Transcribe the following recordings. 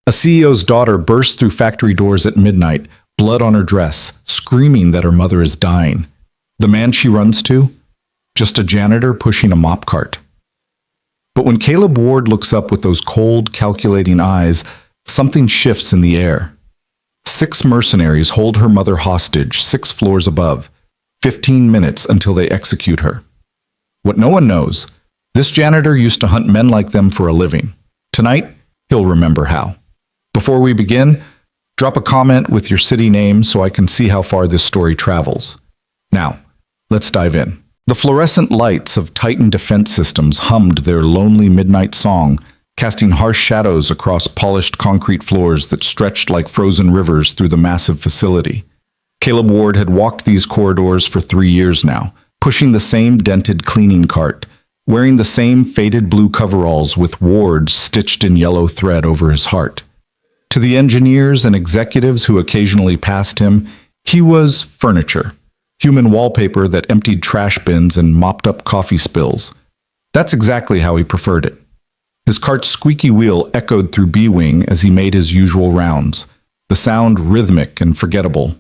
A CEO's daughter burst through factory doors at midnight, blood on her dress, screaming that her mother is dying. The man she runs to? Just a janitor pushing a mop cart. But when Caleb Ward looks up with those cold, calculating eyes, something shifts in the air. 6 mercenaries hold her mother hostage 6 floors above, 15 minutes until they execute her. What no one knows, this janitor used to hunt men like them for a living. Tonight, he'll remember how. Before we begin, drop a comment with your city name so I can see how far this story travels. Now, let's dive in. The fluorescent lights of Titan defense systems hummed their lonely midnight song, casting harsh shadows across polished concrete floors that stretched like frozen rivers through the massive facility. Caleb Ward had walked these corridors for 3 years now, pushing the same dented cleaning cart, wearing the same faded blue coveralls with Ward stitched in yellow thread over his heart. To the engineers and executives who occasionally passed him, he was furniture. Human wallpaper that emptied trash bins and mopped up coffee spills. That's exactly how he preferred it. His cart's squeaky wheel echoed through B-Wing as he made his usual rounds, the sound rhythmic and forgettable.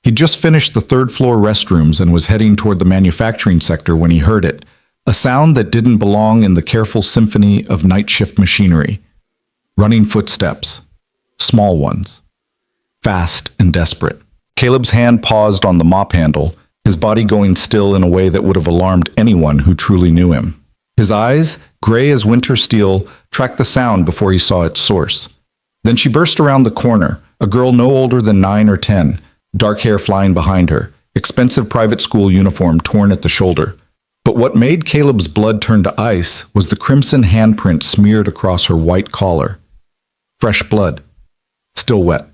He'd just finished the 3rd floor restrooms and was heading toward the manufacturing sector when he heard it, a sound that didn't belong in the careful symphony of night shift machinery. Running footsteps, small ones, fast and desperate. Caleb's hand paused on the mop handle, his body going still in a way that would have alarmed anyone who truly knew him. His eyes, gray as winter steel, tracked the sound before he saw its source. Then she burst around the corner, a girl no older than 9 or 10, dark hair flying behind her, expensive private school uniform torn at the shoulder. But what made Caleb's blood turn to ice was the crimson handprint smeared across her white collar. Fresh blood, still wet.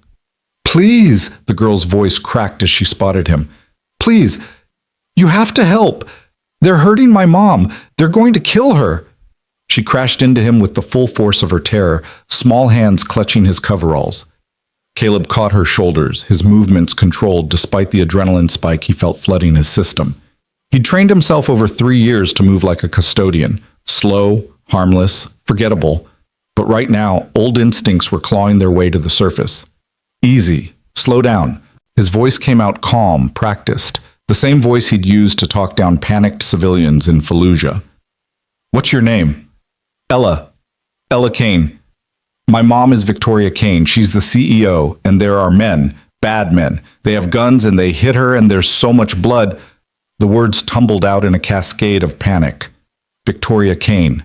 "Please," the girl's voice cracked as she spotted him. "Please, you have to help. They're hurting my mom. They're going to kill her." She crashed into him with the full force of her terror, small hands clutching his coveralls. Caleb caught her shoulders, his movements controlled despite the adrenaline spike he felt flooding his system. He'd trained himself over 3 years to move like a custodian, slow, harmless, forgettable. But right now, old instincts were clawing their way to the surface. "Easy. Slow down." His voice came out calm, practiced, the same voice he'd used to talk down panicked civilians in Fallujah. "What's your name?" "Ella. Ella Kane. My mom is Victoria Kane. She's the CEO, and there are men, bad men. They have guns and they hit her and there's so much blood." The words tumbled out in a cascade of panic. Victoria Kane.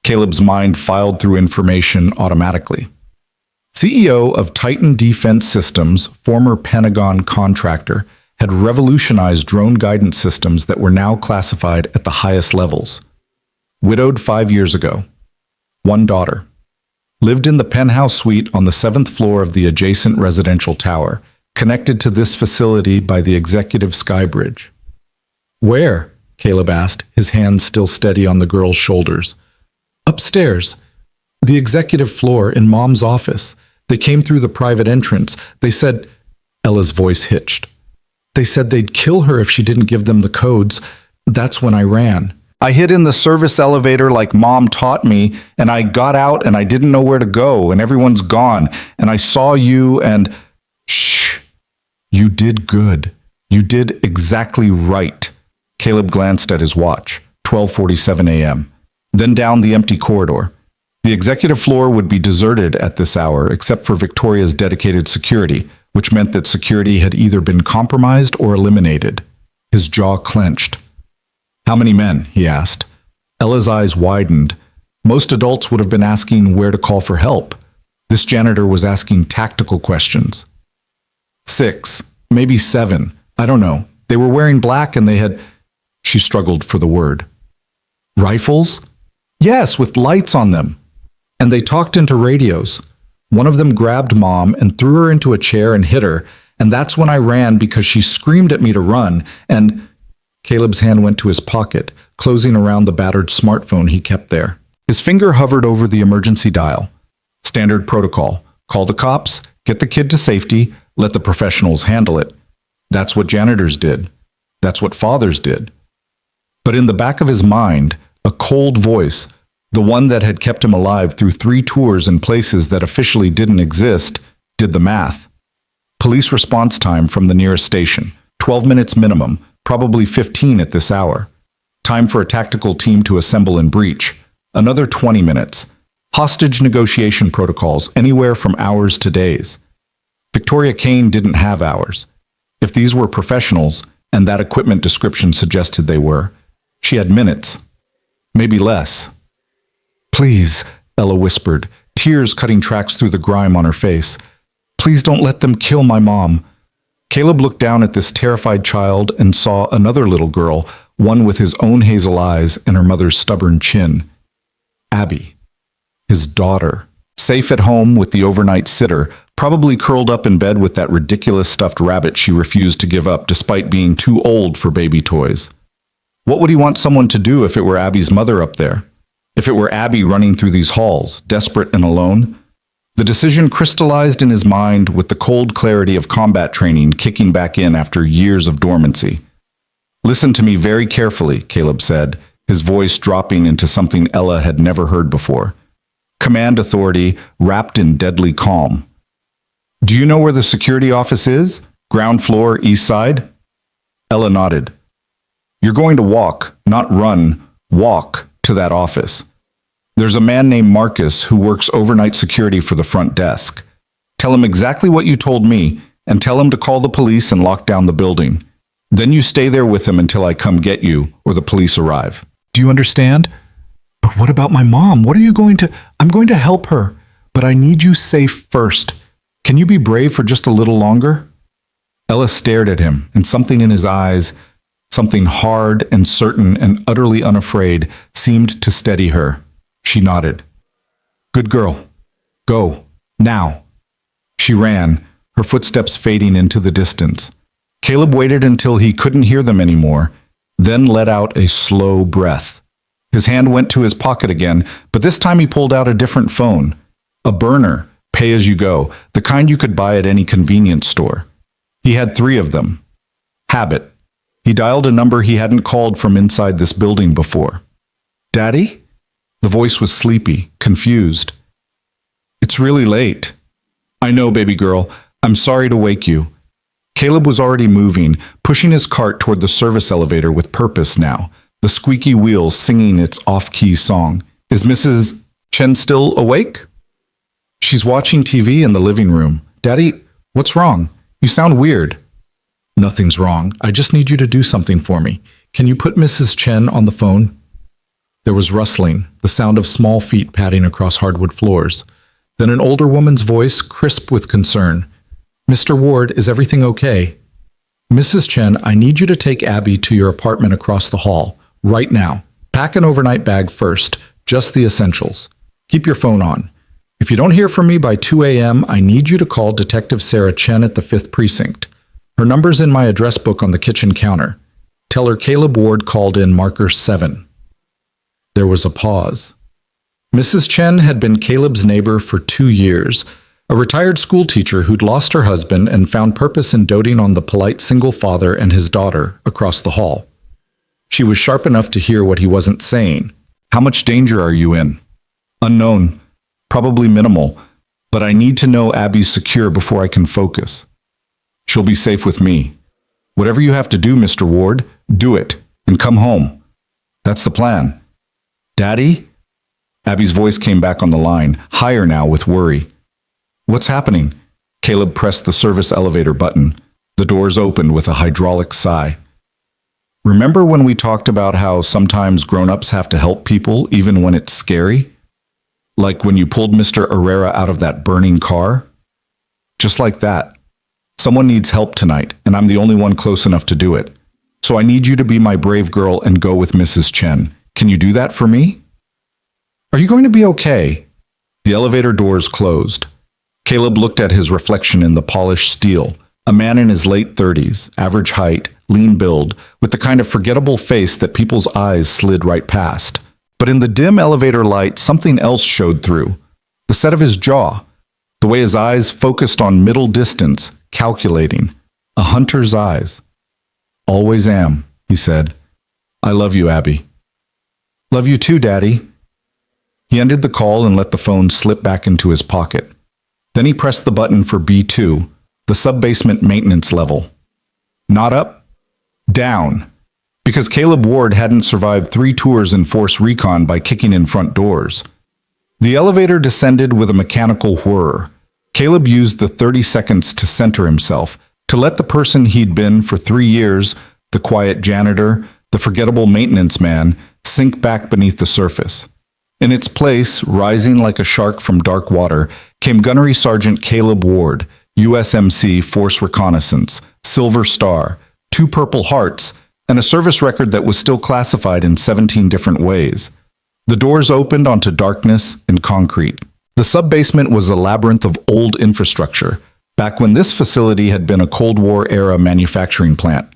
Caleb's mind filed through information automatically. CEO of Titan Defense Systems, former Pentagon contractor, had revolutionized drone guidance systems that were now classified at the highest levels. Widowed 5 years ago. 1 daughter. Lived in the penthouse suite on the 7th floor of the adjacent residential tower, connected to this facility by the executive sky bridge. "Where?" Caleb asked, his hands still steady on the girl's shoulders. "Upstairs. The executive floor in Mom's office. They came through the private entrance. They said..." Ella's voice hitched. "They said they'd kill her if she didn't give them the codes. That's when I ran. I hid in the service elevator like Mom taught me, and I got out and I didn't know where to go, and everyone's gone, and I saw you and..." "Shh. You did good. You did exactly right." Caleb glanced at his watch, 12:47 a.m., then down the empty corridor. The executive floor would be deserted at this hour, except for Victoria's dedicated security, which meant that security had either been compromised or eliminated. His jaw clenched. "How many men?" he asked. Ella's eyes widened. Most adults would have been asking where to call for help. This janitor was asking tactical questions. 6, maybe 7. I don't know. They were wearing black and they had... She struggled for the word. "Rifles?" "Yes, with lights on them. And they talked into radios. One of them grabbed Mom and threw her into a chair and hit her, and that's when I ran because she screamed at me to run, and..." Caleb's hand went to his pocket, closing around the battered smartphone he kept there. His finger hovered over the emergency dial. Standard protocol. Call the cops, get the kid to safety, let the professionals handle it. That's what janitors did. That's what fathers did. But in the back of his mind, a cold voice, The one that had kept him alive through 3 tours in places that officially didn't exist, did the math. Police response time from the nearest station, 12 minutes minimum, probably 15 at this hour. Time for a tactical team to assemble and breach, another 20 minutes. Hostage negotiation protocols, anywhere from hours to days. Victoria Kane didn't have hours. If these were professionals, and that equipment description suggested they were, she had minutes. Maybe less. Please, Ella whispered, tears cutting tracks through the grime on her face. Please don't let them kill my mom. Caleb looked down at this terrified child and saw another little girl, one with his own hazel eyes and her mother's stubborn chin. Abby. His daughter. Safe at home with the overnight sitter, probably curled up in bed with that ridiculous stuffed rabbit she refused to give up despite being too old for baby toys. What would he want someone to do if it were Abby's mother up there? If it were Abby running through these halls, desperate and alone? The decision crystallized in his mind with the cold clarity of combat training kicking back in after years of dormancy. Listen to me very carefully, Caleb said, his voice dropping into something Ella had never heard before. Command authority wrapped in deadly calm. Do you know where the security office is? Ground floor, east side? Ella nodded. You're going to walk, not run, walk to that office. There's a man named Marcus who works overnight security for the front desk. Tell him exactly what you told me and tell him to call the police and lock down the building. Then you stay there with him until I come get you or the police arrive. Do you understand? But what about my mom? What are you going to... I'm going to help her, but I need you safe first. Can you be brave for just a little longer? Ella stared at him, and something in his eyes, something hard and certain and utterly unafraid, seemed to steady her. She nodded. Good girl. Go. Now. She ran, her footsteps fading into the distance. Caleb waited until he couldn't hear them anymore, then let out a slow breath. His hand went to his pocket again, but this time he pulled out a different phone. A burner, pay-as-you-go, the kind you could buy at any convenience store. He had 3 of them. Habit. He dialed a number he hadn't called from inside this building before. Daddy? The voice was sleepy, confused. It's really late. I know, baby girl. I'm sorry to wake you. Caleb was already moving, pushing his cart toward the service elevator with purpose now, the squeaky wheels singing its off-key song. Is Mrs. Chen still awake? She's watching TV in the living room. Daddy, what's wrong? You sound weird. Nothing's wrong. I just need you to do something for me. Can you put Mrs. Chen on the phone? There was rustling, the sound of small feet padding across hardwood floors. Then an older woman's voice, crisp with concern. Mr. Ward, is everything okay? Mrs. Chen, I need you to take Abby to your apartment across the hall, right now. Pack an overnight bag first, just the essentials. Keep your phone on. If you don't hear from me by 2 a.m., I need you to call Detective Sarah Chen at the 5th Precinct. Her number's in my address book on the kitchen counter. Tell her Caleb Ward called in marker 7. There was a pause. Mrs. Chen had been Caleb's neighbor for 2 years, a retired schoolteacher who'd lost her husband and found purpose in doting on the polite single father and his daughter across the hall. She was sharp enough to hear what he wasn't saying. How much danger are you in? Unknown. Probably minimal. But I need to know Abby's secure before I can focus. She'll be safe with me. Whatever you have to do, Mr. Ward, do it, and come home. That's the plan. Daddy? Abby's voice came back on the line, higher now with worry. What's happening? Caleb pressed the service elevator button. The doors opened with a hydraulic sigh. Remember when we talked about how sometimes grown-ups have to help people even when it's scary? Like when you pulled Mr. Herrera out of that burning car? Just like that. Someone needs help tonight, and I'm the only one close enough to do it. So I need you to be my brave girl and go with Mrs. Chen. Can you do that for me? Are you going to be okay? The elevator doors closed. Caleb looked at his reflection in the polished steel, a man in his late 30s, average height, lean build, with the kind of forgettable face that people's eyes slid right past. But in the dim elevator light, something else showed through. The set of his jaw, the way his eyes focused on middle distance, calculating. A hunter's eyes. Always am, he said. I love you, Abby. Love you too, Daddy. He ended the call and let the phone slip back into his pocket. Then he pressed the button for B2, the sub-basement maintenance level. Not up, down. Because Caleb Ward hadn't survived 3 tours in Force Recon by kicking in front doors. The elevator descended with a mechanical whir. Caleb used the 30 seconds to center himself, to let the person he'd been for 3 years, the quiet janitor, the forgettable maintenance man, sink back beneath the surface. In its place, rising like a shark from dark water, came Gunnery Sergeant Caleb Ward, USMC Force Reconnaissance, Silver Star, 2 Purple Hearts, and a service record that was still classified in 17 different ways. The doors opened onto darkness and concrete. The sub-basement was a labyrinth of old infrastructure, back when this facility had been a Cold War-era manufacturing plant.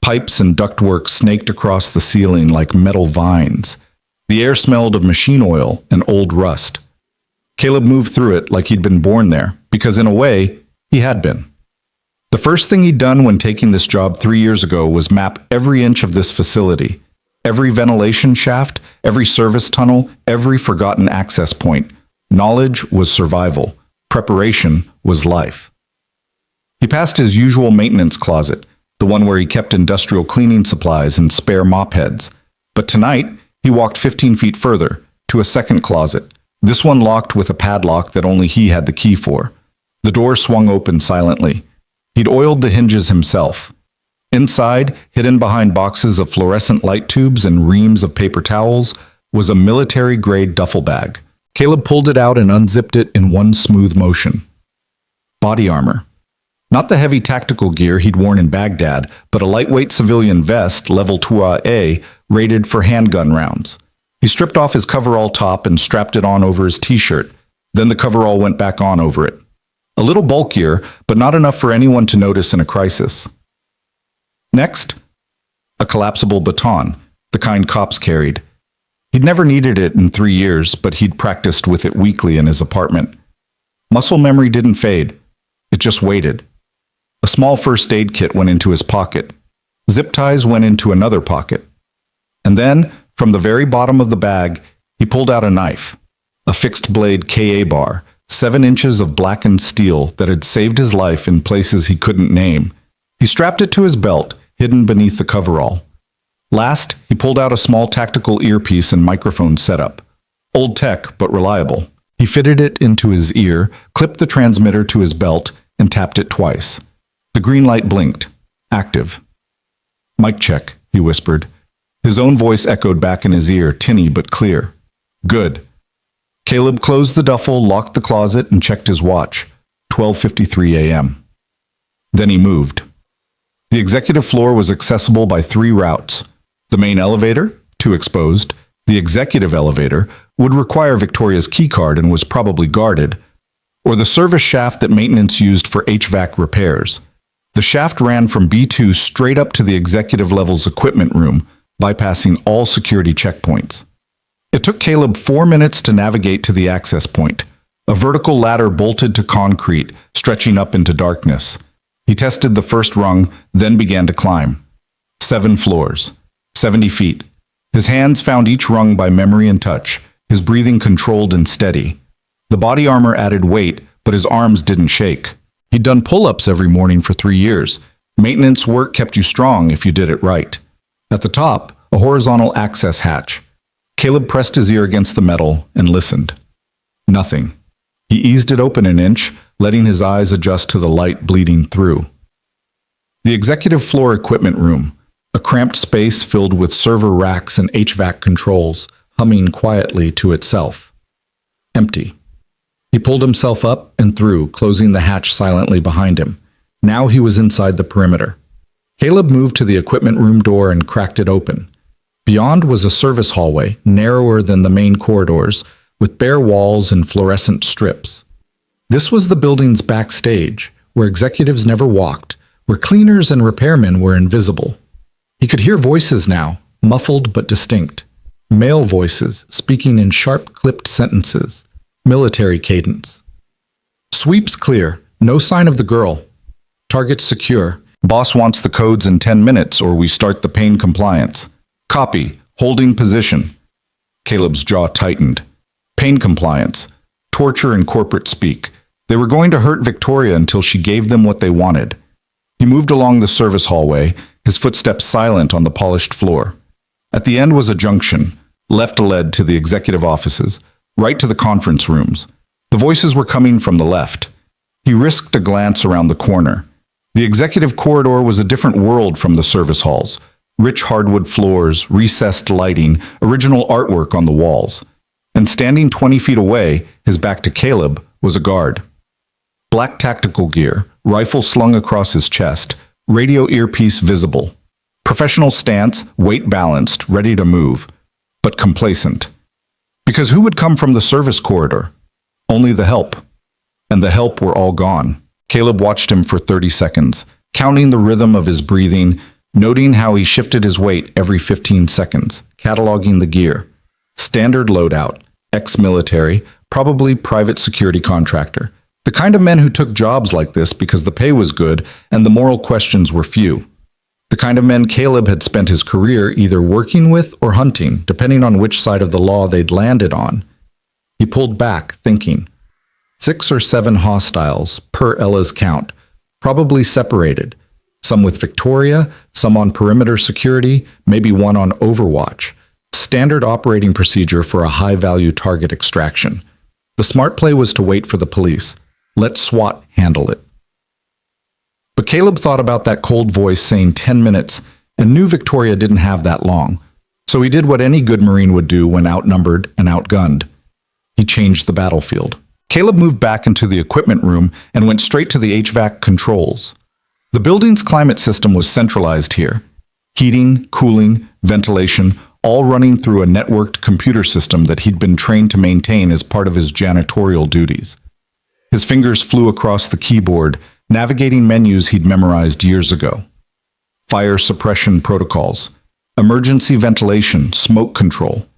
Pipes and ductwork snaked across the ceiling like metal vines. The air smelled of machine oil and old rust. Caleb moved through it like he'd been born there, because in a way, he had been. The first thing he'd done when taking this job 3 years ago was map every inch of this facility. Every ventilation shaft, every service tunnel, every forgotten access point. Knowledge was survival. Preparation was life. He passed his usual maintenance closet, the one where he kept industrial cleaning supplies and spare mop heads. But tonight, he walked 15 feet further, to a second closet, this one locked with a padlock that only he had the key for. The door swung open silently. He'd oiled the hinges himself. Inside, hidden behind boxes of fluorescent light tubes and reams of paper towels, was a military-grade duffel bag. Caleb pulled it out and unzipped it in one smooth motion. Body armor. Not the heavy tactical gear he'd worn in Baghdad, but a lightweight civilian vest, level 2A, rated for handgun rounds. He stripped off his coverall top and strapped it on over his t-shirt. Then the coverall went back on over it. A little bulkier, but not enough for anyone to notice in a crisis. Next, a collapsible baton, the kind cops carried. He'd never needed it in 3 years, but he'd practiced with it weekly in his apartment. Muscle memory didn't fade. It just waited. A small first aid kit went into his pocket. Zip ties went into another pocket. And then, from the very bottom of the bag, he pulled out a knife. A fixed-blade KA bar, 7 inches of blackened steel that had saved his life in places he couldn't name. He strapped it to his belt, hidden beneath the coverall. Last, he pulled out a small tactical earpiece and microphone setup. Old tech, but reliable. He fitted it into his ear, clipped the transmitter to his belt, and tapped it twice. The green light blinked. Active. "Mic check," he whispered. His own voice echoed back in his ear, tinny but clear. "Good." Caleb closed the duffel, locked the closet, and checked his watch. 12:53 a.m. Then he moved. The executive floor was accessible by 3 routes. The main elevator, 2 exposed. The executive elevator would require Victoria's keycard and was probably guarded. Or the service shaft that maintenance used for HVAC repairs. The shaft ran from B2 straight up to the executive level's equipment room, bypassing all security checkpoints. It took Caleb 4 minutes to navigate to the access point. A vertical ladder bolted to concrete, stretching up into darkness. He tested the first rung, then began to climb. 7 floors. 70 feet. His hands found each rung by memory and touch, his breathing controlled and steady. The body armor added weight, but his arms didn't shake. He'd done pull-ups every morning for 3 years. Maintenance work kept you strong if you did it right. At the top, a horizontal access hatch. Caleb pressed his ear against the metal and listened. Nothing. He eased it open an inch, letting his eyes adjust to the light bleeding through. The executive floor equipment room, a cramped space filled with server racks and HVAC controls, humming quietly to itself. Empty. He pulled himself up and through, closing the hatch silently behind him. Now he was inside the perimeter. Caleb moved to the equipment room door and cracked it open. Beyond was a service hallway, narrower than the main corridors, with bare walls and fluorescent strips. This was the building's backstage, where executives never walked, where cleaners and repairmen were invisible. He could hear voices now, muffled but distinct. Male voices, speaking in sharp, clipped sentences. Military cadence. "Sweeps clear. No sign of the girl. Targets secure. Boss wants the codes in 10 minutes or we start the pain compliance. Copy. Holding position." Caleb's jaw tightened. Pain compliance, torture and corporate speak. They were going to hurt Victoria until she gave them what they wanted. He moved along the service hallway, his footsteps silent on the polished floor. At the end was a junction. Left led to the executive offices, right to the conference rooms. The voices were coming from the left. He risked a glance around the corner. The executive corridor was a different world from the service halls. Rich hardwood floors, recessed lighting, original artwork on the walls. And standing 20 feet away, his back to Caleb, was a guard. Black tactical gear, rifle slung across his chest, radio earpiece visible. Professional stance, weight balanced, ready to move, but complacent. Because who would come from the service corridor? Only the help. And the help were all gone. Caleb watched him for 30 seconds, counting the rhythm of his breathing, noting how he shifted his weight every 15 seconds, cataloging the gear. Standard loadout, ex-military, probably private security contractor. The kind of men who took jobs like this because the pay was good and the moral questions were few. The kind of men Caleb had spent his career either working with or hunting, depending on which side of the law they'd landed on. He pulled back, thinking. 6 or 7 hostiles, per Ella's count, probably separated. Some with Victoria, some on perimeter security, maybe one on Overwatch. Standard operating procedure for a high-value target extraction. The smart play was to wait for the police. Let SWAT handle it. But Caleb thought about that cold voice saying 10 minutes and knew Victoria didn't have that long. So he did what any good Marine would do when outnumbered and outgunned. He changed the battlefield. Caleb moved back into the equipment room and went straight to the HVAC controls. The building's climate system was centralized here. Heating, cooling, ventilation, all running through a networked computer system that he'd been trained to maintain as part of his janitorial duties. His fingers flew across the keyboard, navigating menus he'd memorized years ago. Fire suppression protocols, emergency ventilation, smoke control.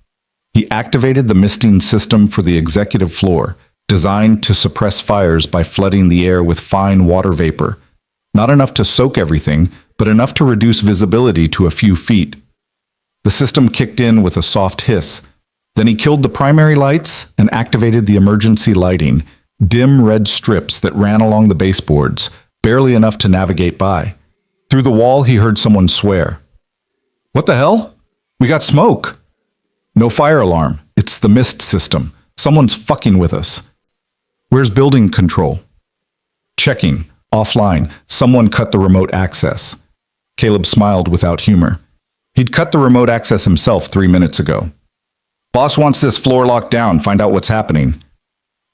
He activated the misting system for the executive floor, designed to suppress fires by flooding the air with fine water vapor. Not enough to soak everything, but enough to reduce visibility to a few feet. The system kicked in with a soft hiss. Then he killed the primary lights and activated the emergency lighting, dim red strips that ran along the baseboards, barely enough to navigate by. Through the wall, he heard someone swear. "What the hell? We got smoke." "No fire alarm. It's the mist system. Someone's fucking with us." "Where's building control?" "Checking. Offline. Someone cut the remote access." Caleb smiled without humor. He'd cut the remote access himself 3 minutes ago. "Boss wants this floor locked down. Find out what's happening."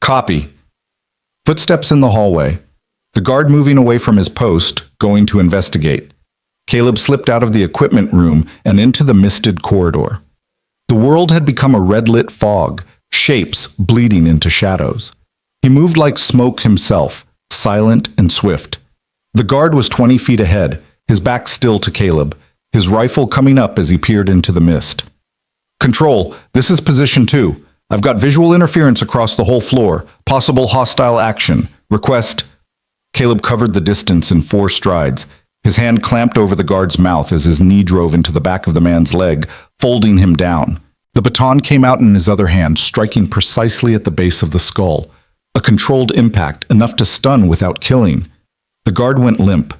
"Copy." Footsteps in the hallway. The guard moving away from his post, going to investigate. Caleb slipped out of the equipment room and into the misted corridor. The world had become a red-lit fog, shapes bleeding into shadows. He moved like smoke himself, silent and swift. The guard was 20 feet ahead, his back still to Caleb, his rifle coming up as he peered into the mist. "Control, this is position 2. I've got visual interference across the whole floor. Possible hostile action. Request." Caleb covered the distance in 4 strides. His hand clamped over the guard's mouth as his knee drove into the back of the man's leg, folding him down. The baton came out in his other hand, striking precisely at the base of the skull. A controlled impact, enough to stun without killing. The guard went limp.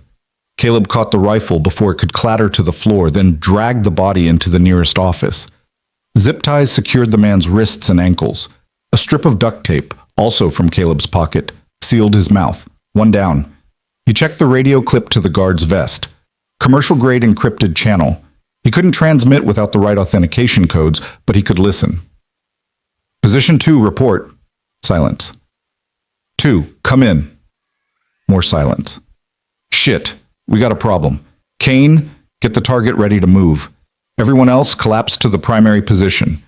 Caleb caught the rifle before it could clatter to the floor, then dragged the body into the nearest office. Zip ties secured the man's wrists and ankles. A strip of duct tape, also from Caleb's pocket, sealed his mouth. One down. He checked the radio clip to the guard's vest. Commercial-grade encrypted channel. He couldn't transmit without the right authentication codes, but he could listen. "Position 2, report." Silence. 2, come in. More silence. "Shit, we got a problem. Kane, get the target ready to move. Everyone else collapse to the primary position.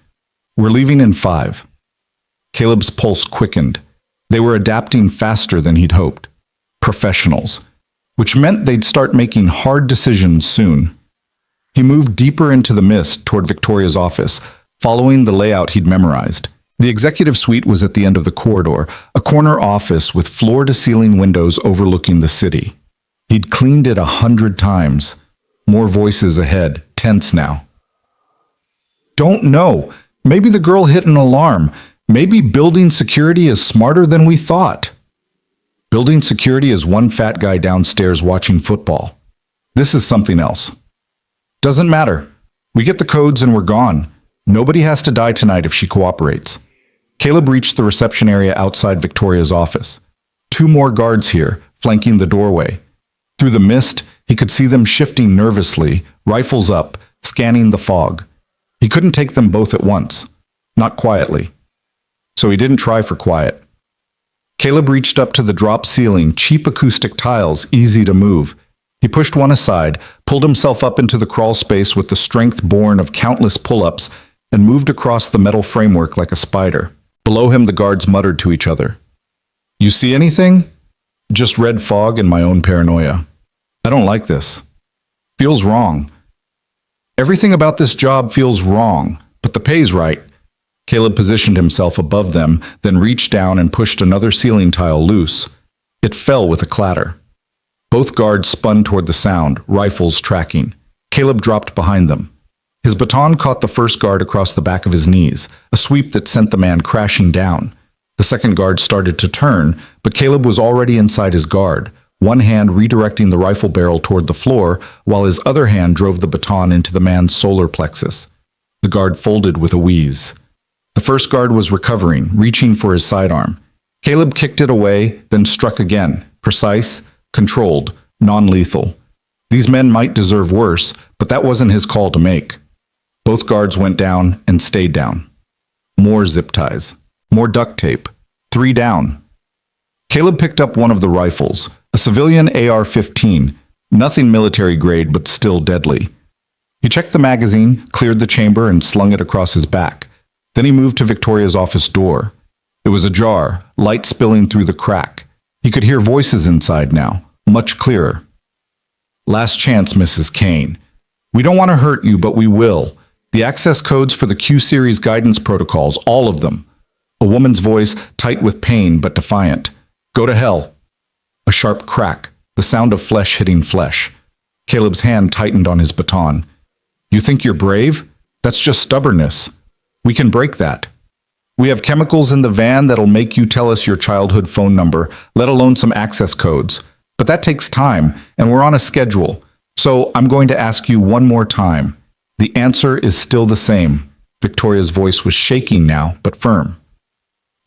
We're leaving in 5. Caleb's pulse quickened. They were adapting faster than he'd hoped. Professionals. Which meant they'd start making hard decisions soon. He moved deeper into the mist toward Victoria's office, following the layout he'd memorized. The executive suite was at the end of the corridor, a corner office with floor-to-ceiling windows overlooking the city. He'd cleaned it 100 times. More voices ahead, tense now. "Don't know. Maybe the girl hit an alarm. Maybe building security is smarter than we thought. Building security is one fat guy downstairs watching football. This is something else. Doesn't matter. We get the codes and we're gone. Nobody has to die tonight if she cooperates. Caleb reached the reception area outside Victoria's office. 2 more guards here, flanking the doorway. Through the mist, he could see them shifting nervously, rifles up, scanning the fog. He couldn't take them both at once. Not quietly. So he didn't try for quiet. Caleb reached up to the drop ceiling, cheap acoustic tiles, easy to move. He pushed one aside, pulled himself up into the crawl space with the strength born of countless pull-ups, and moved across the metal framework like a spider. Below him, the guards muttered to each other. You see anything? Just red fog and my own paranoia. I don't like this. Feels wrong. Everything about this job feels wrong, but the pay's right. Caleb positioned himself above them, then reached down and pushed another ceiling tile loose. It fell with a clatter. Both guards spun toward the sound, rifles tracking. Caleb dropped behind them. His baton caught the first guard across the back of his knees, a sweep that sent the man crashing down. The second guard started to turn, but Caleb was already inside his guard, one hand redirecting the rifle barrel toward the floor, while his other hand drove the baton into the man's solar plexus. The guard folded with a wheeze. The first guard was recovering, reaching for his sidearm. Caleb kicked it away, then struck again, precise, controlled, non-lethal. These men might deserve worse, but that wasn't his call to make. Both guards went down and stayed down. More zip ties. More duct tape. 3 down. Caleb picked up one of the rifles, a civilian AR-15, nothing military grade but still deadly. He checked the magazine, cleared the chamber, and slung it across his back. Then he moved to Victoria's office door. It was ajar, light spilling through the crack. He could hear voices inside now, much clearer. Last chance, Mrs. Kane. We don't want to hurt you, but we will. The access codes for the Q-Series guidance protocols, all of them. A woman's voice, tight with pain but defiant. Go to hell. A sharp crack, the sound of flesh hitting flesh. Caleb's hand tightened on his baton. You think you're brave? That's just stubbornness. We can break that. We have chemicals in the van that'll make you tell us your childhood phone number, let alone some access codes. But that takes time, and we're on a schedule. So I'm going to ask you one more time. The answer is still the same. Victoria's voice was shaking now, but firm.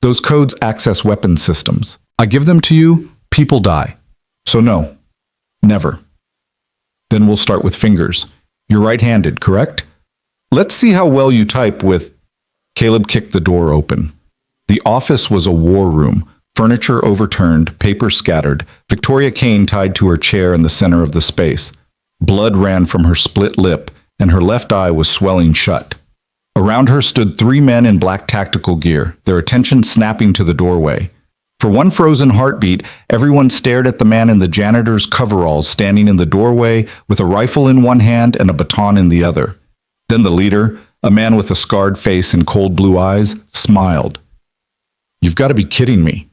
Those codes access weapons systems. I give them to you, people die. So no. Never. Then we'll start with fingers. You're right-handed, correct? Let's see how well you type with... Caleb kicked the door open. The office was a war room. Furniture overturned, paper scattered, Victoria Kane tied to her chair in the center of the space. Blood ran from her split lip, and her left eye was swelling shut. Around her stood 3 men in black tactical gear, their attention snapping to the doorway. For one frozen heartbeat, everyone stared at the man in the janitor's coveralls standing in the doorway with a rifle in one hand and a baton in the other. Then the leader, a man with a scarred face and cold blue eyes, smiled. You've got to be kidding me.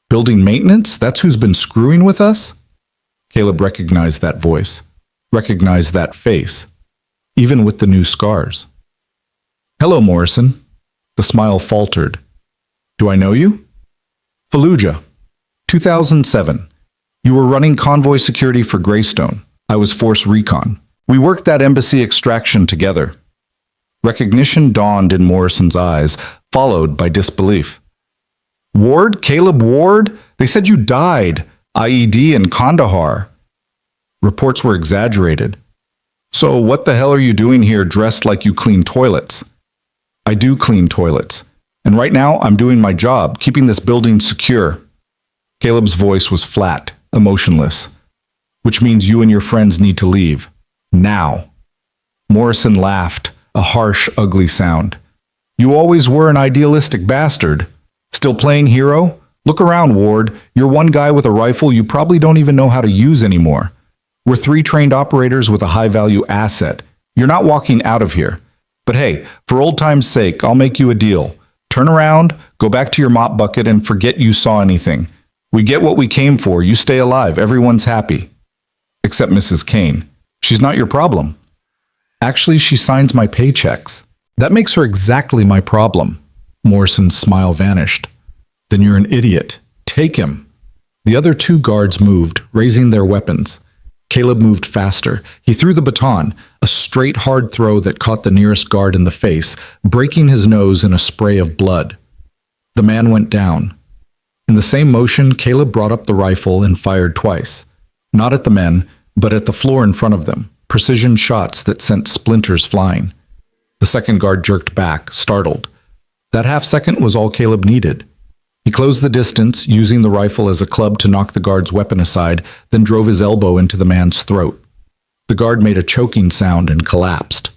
Building maintenance? That's who's been screwing with us? Caleb recognized that voice, recognized that face, even with the new scars. Hello, Morrison. The smile faltered. Do I know you? Fallujah, 2007. You were running convoy security for Greystone. I was Force Recon. We worked that embassy extraction together. Recognition dawned in Morrison's eyes, followed by disbelief. Ward? Caleb Ward? They said you died. IED in Kandahar. Reports were exaggerated. So what the hell are you doing here dressed like you clean toilets? I do clean toilets. And right now I'm doing my job, keeping this building secure. Caleb's voice was flat, emotionless. Which means you and your friends need to leave. Now. Morrison laughed, a harsh, ugly sound. You always were an idealistic bastard. Still playing hero? Look around, Ward. You're one guy with a rifle you probably don't even know how to use anymore. We're 3 trained operators with a high-value asset. You're not walking out of here. But hey, for old time's sake, I'll make you a deal. Turn around, go back to your mop bucket, and forget you saw anything. We get what we came for. You stay alive. Everyone's happy. Except Mrs. Kane. She's not your problem. Actually, she signs my paychecks. That makes her exactly my problem. Morrison's smile vanished. Then you're an idiot. Take him. The other two guards moved, raising their weapons. Caleb moved faster. He threw the baton, a straight, hard throw that caught the nearest guard in the face, breaking his nose in a spray of blood. The man went down. In the same motion, Caleb brought up the rifle and fired twice. Not at the men, but at the floor in front of them, precision shots that sent splinters flying. The second guard jerked back, startled. That half second was all Caleb needed. He closed the distance, using the rifle as a club to knock the guard's weapon aside, then drove his elbow into the man's throat. The guard made a choking sound and collapsed.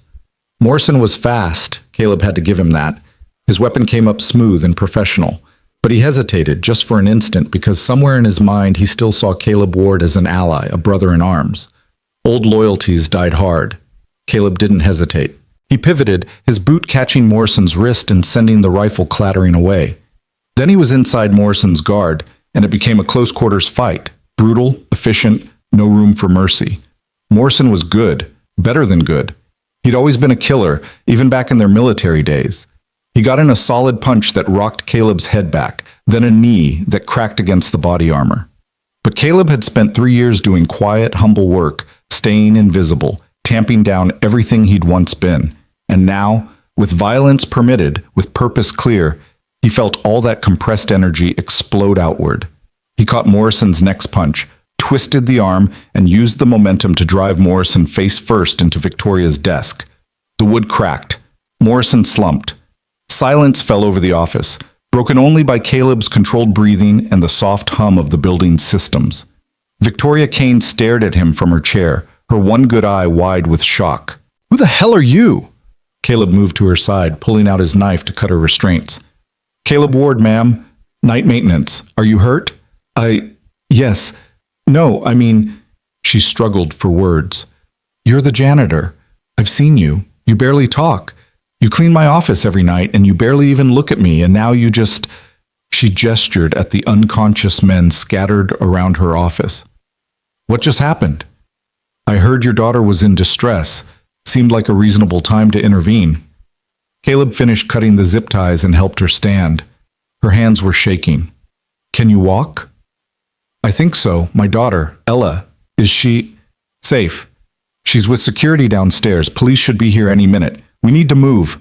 Morrison was fast. Caleb had to give him that. His weapon came up smooth and professional. But he hesitated just for an instant because somewhere in his mind he still saw Caleb Ward as an ally, a brother in arms. Old loyalties died hard. Caleb didn't hesitate. He pivoted, his boot catching Morrison's wrist and sending the rifle clattering away. Then he was inside Morrison's guard, and it became a close-quarters fight. Brutal, efficient, no room for mercy. Morrison was good, better than good. He'd always been a killer, even back in their military days. He got in a solid punch that rocked Caleb's head back, then a knee that cracked against the body armor. But Caleb had spent 3 years doing quiet, humble work, staying invisible, tamping down everything he'd once been. And now, with violence permitted, with purpose clear, he felt all that compressed energy explode outward. He caught Morrison's next punch, twisted the arm, and used the momentum to drive Morrison face first into Victoria's desk. The wood cracked. Morrison slumped. Silence fell over the office, broken only by Caleb's controlled breathing and the soft hum of the building's systems. Victoria Kane stared at him from her chair, her one good eye wide with shock. "Who the hell are you?" Caleb moved to her side, pulling out his knife to cut her restraints. "Caleb Ward, ma'am. Night maintenance. Are you hurt?" Yes. No, I mean..." She struggled for words. "You're the janitor. I've seen you. You barely talk. You clean my office every night, and you barely even look at me, and now you just..." She gestured at the unconscious men scattered around her office. "What just happened?" "I heard your daughter was in distress. Seemed like a reasonable time to intervene." Caleb finished cutting the zip ties and helped her stand. Her hands were shaking. "Can you walk?" "I think so. My daughter, Ella. Is she..." "Safe. She's with security downstairs. Police should be here any minute. We need to move."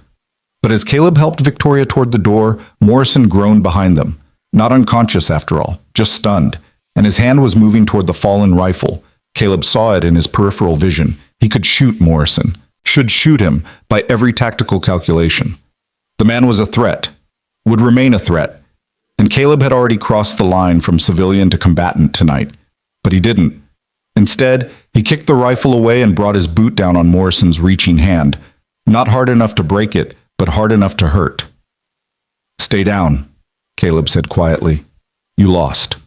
But as Caleb helped Victoria toward the door, Morrison groaned behind them. Not unconscious, after all, just stunned. And his hand was moving toward the fallen rifle. Caleb saw it in his peripheral vision. He could shoot Morrison. Should shoot him by every tactical calculation. The man was a threat. Would remain a threat. And Caleb had already crossed the line from civilian to combatant tonight. But he didn't. Instead, he kicked the rifle away and brought his boot down on Morrison's reaching hand. Not hard enough to break it, but hard enough to hurt. "Stay down," Caleb said quietly. "You lost.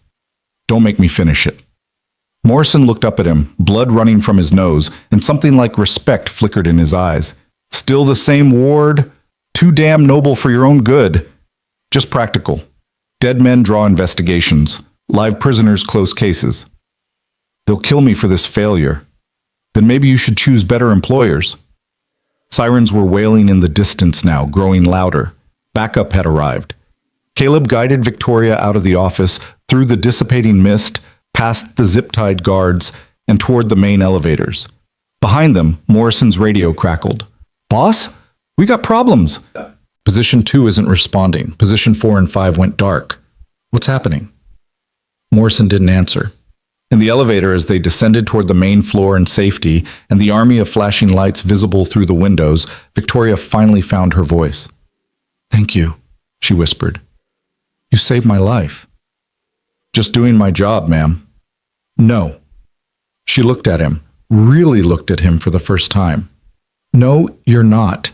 Don't make me finish it." Morrison looked up at him, blood running from his nose, and something like respect flickered in his eyes. "Still the same Ward? Too damn noble for your own good. Just practical. Dead men draw investigations. Live prisoners close cases. They'll kill me for this failure. Then maybe you should choose better employers." Sirens were wailing in the distance now, growing louder. Backup had arrived. Caleb guided Victoria out of the office, through the dissipating mist, past the zip-tied guards, and toward the main elevators. Behind them, Morrison's radio crackled. "Boss? We got problems." "Position 2 isn't responding. Position 4 and 5 went dark. What's happening?" Morrison didn't answer. In the elevator, as they descended toward the main floor in safety and the army of flashing lights visible through the windows, Victoria finally found her voice. "Thank you," she whispered. "You saved my life." "Just doing my job, ma'am." "No." She looked at him, really looked at him for the first time. "No, you're not.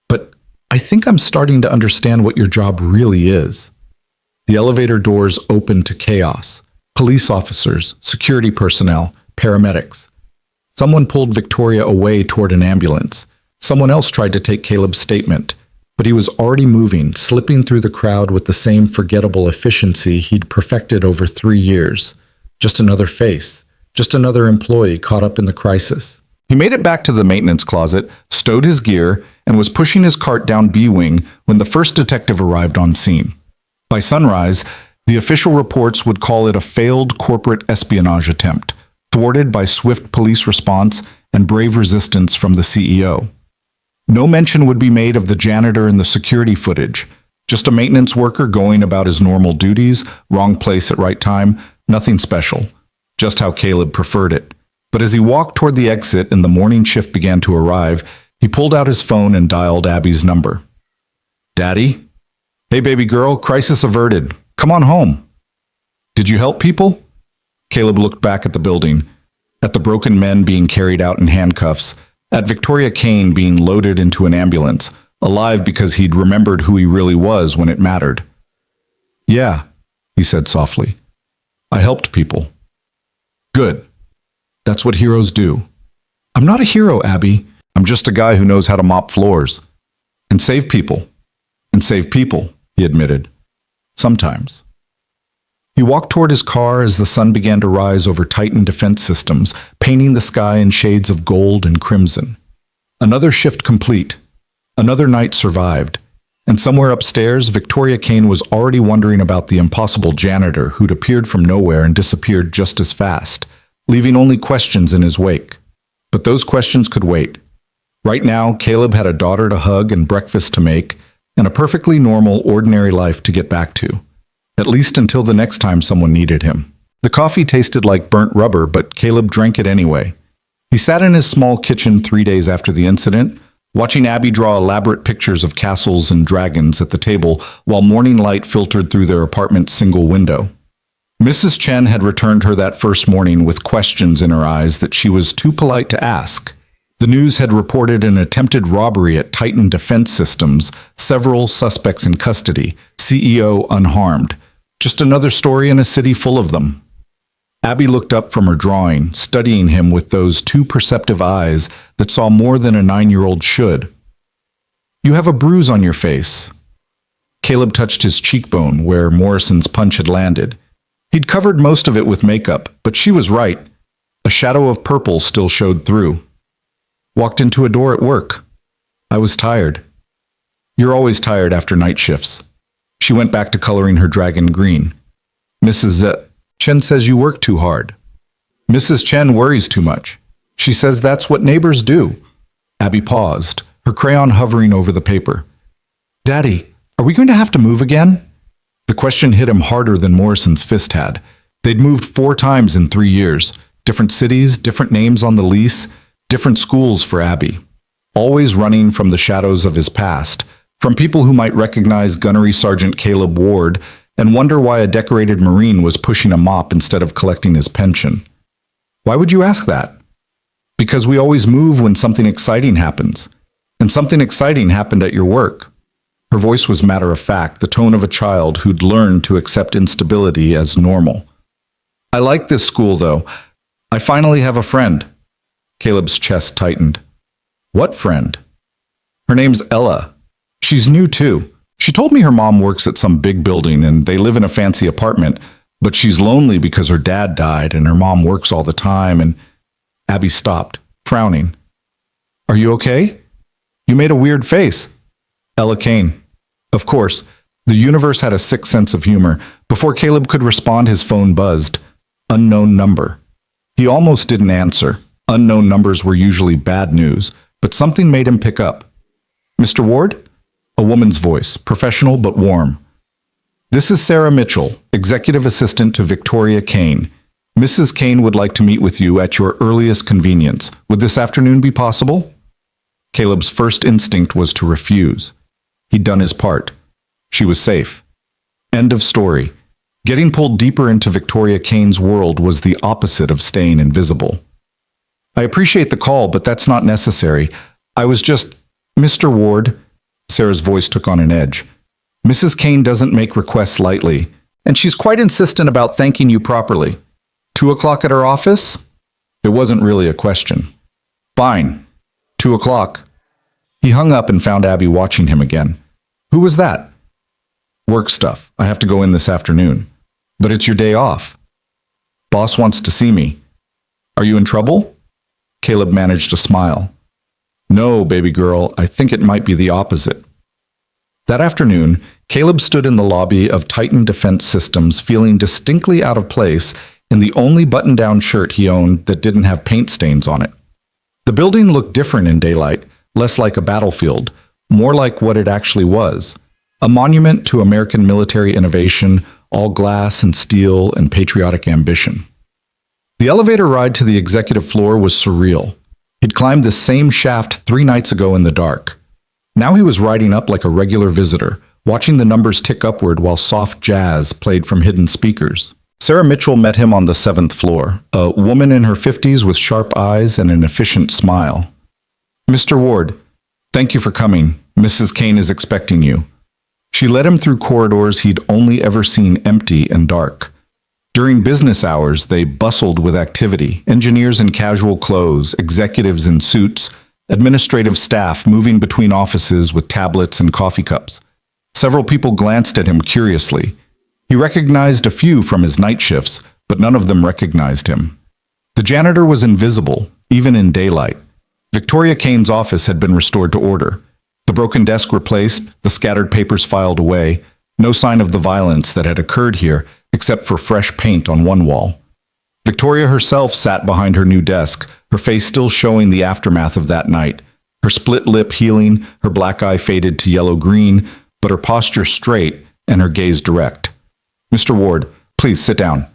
But I think I'm starting to understand what your job really is." The elevator doors opened to chaos. Police officers, security personnel, paramedics. Someone pulled Victoria away toward an ambulance. Someone else tried to take Caleb's statement, but he was already moving, slipping through the crowd with the same forgettable efficiency he'd perfected over 3 years. Just another face, just another employee caught up in the crisis. He made it back to the maintenance closet, stowed his gear, and was pushing his cart down B-Wing when the first detective arrived on scene. By sunrise, the official reports would call it a failed corporate espionage attempt, thwarted by swift police response and brave resistance from the CEO. No mention would be made of the janitor in the security footage, just a maintenance worker going about his normal duties, wrong place at right time, nothing special, just how Caleb preferred it. But as he walked toward the exit and the morning shift began to arrive, he pulled out his phone and dialed Abby's number. "Daddy? Hey, baby girl, crisis averted. Come on home." "Did you help people?" Caleb looked back at the building, at the broken men being carried out in handcuffs, at Victoria Kane being loaded into an ambulance, alive because he'd remembered who he really was when it mattered. "Yeah," he said softly. "I helped people." "Good. That's what heroes do." "I'm not a hero, Abby. I'm just a guy who knows how to mop floors. And save people. And save people," he admitted. "Sometimes." He walked toward his car as the sun began to rise over Titan defense systems, painting the sky in shades of gold and crimson. Another shift complete. Another night survived. And somewhere upstairs, Victoria Kane was already wondering about the impossible janitor who'd appeared from nowhere and disappeared just as fast, leaving only questions in his wake. But those questions could wait. Right now, Caleb had a daughter to hug and breakfast to make, and a perfectly normal, ordinary life to get back to. At least until the next time someone needed him. The coffee tasted like burnt rubber, but Caleb drank it anyway. He sat in his small kitchen 3 days after the incident, watching Abby draw elaborate pictures of castles and dragons at the table while morning light filtered through their apartment's single window. Mrs. Chen had returned her that first morning with questions in her eyes that she was too polite to ask. The news had reported an attempted robbery at Titan Defense Systems, several suspects in custody, CEO unharmed. Just another story in a city full of them. Abby looked up from her drawing, studying him with those too perceptive eyes that saw more than a 9-year-old should. "You have a bruise on your face." Caleb touched his cheekbone where Morrison's punch had landed. He'd covered most of it with makeup, but she was right. A shadow of purple still showed through. "Walked into a door at work. I was tired." "You're always tired after night shifts." She went back to coloring her dragon green. "Mrs. Chen says you work too hard." "Mrs. Chen worries too much. She says that's what neighbors do." Abby paused, her crayon hovering over the paper. "Daddy, are we going to have to move again?" The question hit him harder than Morrison's fist had. They'd moved 4 times in 3 years. Different cities, different names on the lease, different schools for Abby. Always running from the shadows of his past, from people who might recognize Gunnery Sergeant Caleb Ward and wonder why a decorated Marine was pushing a mop instead of collecting his pension. "Why would you ask that?" "Because we always move when something exciting happens. And something exciting happened at your work." Her voice was matter-of-fact, the tone of a child who'd learned to accept instability as normal. "I like this school, though. I finally have a friend." Caleb's chest tightened. "What friend?" "Her name's Ella. She's new, too. She told me her mom works at some big building and they live in a fancy apartment, but she's lonely because her dad died and her mom works all the time and—" Abby stopped, frowning. "Are you okay? You made a weird face." "Ella Kane." Of course, the universe had a sick sense of humor. Before Caleb could respond, his phone buzzed. Unknown number. He almost didn't answer. Unknown numbers were usually bad news, but something made him pick up. "Mr. Ward?" A woman's voice, professional but warm. "This is Sarah Mitchell, executive assistant to Victoria Kane. Mrs. Kane would like to meet with you at your earliest convenience. Would this afternoon be possible?" Caleb's first instinct was to refuse. He'd done his part. She was safe. End of story. Getting pulled deeper into Victoria Kane's world was the opposite of staying invisible. "I appreciate the call, but that's not necessary. I was just—" "Mr. Ward," Sarah's voice took on an edge. "Mrs. Kane doesn't make requests lightly, and she's quite insistent about thanking you properly. 2 o'clock at her office?" It wasn't really a question. "Fine. 2 o'clock. He hung up and found Abby watching him again. "Who was that?" "Work stuff. I have to go in this afternoon." "But it's your day off." "Boss wants to see me." "Are you in trouble?" Caleb managed a smile. No, baby girl, I think it might be the opposite. That afternoon, Caleb stood in the lobby of Titan Defense Systems feeling distinctly out of place in the only button-down shirt he owned that didn't have paint stains on it. The building looked different in daylight, less like a battlefield, more like what it actually was, a monument to American military innovation, all glass and steel and patriotic ambition. The elevator ride to the executive floor was surreal. He'd climbed the same shaft 3 nights ago in the dark. Now he was riding up like a regular visitor, watching the numbers tick upward while soft jazz played from hidden speakers. Sarah Mitchell met him on the 7th floor, a woman in her 50s with sharp eyes and an efficient smile. Mr. Ward, thank you for coming. Mrs. Kane is expecting you. She led him through corridors he'd only ever seen empty and dark. During business hours, they bustled with activity, engineers in casual clothes, executives in suits, administrative staff moving between offices with tablets and coffee cups. Several people glanced at him curiously. He recognized a few from his night shifts, but none of them recognized him. The janitor was invisible, even in daylight. Victoria Kane's office had been restored to order. The broken desk replaced, the scattered papers filed away. No sign of the violence that had occurred here, except for fresh paint on one wall. Victoria herself sat behind her new desk, her face still showing the aftermath of that night, her split lip healing, her black eye faded to yellow-green, but her posture straight and her gaze direct. Mr. Ward, please sit down.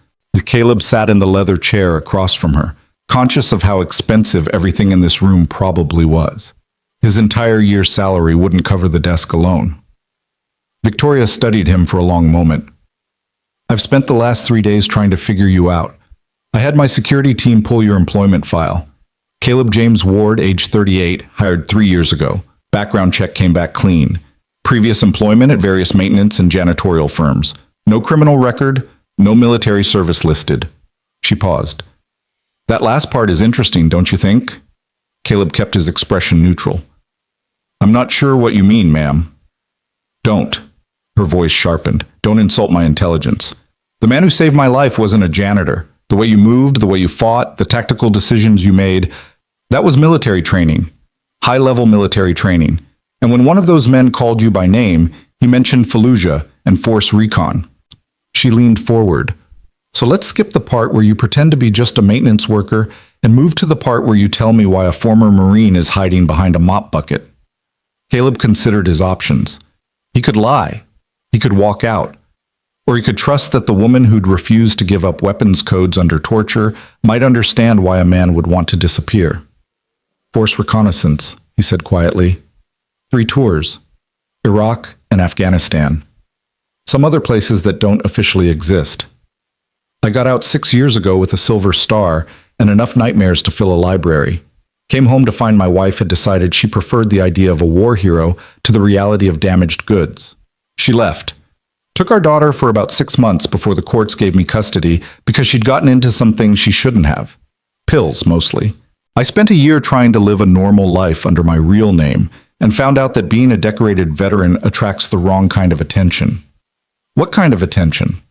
Caleb sat in the leather chair across from her, conscious of how expensive everything in this room probably was. His entire year's salary wouldn't cover the desk alone. Victoria studied him for a long moment. I've spent the last 3 days trying to figure you out. I had my security team pull your employment file. Caleb James Ward, age 38, hired 3 years ago. Background check came back clean. Previous employment at various maintenance and janitorial firms. No criminal record, no military service listed. She paused. That last part is interesting, don't you think? Caleb kept his expression neutral. I'm not sure what you mean, ma'am. Don't. Her voice sharpened. Don't insult my intelligence. The man who saved my life wasn't a janitor. The way you moved, the way you fought, the tactical decisions you made, that was military training. High-level military training. And when one of those men called you by name, he mentioned Fallujah and Force Recon. She leaned forward. So let's skip the part where you pretend to be just a maintenance worker and move to the part where you tell me why a former Marine is hiding behind a mop bucket. Caleb considered his options. He could lie. He could walk out. Or he could trust that the woman who'd refused to give up weapons codes under torture might understand why a man would want to disappear. Force reconnaissance, he said quietly. 3 tours. Iraq and Afghanistan. Some other places that don't officially exist. I got out 6 years ago with a silver star and enough nightmares to fill a library. Came home to find my wife had decided she preferred the idea of a war hero to the reality of damaged goods. She left. Took our daughter for about 6 months before the courts gave me custody because she'd gotten into some things she shouldn't have. Pills, mostly. I spent a year trying to live a normal life under my real name and found out that being a decorated veteran attracts the wrong kind of attention. What kind of attention?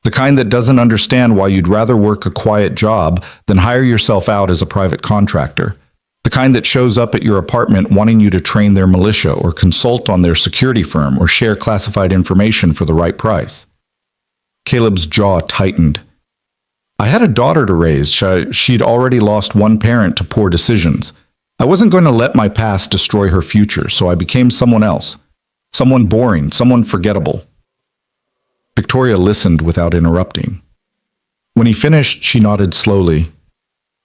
The kind that doesn't understand why you'd rather work a quiet job than hire yourself out as a private contractor. The kind that shows up at your apartment wanting you to train their militia or consult on their security firm or share classified information for the right price. Caleb's jaw tightened. I had a daughter to raise. She'd already lost one parent to poor decisions. I wasn't going to let my past destroy her future, so I became someone else. Someone boring, someone forgettable. Victoria listened without interrupting. When he finished, she nodded slowly.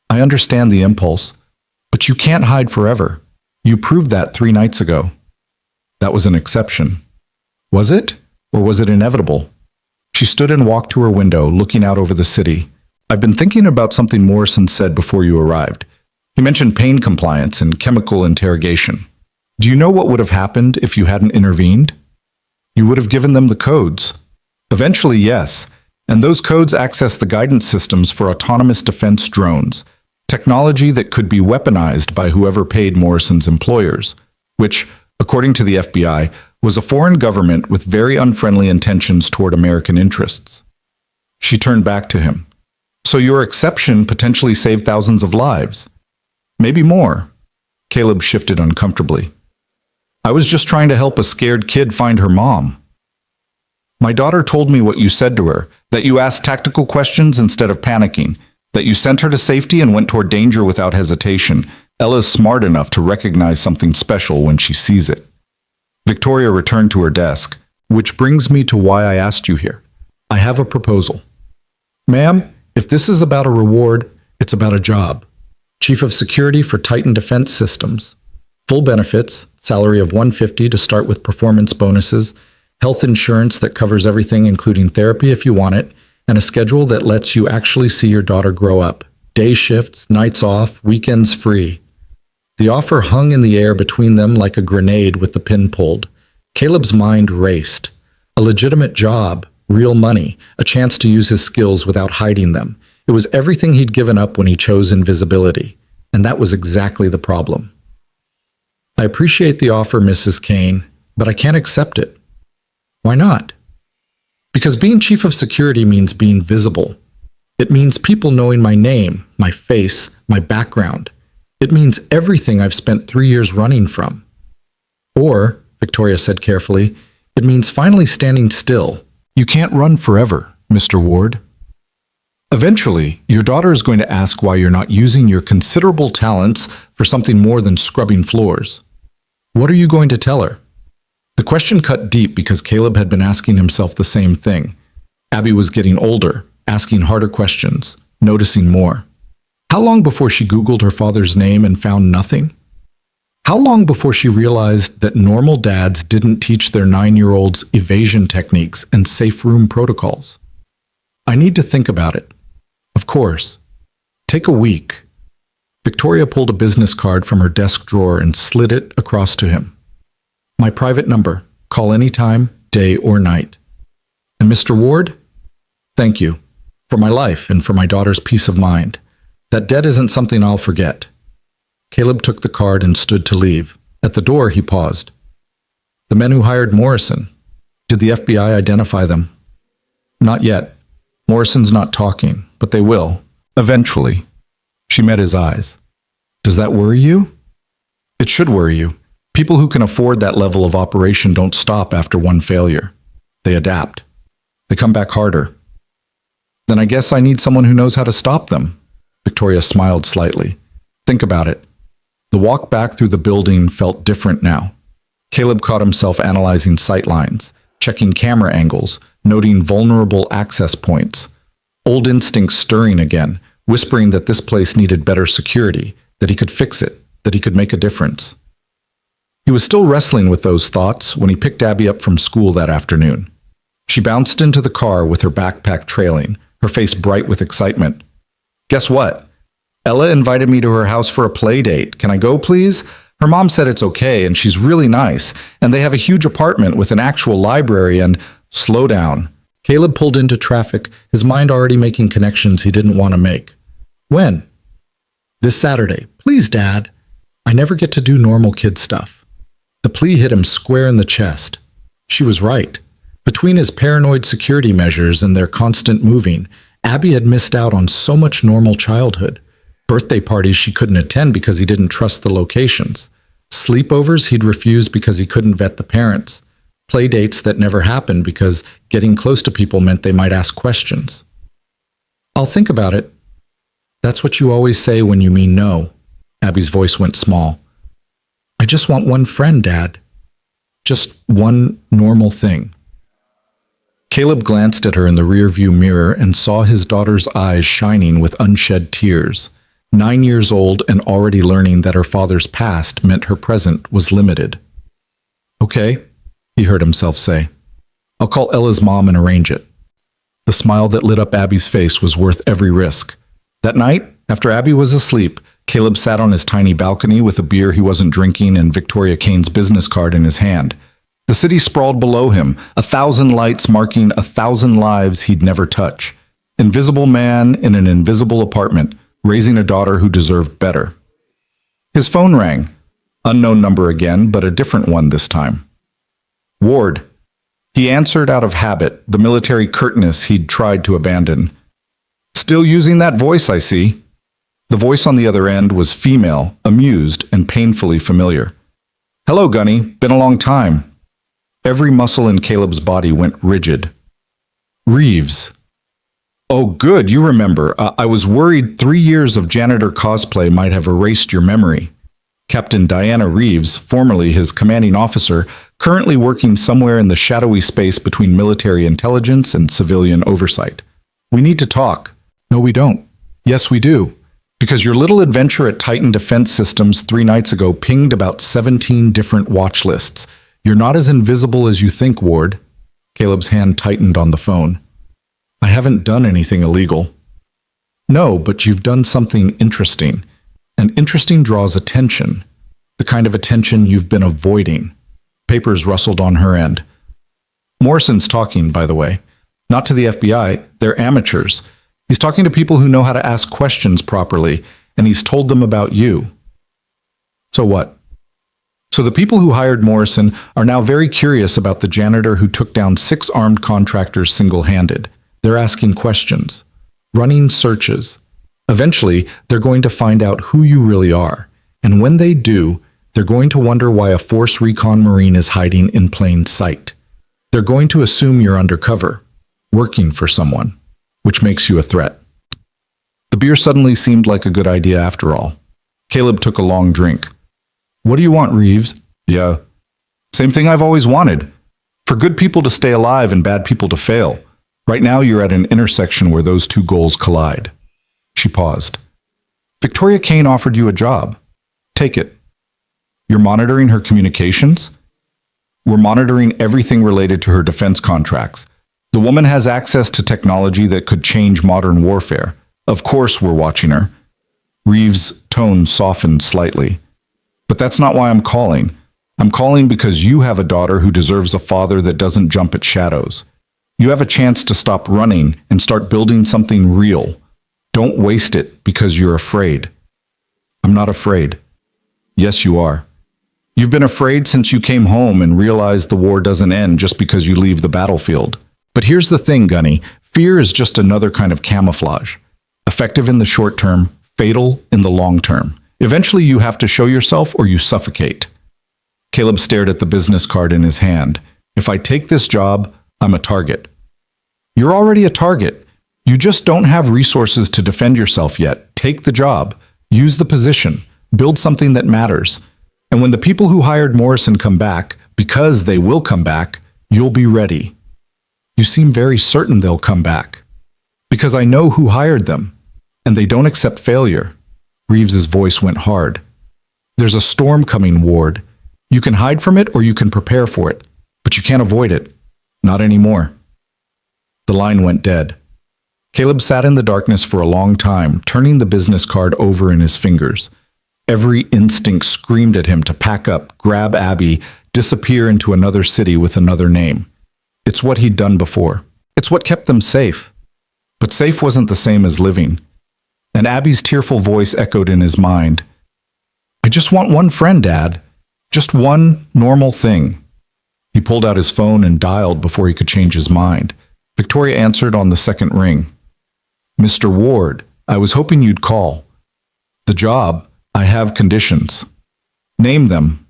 I understand the impulse, but you can't hide forever. You proved that 3 nights ago. That was an exception. Was it? Or was it inevitable? She stood and walked to her window, looking out over the city. I've been thinking about something Morrison said before you arrived. He mentioned pain compliance and chemical interrogation. Do you know what would have happened if you hadn't intervened? You would have given them the codes. Eventually, yes, and those codes access the guidance systems for autonomous defense drones, technology that could be weaponized by whoever paid Morrison's employers, which, according to the FBI, was a foreign government with very unfriendly intentions toward American interests. She turned back to him. So your exception potentially saved thousands of lives. Maybe more. Caleb shifted uncomfortably. I was just trying to help a scared kid find her mom. My daughter told me what you said to her, that you asked tactical questions instead of panicking, that you sent her to safety and went toward danger without hesitation. Ella's smart enough to recognize something special when she sees it. Victoria returned to her desk, which brings me to why I asked you here. I have a proposal. Ma'am, if this is about a reward, it's about a job. Chief of Security for Titan Defense Systems. Full benefits, salary of $150 to start with performance bonuses, health insurance that covers everything including therapy if you want it, and a schedule that lets you actually see your daughter grow up. Day shifts, nights off, weekends free. The offer hung in the air between them like a grenade with the pin pulled. Caleb's mind raced. A legitimate job, real money, a chance to use his skills without hiding them. It was everything he'd given up when he chose invisibility, and that was exactly the problem. I appreciate the offer, Mrs. Kane, but I can't accept it. Why not? Because being chief of security means being visible. It means people knowing my name, my face, my background. It means everything I've spent 3 years running from. Or, Victoria said carefully, it means finally standing still. You can't run forever, Mr. Ward. Eventually, your daughter is going to ask why you're not using your considerable talents for something more than scrubbing floors. What are you going to tell her? The question cut deep because Caleb had been asking himself the same thing. Abby was getting older, asking harder questions, noticing more. How long before she Googled her father's name and found nothing? How long before she realized that normal dads didn't teach their 9-year-olds evasion techniques and safe room protocols? I need to think about it. Of course. Take a week. Victoria pulled a business card from her desk drawer and slid it across to him. My private number. Call anytime, day or night. And Mr. Ward? Thank you. For my life and for my daughter's peace of mind. That debt isn't something I'll forget. Caleb took the card and stood to leave. At the door, he paused. The men who hired Morrison. Did the FBI identify them? Not yet. Morrison's not talking, but they will. Eventually. She met his eyes. Does that worry you? It should worry you. People who can afford that level of operation don't stop after one failure. They adapt. They come back harder. Then I guess I need someone who knows how to stop them. Victoria smiled slightly. Think about it. The walk back through the building felt different now. Caleb caught himself analyzing sight lines, checking camera angles, noting vulnerable access points. Old instincts stirring again, whispering that this place needed better security, that he could fix it, that he could make a difference. He was still wrestling with those thoughts when he picked Abby up from school that afternoon. She bounced into the car with her backpack trailing, her face bright with excitement. Guess what? Ella invited me to her house for a play date. Can I go, please? Her mom said it's okay, and she's really nice, and they have a huge apartment with an actual library and... Slow down. Caleb pulled into traffic, his mind already making connections he didn't want to make. When? This Saturday. Please, Dad. I never get to do normal kid stuff. The plea hit him square in the chest. She was right. Between his paranoid security measures and their constant moving, Abby had missed out on so much normal childhood. Birthday parties she couldn't attend because he didn't trust the locations. Sleepovers he'd refuse because he couldn't vet the parents. Play dates that never happened because getting close to people meant they might ask questions. I'll think about it. That's what you always say when you mean no. Abby's voice went small. I just want one friend, Dad. Just one normal thing. Caleb glanced at her in the rearview mirror and saw his daughter's eyes shining with unshed tears. 9 years old and already learning that her father's past meant her present was limited. Okay, he heard himself say. I'll call Ella's mom and arrange it. The smile that lit up Abby's face was worth every risk. That night, after Abby was asleep, Caleb sat on his tiny balcony with a beer he wasn't drinking and Victoria Kane's business card in his hand. The city sprawled below him, 1,000 lights marking 1,000 lives he'd never touch. Invisible man in an invisible apartment, raising a daughter who deserved better. His phone rang. Unknown number again, but a different one this time. Ward. He answered out of habit, the military curtness he'd tried to abandon. Still using that voice, I see. The voice on the other end was female, amused, and painfully familiar. "Hello, Gunny. Been a long time." Every muscle in Caleb's body went rigid. "Reeves." "Oh, good, you remember. I was worried 3 years of janitor cosplay might have erased your memory." Captain Diana Reeves, formerly his commanding officer, currently working somewhere in the shadowy space between military intelligence and civilian oversight. "We need to talk." "No, we don't." "Yes, we do. Because your little adventure at Titan Defense Systems 3 nights ago pinged about 17 different watch lists. You're not as invisible as you think, Ward." Caleb's hand tightened on the phone. "I haven't done anything illegal." "No, but you've done something interesting. And interesting draws attention. The kind of attention you've been avoiding." Papers rustled on her end. "Morrison's talking, by the way. Not to the FBI. They're amateurs. He's talking to people who know how to ask questions properly, and he's told them about you." "So what?" "So the people who hired Morrison are now very curious about the janitor who took down 6 armed contractors single-handed. They're asking questions, running searches. Eventually, they're going to find out who you really are, and when they do, they're going to wonder why a Force Recon Marine is hiding in plain sight. They're going to assume you're undercover, working for someone, which makes you a threat." The beer suddenly seemed like a good idea after all. Caleb took a long drink. "What do you want, Reeves?" "Yeah. Same thing I've always wanted. For good people to stay alive and bad people to fail. Right now you're at an intersection where those two goals collide." She paused. "Victoria Kane offered you a job. Take it." "You're monitoring her communications?" "We're monitoring everything related to her defense contracts. The woman has access to technology that could change modern warfare. Of course we're watching her." Reeves' tone softened slightly. "But that's not why I'm calling. I'm calling because you have a daughter who deserves a father that doesn't jump at shadows. You have a chance to stop running and start building something real. Don't waste it because you're afraid." "I'm not afraid." "Yes, you are. You've been afraid since you came home and realized the war doesn't end just because you leave the battlefield. But here's the thing, Gunny. Fear is just another kind of camouflage. Effective in the short term, fatal in the long term. Eventually you have to show yourself or you suffocate." Caleb stared at the business card in his hand. "If I take this job, I'm a target." "You're already a target. You just don't have resources to defend yourself yet. Take the job. Use the position. Build something that matters. And when the people who hired Morrison come back, because they will come back, you'll be ready." "You seem very certain they'll come back." "Because I know who hired them, and they don't accept failure." Reeves's voice went hard. "There's a storm coming, Ward. You can hide from it or you can prepare for it, but you can't avoid it. Not anymore." The line went dead. Caleb sat in the darkness for a long time, turning the business card over in his fingers. Every instinct screamed at him to pack up, grab Abby, disappear into another city with another name. It's what he'd done before. It's what kept them safe. But safe wasn't the same as living. And Abby's tearful voice echoed in his mind. "I just want one friend, Dad. Just one normal thing." He pulled out his phone and dialed before he could change his mind. Victoria answered on the second ring. "Mr. Ward, I was hoping you'd call. The job, I have conditions." "Name them."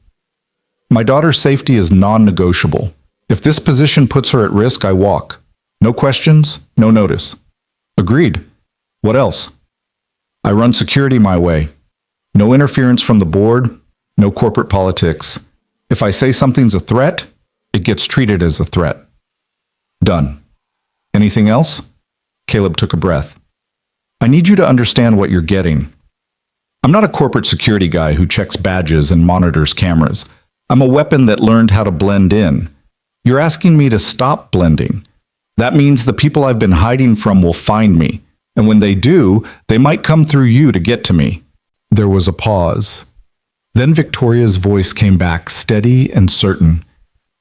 "My daughter's safety is non-negotiable. If this position puts her at risk, I walk. No questions, no notice." "Agreed. What else?" "I run security my way. No interference from the board, no corporate politics. If I say something's a threat, it gets treated as a threat." "Done. Anything else?" Caleb took a breath. "I need you to understand what you're getting. I'm not a corporate security guy who checks badges and monitors cameras. I'm a weapon that learned how to blend in. You're asking me to stop blending. That means the people I've been hiding from will find me, and when they do, they might come through you to get to me." There was a pause. Then Victoria's voice came back, steady and certain.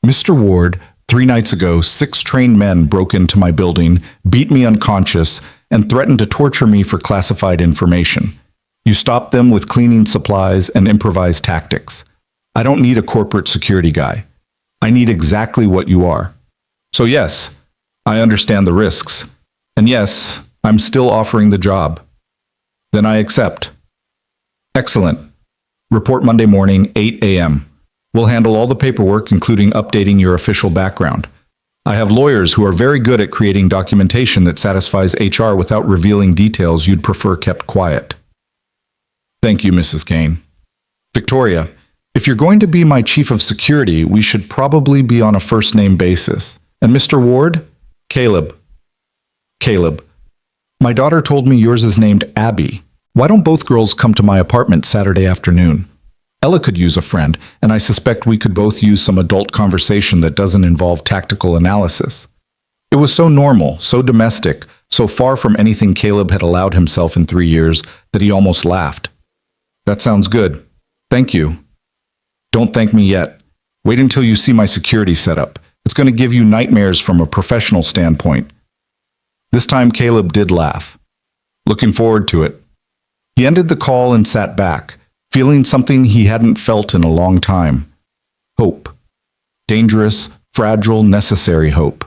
"Mr. Ward, 3 nights ago, 6 trained men broke into my building, beat me unconscious, and threatened to torture me for classified information. You stopped them with cleaning supplies and improvised tactics. I don't need a corporate security guy. I need exactly what you are. So yes, I understand the risks. And yes, I'm still offering the job. Then I accept." "Excellent. Report Monday morning, 8 a.m. We'll handle all the paperwork, including updating your official background. I have lawyers who are very good at creating documentation that satisfies HR without revealing details you'd prefer kept quiet. Thank you, Mrs. Kane. Victoria, if you're going to be my chief of security, we should probably be on a first-name basis. And Mr. Ward? Caleb. Caleb. My daughter told me yours is named Abby. Why don't both girls come to my apartment Saturday afternoon? Ella could use a friend, and I suspect we could both use some adult conversation that doesn't involve tactical analysis. It was so normal, so domestic, so far from anything Caleb had allowed himself in 3 years that he almost laughed. That sounds good. Thank you. Don't thank me yet. Wait until you see my security setup. It's going to give you nightmares from a professional standpoint. This time Caleb did laugh. Looking forward to it. He ended the call and sat back, feeling something he hadn't felt in a long time. Hope. Dangerous, fragile, necessary hope.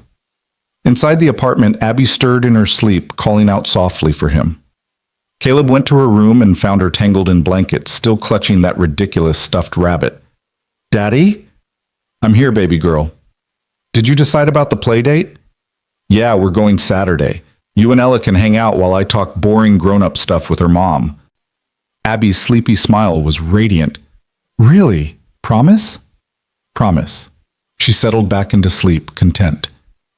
Inside the apartment, Abby stirred in her sleep, calling out softly for him. Caleb went to her room and found her tangled in blankets, still clutching that ridiculous stuffed rabbit. Daddy? I'm here, baby girl. Did you decide about the play date? Yeah, we're going Saturday. You and Ella can hang out while I talk boring grown-up stuff with her mom. Abby's sleepy smile was radiant. Really? Promise? Promise. She settled back into sleep, content.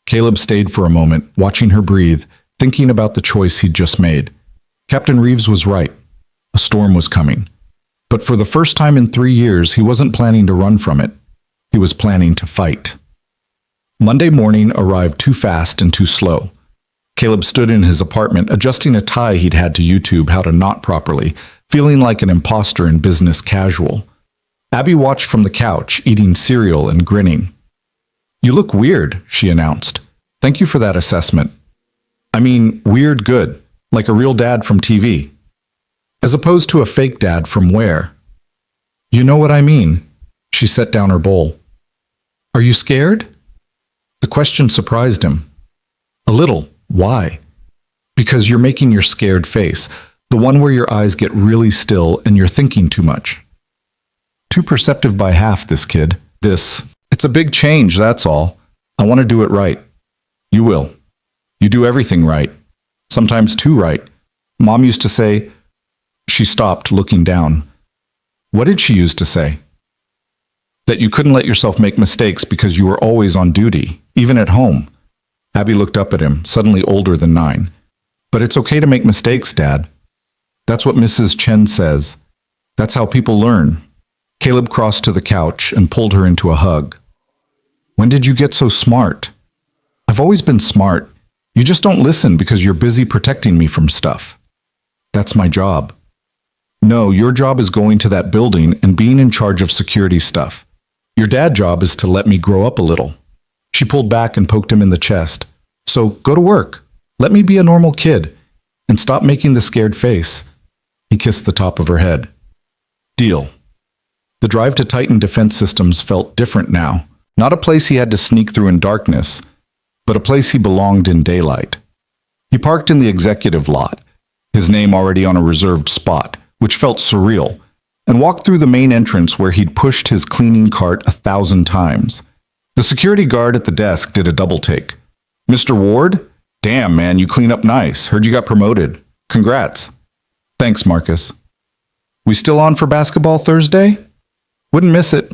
Caleb stayed for a moment, watching her breathe, thinking about the choice he'd just made. Captain Reeves was right. A storm was coming. But for the first time in 3 years, he wasn't planning to run from it. He was planning to fight. Monday morning arrived too fast and too slow. Caleb stood in his apartment, adjusting a tie he'd had to YouTube how to knot properly, feeling like an imposter in business casual. Abby watched from the couch, eating cereal and grinning. You look weird, she announced. Thank you for that assessment. I mean, weird good, like a real dad from TV. As opposed to a fake dad from where? You know what I mean. She set down her bowl. Are you scared? The question surprised him. A little. Why? Because you're making your scared face, the one where your eyes get really still and you're thinking too much. Too perceptive by half, this kid. It's a big change, that's all. I want to do it right. You will. You do everything right. Sometimes too right. Mom used to say... She stopped, looking down. What did she used to say? That you couldn't let yourself make mistakes because you were always on duty, even at home. Abby looked up at him, suddenly older than 9. But it's okay to make mistakes, Dad. That's what Mrs. Chen says. That's how people learn. Caleb crossed to the couch and pulled her into a hug. When did you get so smart? I've always been smart. You just don't listen because you're busy protecting me from stuff. That's my job. No, your job is going to that building and being in charge of security stuff. Your dad's job is to let me grow up a little. She pulled back and poked him in the chest. So go to work. Let me be a normal kid. And stop making the scared face. He kissed the top of her head. Deal. The drive to Titan Defense Systems felt different now. Not a place he had to sneak through in darkness, but a place he belonged in daylight. He parked in the executive lot, his name already on a reserved spot, which felt surreal, and walked through the main entrance where he'd pushed his cleaning cart 1,000 times. The security guard at the desk did a double take. Mr. Ward? Damn, man, you clean up nice. Heard you got promoted. Congrats. Thanks, Marcus. We still on for basketball Thursday? Wouldn't miss it.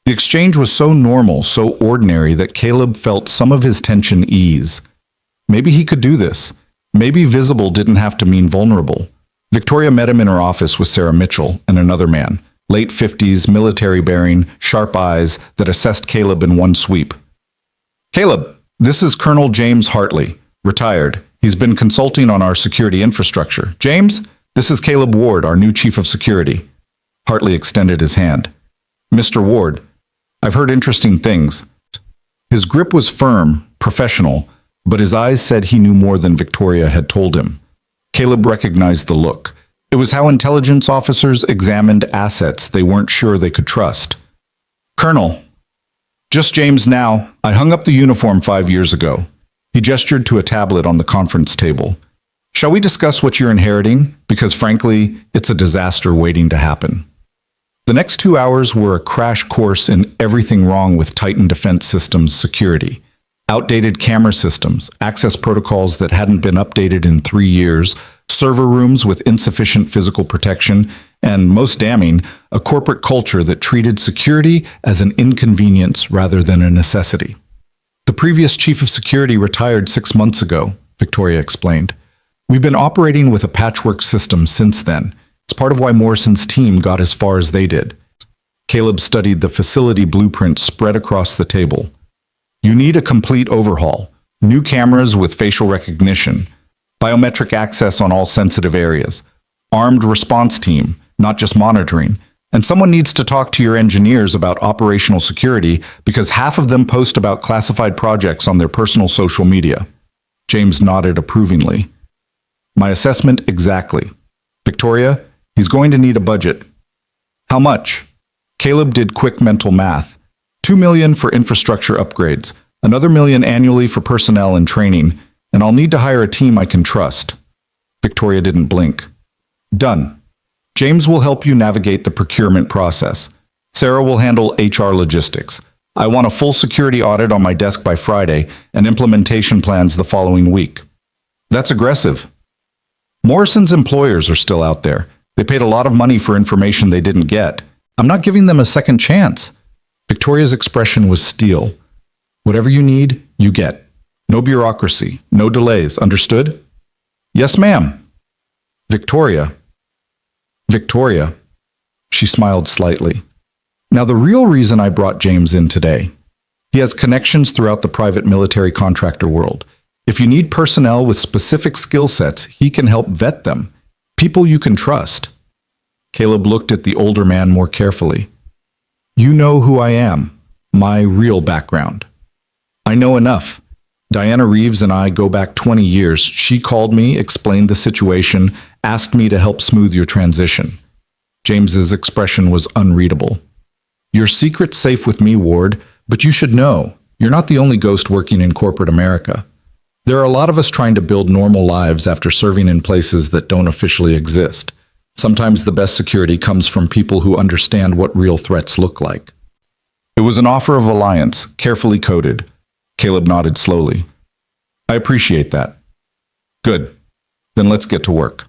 The exchange was so normal, so ordinary, that Caleb felt some of his tension ease. Maybe he could do this. Maybe visible didn't have to mean vulnerable. Victoria met him in her office with Sarah Mitchell and another man, late 50s, military bearing, sharp eyes that assessed Caleb in one sweep. Caleb, this is Colonel James Hartley, retired. He's been consulting on our security infrastructure. James, this is Caleb Ward, our new chief of security. Hartley extended his hand. Mr. Ward, I've heard interesting things. His grip was firm, professional, but his eyes said he knew more than Victoria had told him. Caleb recognized the look. It was how intelligence officers examined assets they weren't sure they could trust. Colonel, just James now. I hung up the uniform 5 years ago. He gestured to a tablet on the conference table. Shall we discuss what you're inheriting? Because frankly, it's a disaster waiting to happen. The next 2 hours were a crash course in everything wrong with Titan Defense Systems security. Outdated camera systems, access protocols that hadn't been updated in 3 years, server rooms with insufficient physical protection, and most damning, a corporate culture that treated security as an inconvenience rather than a necessity. The previous chief of security retired 6 months ago, Victoria explained. We've been operating with a patchwork system since then. It's part of why Morrison's team got as far as they did. Caleb studied the facility blueprint spread across the table. You need a complete overhaul, new cameras with facial recognition, biometric access on all sensitive areas, armed response team, not just monitoring, and someone needs to talk to your engineers about operational security because half of them post about classified projects on their personal social media. James nodded approvingly. My assessment exactly. Victoria, he's going to need a budget. How much? Caleb did quick mental math. $2 million for infrastructure upgrades, another $1 million annually for personnel and training, and I'll need to hire a team I can trust. Victoria didn't blink. Done. James will help you navigate the procurement process. Sarah will handle HR logistics. I want a full security audit on my desk by Friday and implementation plans the following week. That's aggressive. Morrison's employers are still out there. They paid a lot of money for information they didn't get. I'm not giving them a second chance. Victoria's expression was steel. Whatever you need, you get. No bureaucracy, no delays, understood? Yes, ma'am. Victoria. She smiled slightly. Now the real reason I brought James in today. He has connections throughout the private military contractor world. If you need personnel with specific skill sets, he can help vet them. People you can trust. Caleb looked at the older man more carefully. You know who I am, my real background. I know enough. Diana Reeves and I go back 20 years. She called me, explained the situation, asked me to help smooth your transition. James's expression was unreadable. Your secret's safe with me, Ward, but you should know, you're not the only ghost working in corporate America. There are a lot of us trying to build normal lives after serving in places that don't officially exist. Sometimes the best security comes from people who understand what real threats look like. It was an offer of alliance, carefully coded. Caleb nodded slowly. I appreciate that. Good. Then let's get to work.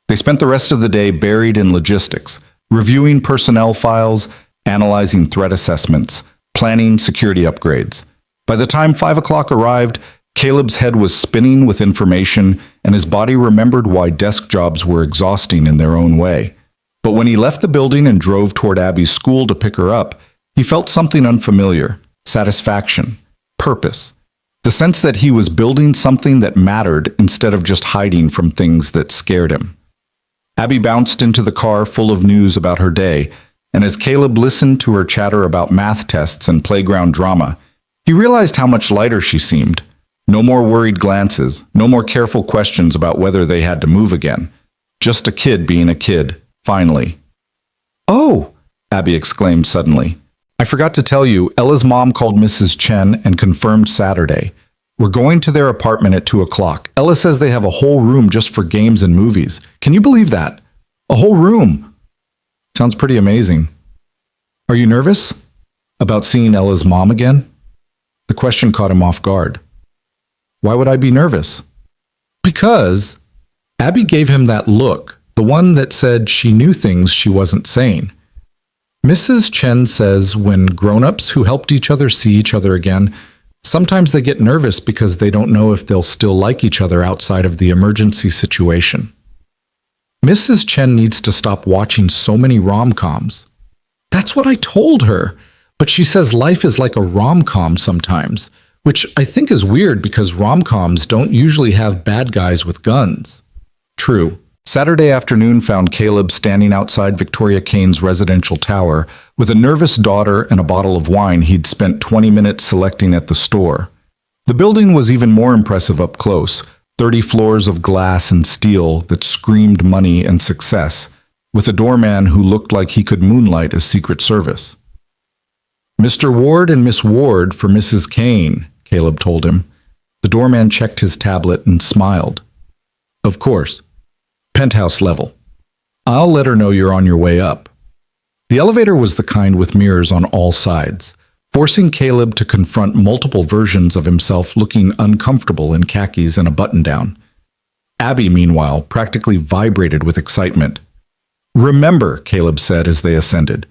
They spent the rest of the day buried in logistics, reviewing personnel files, analyzing threat assessments, planning security upgrades. By the time 5 o'clock arrived, Caleb's head was spinning with information, and his body remembered why desk jobs were exhausting in their own way. But when he left the building and drove toward Abby's school to pick her up, he felt something unfamiliar, satisfaction, purpose, the sense that he was building something that mattered instead of just hiding from things that scared him. Abby bounced into the car full of news about her day, and as Caleb listened to her chatter about math tests and playground drama, he realized how much lighter she seemed. No more worried glances, no more careful questions about whether they had to move again. Just a kid being a kid, finally. Oh, Abby exclaimed suddenly. I forgot to tell you, Ella's mom called Mrs. Chen and confirmed Saturday. We're going to their apartment at 2 o'clock. Ella says they have a whole room just for games and movies. Can you believe that? A whole room. Sounds pretty amazing. Are you nervous? About seeing Ella's mom again? The question caught him off guard. Why would I be nervous? Because Abby gave him that look, the one that said she knew things she wasn't saying. Mrs. Chen says when grown-ups who helped each other see each other again, sometimes they get nervous because they don't know if they'll still like each other outside of the emergency situation. Mrs. Chen needs to stop watching so many rom-coms. That's what I told her, but she says life is like a rom-com sometimes, which I think is weird because rom-coms don't usually have bad guys with guns. True. Saturday afternoon found Caleb standing outside Victoria Kane's residential tower with a nervous daughter and a bottle of wine he'd spent 20 minutes selecting at the store. The building was even more impressive up close, 30 floors of glass and steel that screamed money and success, with a doorman who looked like he could moonlight as Secret Service. Mr. Ward and Miss Ward for Mrs. Kane, Caleb told him. The doorman checked his tablet and smiled. Of course. Penthouse level. I'll let her know you're on your way up. The elevator was the kind with mirrors on all sides, forcing Caleb to confront multiple versions of himself looking uncomfortable in khakis and a button-down. Abby, meanwhile, practically vibrated with excitement. "Remember," Caleb said as they ascended,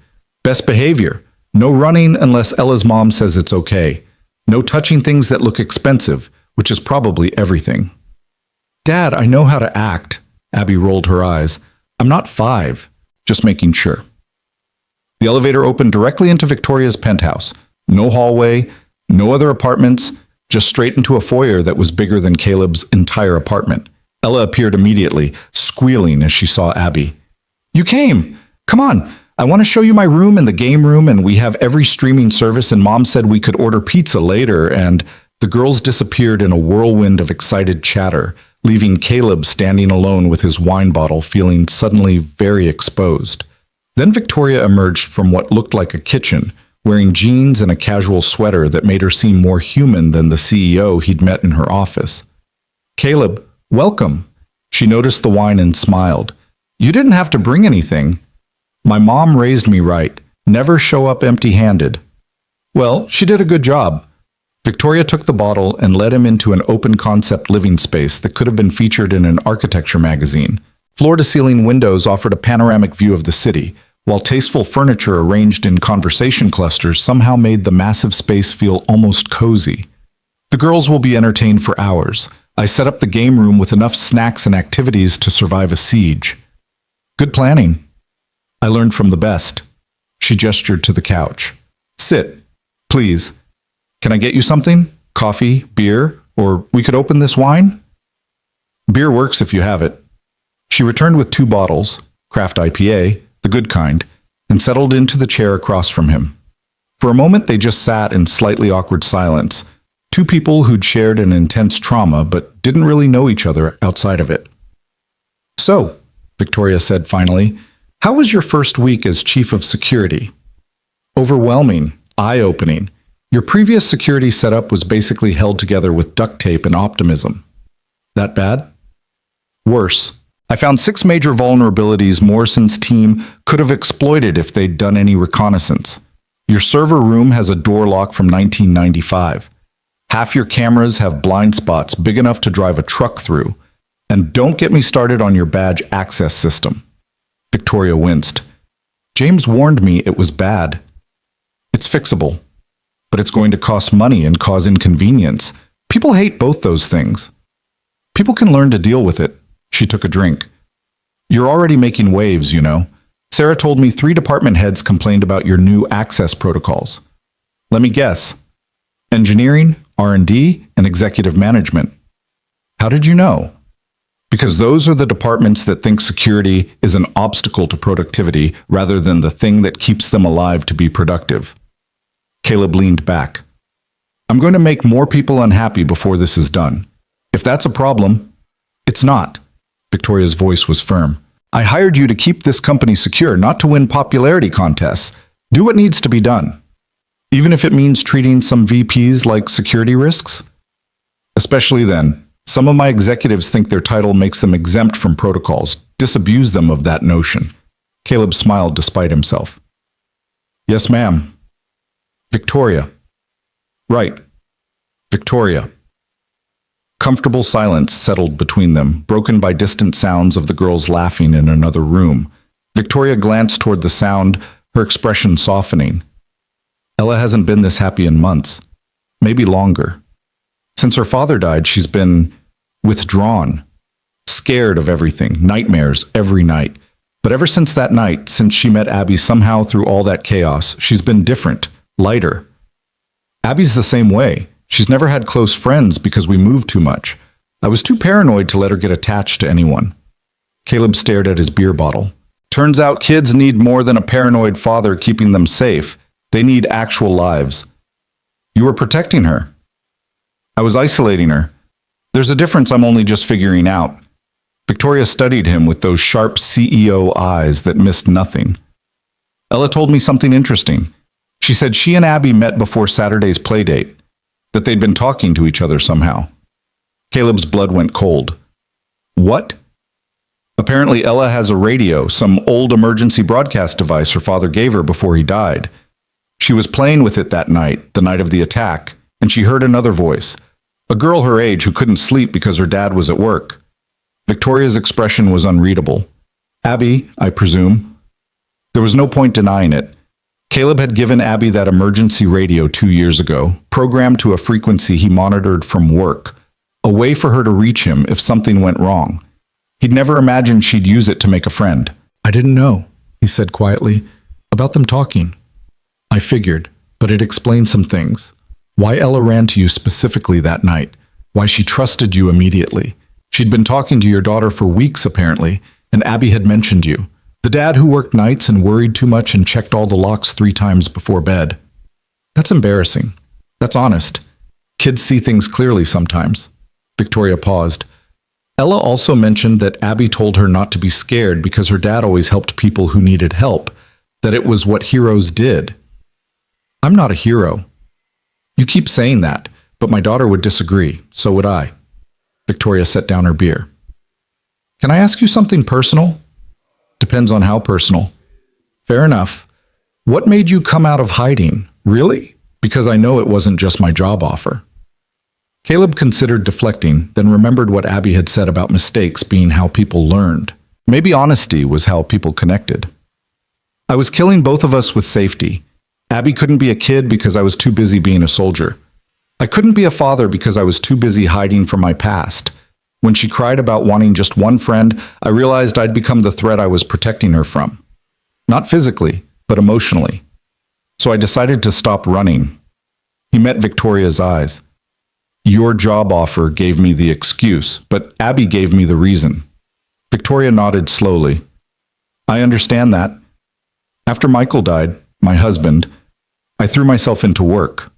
"best behavior. No running unless Ella's mom says it's okay. No touching things that look expensive, which is probably everything." "Dad, I know how to act." Abby rolled her eyes. "I'm not 5, just making sure." The elevator opened directly into Victoria's penthouse. No hallway, no other apartments, just straight into a foyer that was bigger than Caleb's entire apartment. Ella appeared immediately, squealing as she saw Abby. "You came! Come on! I want to show you my room and the game room, and we have every streaming service, and Mom said we could order pizza later," and the girls disappeared in a whirlwind of excited chatter, leaving Caleb standing alone with his wine bottle, feeling suddenly very exposed. Then Victoria emerged from what looked like a kitchen, wearing jeans and a casual sweater that made her seem more human than the CEO he'd met in her office. "Caleb, welcome." She noticed the wine and smiled. "You didn't have to bring anything. My mom raised me right. Never show up empty-handed." Well, she did a good job. Victoria took the bottle and led him into an open-concept living space that could have been featured in an architecture magazine. Floor-to-ceiling windows offered a panoramic view of the city, while tasteful furniture arranged in conversation clusters somehow made the massive space feel almost cozy. "The girls will be entertained for hours. I set up the game room with enough snacks and activities to survive a siege." "Good planning." "I learned from the best." She gestured to the couch. "Sit, please. Can I get you something? Coffee, beer, or we could open this wine?" "Beer works if you have it." She returned with 2 bottles, craft IPA, the good kind, and settled into the chair across from him. For a moment they just sat in slightly awkward silence, 2 people who'd shared an intense trauma but didn't really know each other outside of it. "So," Victoria said finally, "how was your first week as chief of security?" "Overwhelming, eye-opening. Your previous security setup was basically held together with duct tape and optimism." "That bad?" "Worse. I found 6 major vulnerabilities Morrison's team could have exploited if they'd done any reconnaissance. Your server room has a door lock from 1995. Half your cameras have blind spots big enough to drive a truck through. And don't get me started on your badge access system." Victoria winced. "James warned me it was bad." "It's fixable. But it's going to cost money and cause inconvenience. People hate both those things." "People can learn to deal with it." She took a drink. "You're already making waves, you know. Sarah told me 3 department heads complained about your new access protocols. Let me guess. Engineering, R&D, and executive management. How did you know?" "Because those are the departments that think security is an obstacle to productivity rather than the thing that keeps them alive to be productive." Caleb leaned back. "I'm going to make more people unhappy before this is done. If that's a problem..." "It's not." Victoria's voice was firm. "I hired you to keep this company secure, not to win popularity contests. Do what needs to be done. Even if it means treating some VPs like security risks. Especially then. Some of my executives think their title makes them exempt from protocols. Disabuse them of that notion." Caleb smiled despite himself. "Yes, ma'am." "Victoria." "Right. Victoria." Comfortable silence settled between them, broken by distant sounds of the girls laughing in another room. Victoria glanced toward the sound, her expression softening. "Ella hasn't been this happy in months. Maybe longer. Since her father died, she's been withdrawn, scared of everything, nightmares every night. But ever since that night, since she met Abby somehow through all that chaos, she's been different, lighter. Abby's the same way. She's never had close friends because we moved too much. I was too paranoid to let her get attached to anyone." Caleb stared at his beer bottle. "Turns out kids need more than a paranoid father keeping them safe. They need actual lives." "You were protecting her." "I was isolating her. There's a difference I'm only just figuring out." Victoria studied him with those sharp CEO eyes that missed nothing. "Ella told me something interesting. She said she and Abby met before Saturday's playdate, that they'd been talking to each other somehow." Caleb's blood went cold. "What?" Apparently, Ella has a radio, some old emergency broadcast device her father gave her before he died. She was playing with it that night, the night of the attack, and she heard another voice, a girl her age who couldn't sleep because her dad was at work. Victoria's expression was unreadable. Abby, I presume. There was no point denying it. Caleb had given Abby that emergency radio 2 years ago, programmed to a frequency he monitored from work, a way for her to reach him if something went wrong. He'd never imagined she'd use it to make a friend. I didn't know, he said quietly, about them talking. I figured, but it explained some things. Why Ella ran to you specifically that night, why she trusted you immediately. She'd been talking to your daughter for weeks, apparently, and Abby had mentioned you. The dad who worked nights and worried too much and checked all the locks 3 times before bed. That's embarrassing. That's honest. Kids see things clearly sometimes. Victoria paused. Ella also mentioned that Abby told her not to be scared because her dad always helped people who needed help, that it was what heroes did. I'm not a hero. You keep saying that, but my daughter would disagree. So would I. Victoria set down her beer. Can I ask you something personal? Depends on how personal. Fair enough. What made you come out of hiding? Really? Because I know it wasn't just my job offer. Caleb considered deflecting, then remembered what Abby had said about mistakes being how people learned. Maybe honesty was how people connected. I was killing both of us with safety. Abby couldn't be a kid because I was too busy being a soldier. I couldn't be a father because I was too busy hiding from my past. When she cried about wanting just one friend, I realized I'd become the threat I was protecting her from. Not physically, but emotionally. So I decided to stop running. He met Victoria's eyes. Your job offer gave me the excuse, but Abby gave me the reason. Victoria nodded slowly. I understand that. After Michael died, my husband, I threw myself into work.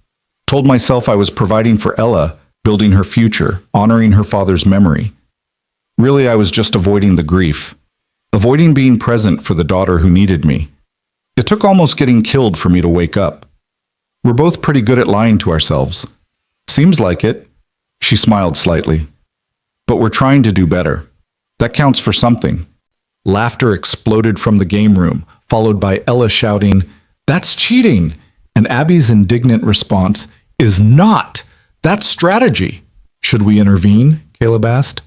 Told myself I was providing for Ella, building her future, honoring her father's memory. Really, I was just avoiding the grief, avoiding being present for the daughter who needed me. It took almost getting killed for me to wake up. We're both pretty good at lying to ourselves. Seems like it. She smiled slightly. But we're trying to do better. That counts for something. Laughter exploded from the game room, followed by Ella shouting, "That's cheating!" And Abby's indignant response, "Is not! That's strategy!" Should we intervene? Caleb asked.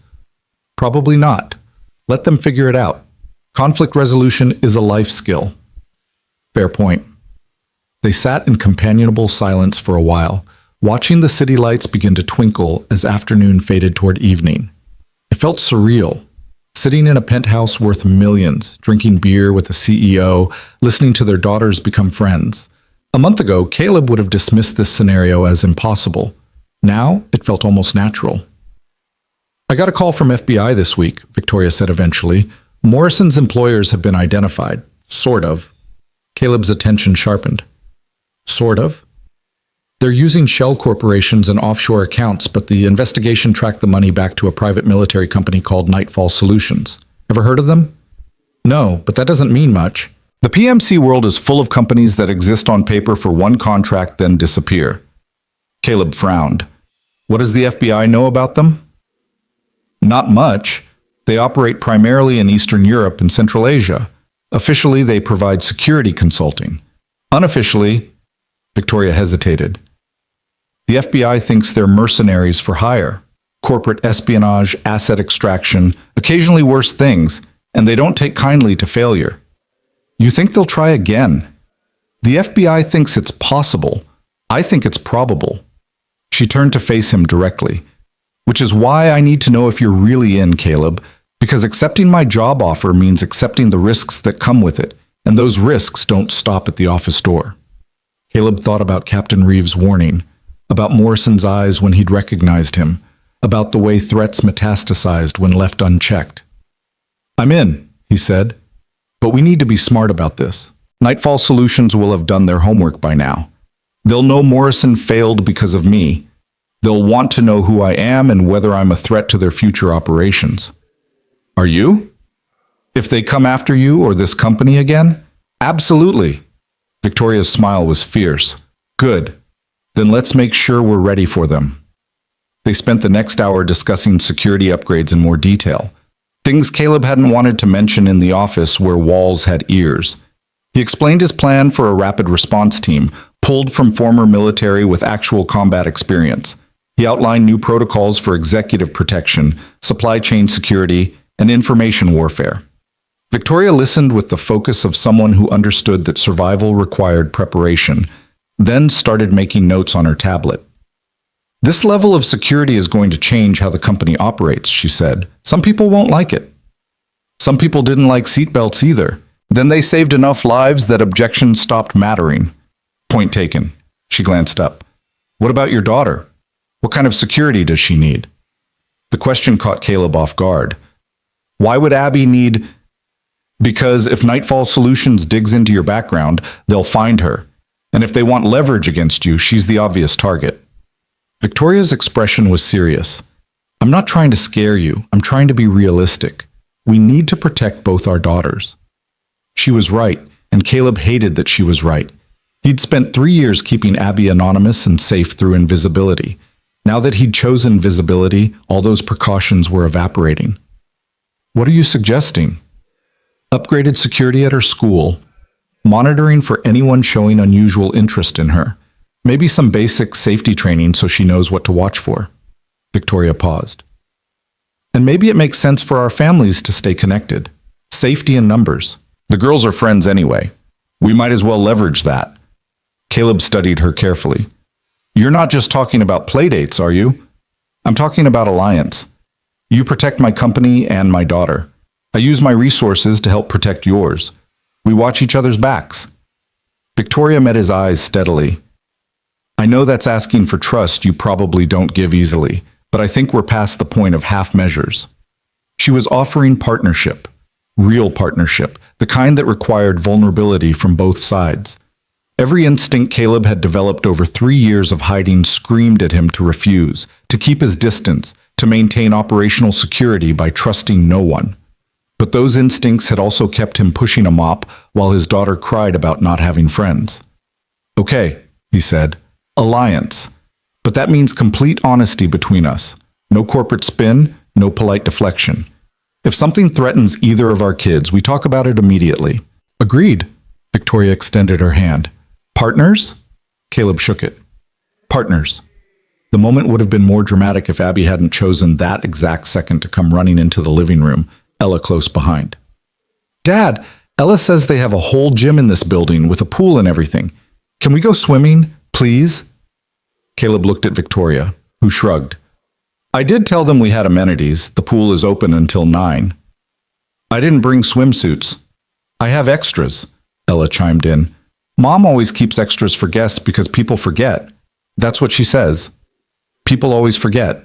Probably not. Let them figure it out. Conflict resolution is a life skill. Fair point. They sat in companionable silence for a while, watching the city lights begin to twinkle as afternoon faded toward evening. It felt surreal. Sitting in a penthouse worth millions, drinking beer with a CEO, listening to their daughters become friends. A month ago, Caleb would have dismissed this scenario as impossible. Now, it felt almost natural. I got a call from FBI this week, Victoria said eventually. Morrison's employers have been identified. Sort of. Caleb's attention sharpened. Sort of? They're using shell corporations and offshore accounts, but the investigation tracked the money back to a private military company called Nightfall Solutions. Ever heard of them? No, but that doesn't mean much. The PMC world is full of companies that exist on paper for one contract then disappear. Caleb frowned. What does the FBI know about them? Not much. They operate primarily in Eastern Europe and Central Asia. Officially, they provide security consulting. Unofficially, Victoria hesitated. The FBI thinks they're mercenaries for hire. Corporate espionage, asset extraction, occasionally worse things, and they don't take kindly to failure. You think they'll try again? The FBI thinks it's possible. I think it's probable. She turned to face him directly. Which is why I need to know if you're really in, Caleb, because accepting my job offer means accepting the risks that come with it, and those risks don't stop at the office door. Caleb thought about Captain Reeves' warning, about Morrison's eyes when he'd recognized him, about the way threats metastasized when left unchecked. I'm in, he said, but we need to be smart about this. Nightfall Solutions will have done their homework by now. They'll know Morrison failed because of me. They'll want to know who I am and whether I'm a threat to their future operations. Are you? If they come after you or this company again? Absolutely. Victoria's smile was fierce. Good. Then let's make sure we're ready for them. They spent the next hour discussing security upgrades in more detail. Things Caleb hadn't wanted to mention in the office where walls had ears. He explained his plan for a rapid response team, pulled from former military with actual combat experience. He outlined new protocols for executive protection, supply chain security, and information warfare. Victoria listened with the focus of someone who understood that survival required preparation, then started making notes on her tablet. This level of security is going to change how the company operates, she said. Some people won't like it. Some people didn't like seatbelts either. Then they saved enough lives that objections stopped mattering. Point taken. She glanced up. What about your daughter? What kind of security does she need? The question caught Caleb off guard. Why would Abby need... Because if Nightfall Solutions digs into your background, they'll find her. And if they want leverage against you, she's the obvious target. Victoria's expression was serious. I'm not trying to scare you. I'm trying to be realistic. We need to protect both our daughters. She was right, and Caleb hated that she was right. He'd spent 3 years keeping Abby anonymous and safe through invisibility. Now that he'd chosen visibility, all those precautions were evaporating. What are you suggesting? Upgraded security at her school, monitoring for anyone showing unusual interest in her. Maybe some basic safety training so she knows what to watch for. Victoria paused. And maybe it makes sense for our families to stay connected. Safety in numbers. The girls are friends anyway. We might as well leverage that. Caleb studied her carefully. You're not just talking about playdates, are you? I'm talking about alliance. You protect my company and my daughter. I use my resources to help protect yours. We watch each other's backs. Victoria met his eyes steadily. I know that's asking for trust you probably don't give easily, but I think we're past the point of half measures. She was offering partnership, real partnership, the kind that required vulnerability from both sides. Every instinct Caleb had developed over 3 years of hiding screamed at him to refuse, to keep his distance, to maintain operational security by trusting no one. But those instincts had also kept him pushing a mop while his daughter cried about not having friends. Okay, he said. Alliance. But that means complete honesty between us. No corporate spin, no polite deflection. If something threatens either of our kids, we talk about it immediately. Agreed. Victoria extended her hand. Partners? Caleb shook it. Partners. The moment would have been more dramatic if Abby hadn't chosen that exact second to come running into the living room, Ella close behind. Dad, Ella says they have a whole gym in this building with a pool and everything. Can we go swimming, please? Caleb looked at Victoria, who shrugged. I did tell them we had amenities. The pool is open until 9. I didn't bring swimsuits. I have extras, Ella chimed in. Mom always keeps extras for guests because people forget. That's what she says. People always forget.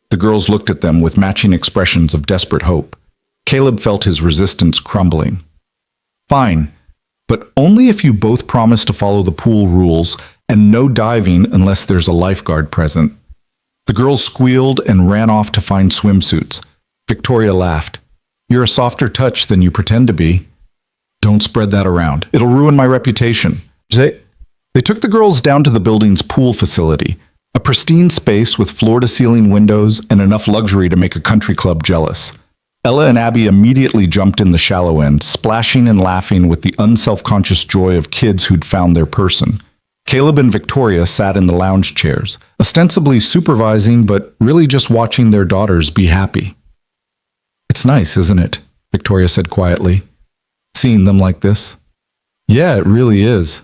The girls looked at them with matching expressions of desperate hope. Caleb felt his resistance crumbling. Fine, but only if you both promise to follow the pool rules and no diving unless there's a lifeguard present. The girls squealed and ran off to find swimsuits. Victoria laughed. You're a softer touch than you pretend to be. Don't spread that around. It'll ruin my reputation. They took the girls down to the building's pool facility, a pristine space with floor-to-ceiling windows and enough luxury to make a country club jealous. Ella and Abby immediately jumped in the shallow end, splashing and laughing with the unself-conscious joy of kids who'd found their person. Caleb and Victoria sat in the lounge chairs, ostensibly supervising but really just watching their daughters be happy. It's nice, isn't it? Victoria said quietly. Seeing them like this. Yeah, it really is.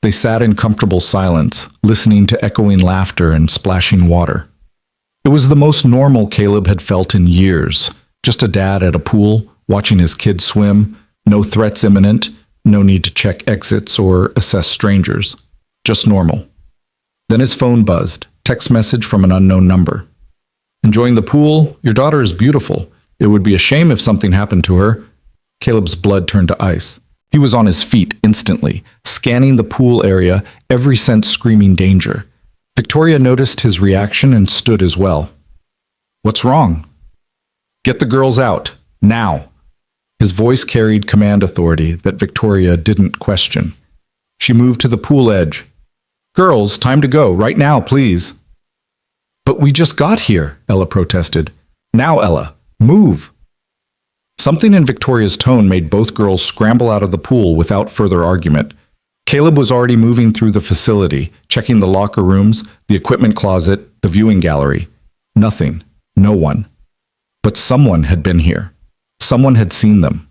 They sat in comfortable silence, listening to echoing laughter and splashing water. It was the most normal Caleb had felt in years. Just a dad at a pool, watching his kids swim, no threats imminent, no need to check exits or assess strangers. Just normal. Then his phone buzzed, text message from an unknown number. Enjoying the pool? Your daughter is beautiful. It would be a shame if something happened to her. Caleb's blood turned to ice. He was on his feet instantly, scanning the pool area, every sense screaming danger. Victoria noticed his reaction and stood as well. What's wrong? Get the girls out, now. His voice carried command authority that Victoria didn't question. She moved to the pool edge. Girls, time to go, right now, please. But we just got here, Ella protested. Now, Ella, move. Something in Victoria's tone made both girls scramble out of the pool without further argument. Caleb was already moving through the facility, checking the locker rooms, the equipment closet, the viewing gallery. Nothing. No one. But someone had been here. Someone had seen them.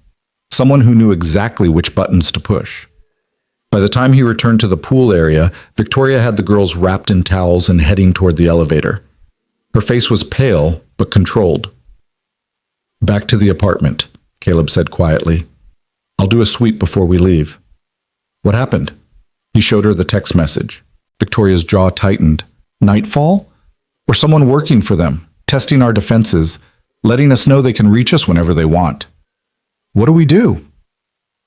Someone who knew exactly which buttons to push. By the time he returned to the pool area, Victoria had the girls wrapped in towels and heading toward the elevator. Her face was pale, but controlled. "Back to the apartment," Caleb said quietly. "I'll do a sweep before we leave." "What happened?" He showed her the text message. Victoria's jaw tightened. Nightfall? Or someone working for them, testing our defenses, letting us know they can reach us whenever they want. What do we do?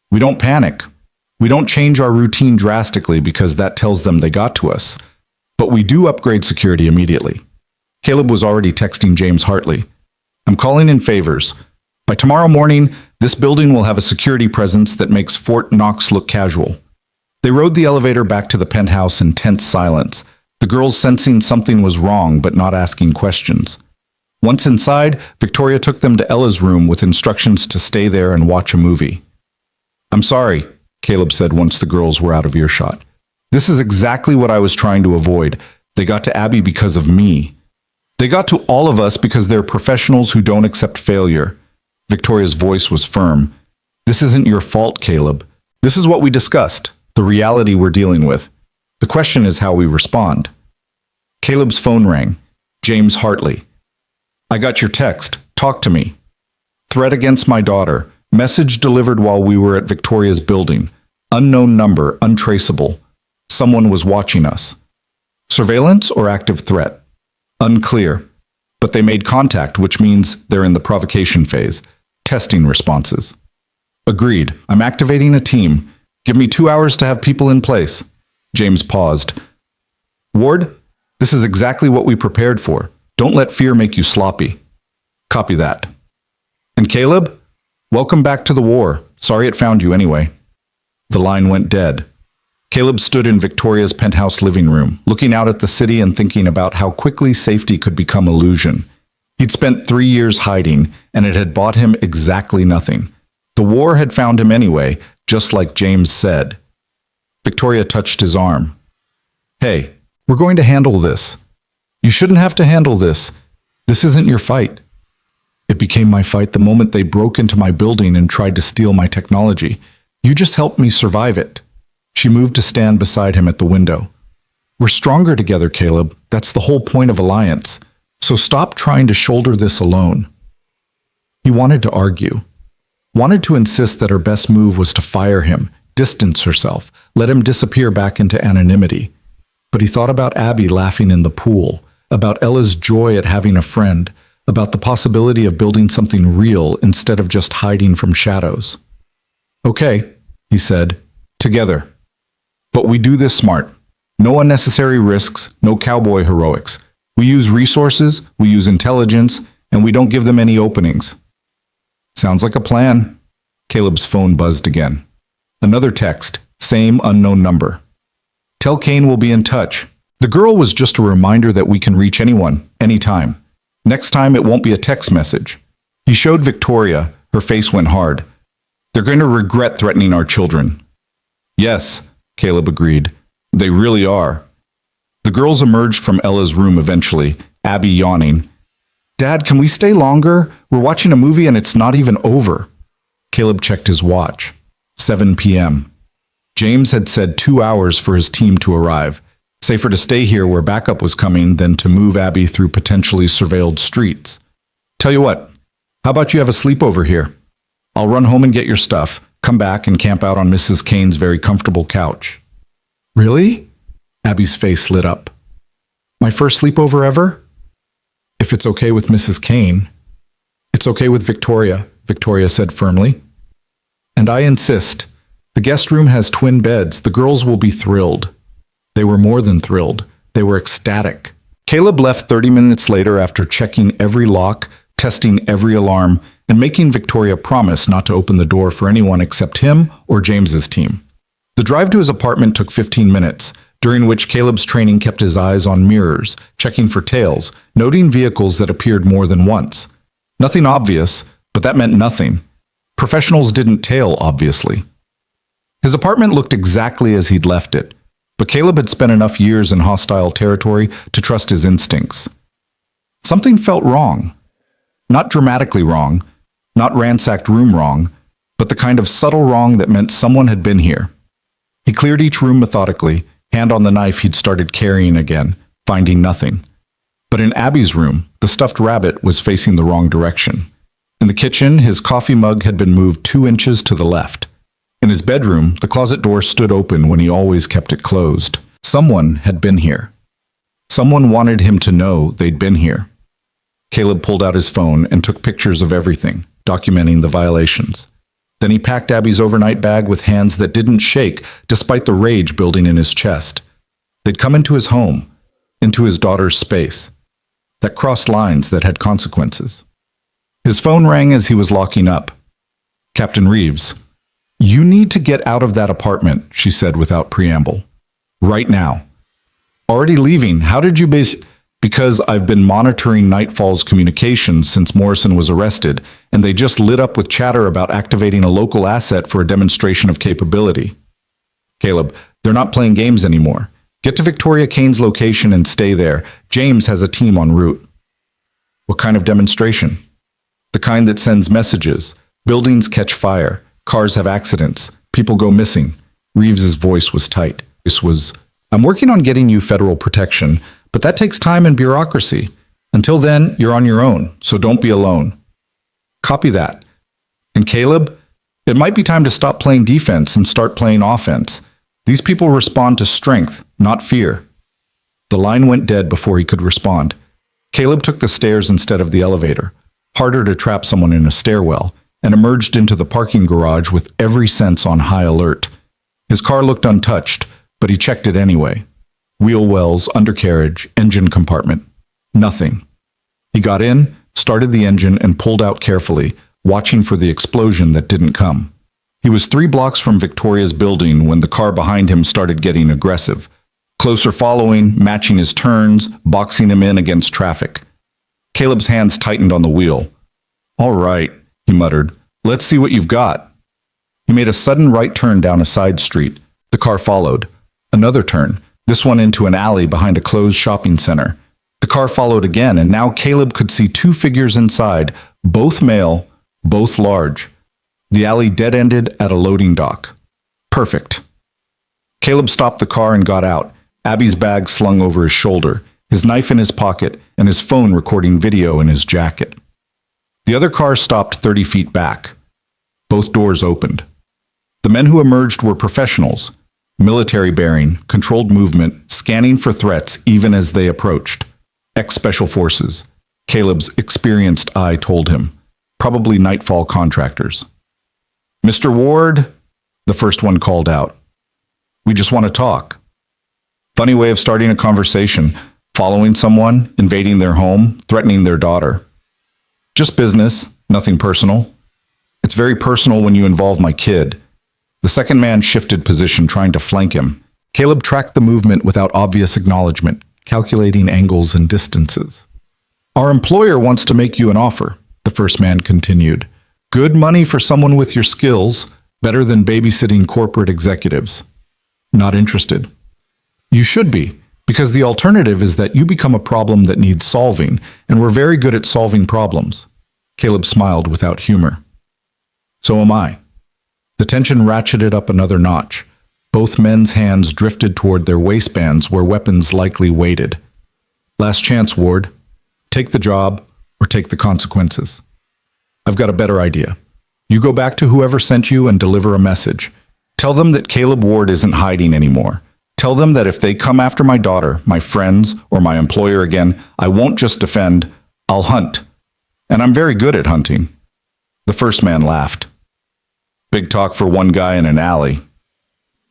We don't panic. We don't change our routine drastically because that tells them they got to us. But we do upgrade security immediately. Caleb was already texting James Hartley. "I'm calling in favors. By tomorrow morning, this building will have a security presence that makes Fort Knox look casual." They rode the elevator back to the penthouse in tense silence, the girls sensing something was wrong but not asking questions. Once inside, Victoria took them to Ella's room with instructions to stay there and watch a movie. "I'm sorry," Caleb said once the girls were out of earshot. "This is exactly what I was trying to avoid. They got to Abby because of me. They got to all of us because they're professionals who don't accept failure." Victoria's voice was firm. "This isn't your fault, Caleb. This is what we discussed, the reality we're dealing with. The question is how we respond." Caleb's phone rang. James Hartley. "I got your text. Talk to me." "Threat against my daughter. Message delivered while we were at Victoria's building. Unknown number, untraceable. Someone was watching us." "Surveillance or active threat?" "Unclear. But they made contact, which means they're in the provocation phase. Testing responses." "Agreed. I'm activating a team. Give me 2 hours to have people in place." James paused. "Ward, this is exactly what we prepared for. Don't let fear make you sloppy." "Copy that." "And Caleb, welcome back to the war. Sorry it found you anyway." The line went dead. Caleb stood in Victoria's penthouse living room, looking out at the city and thinking about how quickly safety could become illusion. He'd spent 3 years hiding, and it had bought him exactly nothing. The war had found him anyway, just like James said. Victoria touched his arm. "Hey, we're going to handle this. You shouldn't have to handle this. This isn't your fight." "It became my fight the moment they broke into my building and tried to steal my technology. You just helped me survive it." She moved to stand beside him at the window. "We're stronger together, Caleb. That's the whole point of alliance. So stop trying to shoulder this alone." He wanted to argue. Wanted to insist that her best move was to fire him, distance herself, let him disappear back into anonymity. But he thought about Abby laughing in the pool, about Ella's joy at having a friend, about the possibility of building something real instead of just hiding from shadows. "Okay," he said, "together. But we do this smart. No unnecessary risks, no cowboy heroics. We use resources, we use intelligence, and we don't give them any openings." "Sounds like a plan." Caleb's phone buzzed again. Another text, same unknown number. "Tell Kane we'll be in touch. The girl was just a reminder that we can reach anyone, anytime. Next time it won't be a text message." He showed Victoria. Her face went hard. "They're going to regret threatening our children." "Yes," Caleb agreed. "They really are." The girls emerged from Ella's room eventually, Abby yawning. "Dad, can we stay longer? We're watching a movie and it's not even over." Caleb checked his watch. 7 p.m. James had said 2 hours for his team to arrive. Safer to stay here where backup was coming than to move Abby through potentially surveilled streets. "Tell you what, how about you have a sleepover here? I'll run home and get your stuff, come back and camp out on Mrs. Kane's very comfortable couch." "Really?" Abby's face lit up. "My first sleepover ever?" "If it's okay with Mrs. Kane." "It's okay with Victoria," Victoria said firmly. "And I insist. The guest room has twin beds. The girls will be thrilled." They were more than thrilled. They were ecstatic. Caleb left 30 minutes later after checking every lock, testing every alarm, and making Victoria promise not to open the door for anyone except him or James's team. The drive to his apartment took 15 minutes, during which Caleb's training kept his eyes on mirrors, checking for tails, noting vehicles that appeared more than once. Nothing obvious, but that meant nothing. Professionals didn't tail, obviously. His apartment looked exactly as he'd left it, but Caleb had spent enough years in hostile territory to trust his instincts. Something felt wrong. Not dramatically wrong, not ransacked room wrong, but the kind of subtle wrong that meant someone had been here. He cleared each room methodically, hand on the knife he'd started carrying again, finding nothing. But in Abby's room, the stuffed rabbit was facing the wrong direction. In the kitchen, his coffee mug had been moved 2 inches to the left. In his bedroom, the closet door stood open when he always kept it closed. Someone had been here. Someone wanted him to know they'd been here. Caleb pulled out his phone and took pictures of everything, documenting the violations. Then he packed Abby's overnight bag with hands that didn't shake despite the rage building in his chest. They'd come into his home, into his daughter's space, that crossed lines that had consequences. His phone rang as he was locking up. "Captain Reeves, you need to get out of that apartment," she said without preamble. "Right now." "Already leaving? How did you Because I've been monitoring Nightfall's communications since Morrison was arrested, and they just lit up with chatter about activating a local asset for a demonstration of capability." "Caleb, they're not playing games anymore. Get to Victoria Kane's location and stay there. James has a team en route." "What kind of demonstration?" "The kind that sends messages. Buildings catch fire. Cars have accidents. People go missing." Reeves's voice was tight. "I'm working on getting you federal protection, but that takes time and bureaucracy. Until then, you're on your own, so don't be alone." "Copy that." "And Caleb, it might be time to stop playing defense and start playing offense. These people respond to strength, not fear." The line went dead before he could respond. Caleb took the stairs instead of the elevator, harder to trap someone in a stairwell, and emerged into the parking garage with every sense on high alert. His car looked untouched, but he checked it anyway. Wheel wells, undercarriage, engine compartment. Nothing. He got in, started the engine, and pulled out carefully, watching for the explosion that didn't come. He was 3 blocks from Victoria's building when the car behind him started getting aggressive. Closer following, matching his turns, boxing him in against traffic. Caleb's hands tightened on the wheel. "All right," he muttered. "Let's see what you've got." He made a sudden right turn down a side street. The car followed. Another turn, this one into an alley behind a closed shopping center. The car followed again, and now Caleb could see 2 figures inside, both male, both large. The alley dead-ended at a loading dock. Perfect. Caleb stopped the car and got out, Abby's bag slung over his shoulder, his knife in his pocket, and his phone recording video in his jacket. The other car stopped 30 feet back. Both doors opened. The men who emerged were professionals, military bearing, controlled movement, scanning for threats even as they approached. Ex-special forces, Caleb's experienced eye told him. Probably Nightfall contractors. "Mr. Ward," the first one called out. "We just want to talk." Funny way of starting a conversation, following someone, invading their home, threatening their daughter. "Just business, nothing personal." "It's very personal when you involve my kid." The second man shifted position, trying to flank him. Caleb tracked the movement without obvious acknowledgement, calculating angles and distances. "Our employer wants to make you an offer," the first man continued. "Good money for someone with your skills, better than babysitting corporate executives." "Not interested." "You should be, because the alternative is that you become a problem that needs solving, and we're very good at solving problems." Caleb smiled without humor. "So am I." The tension ratcheted up another notch. Both men's hands drifted toward their waistbands where weapons likely waited. "Last chance, Ward. Take the job or take the consequences." "I've got a better idea. You go back to whoever sent you and deliver a message. Tell them that Caleb Ward isn't hiding anymore. Tell them that if they come after my daughter, my friends, or my employer again, I won't just defend, I'll hunt. And I'm very good at hunting." The first man laughed. "Big talk for one guy in an alley."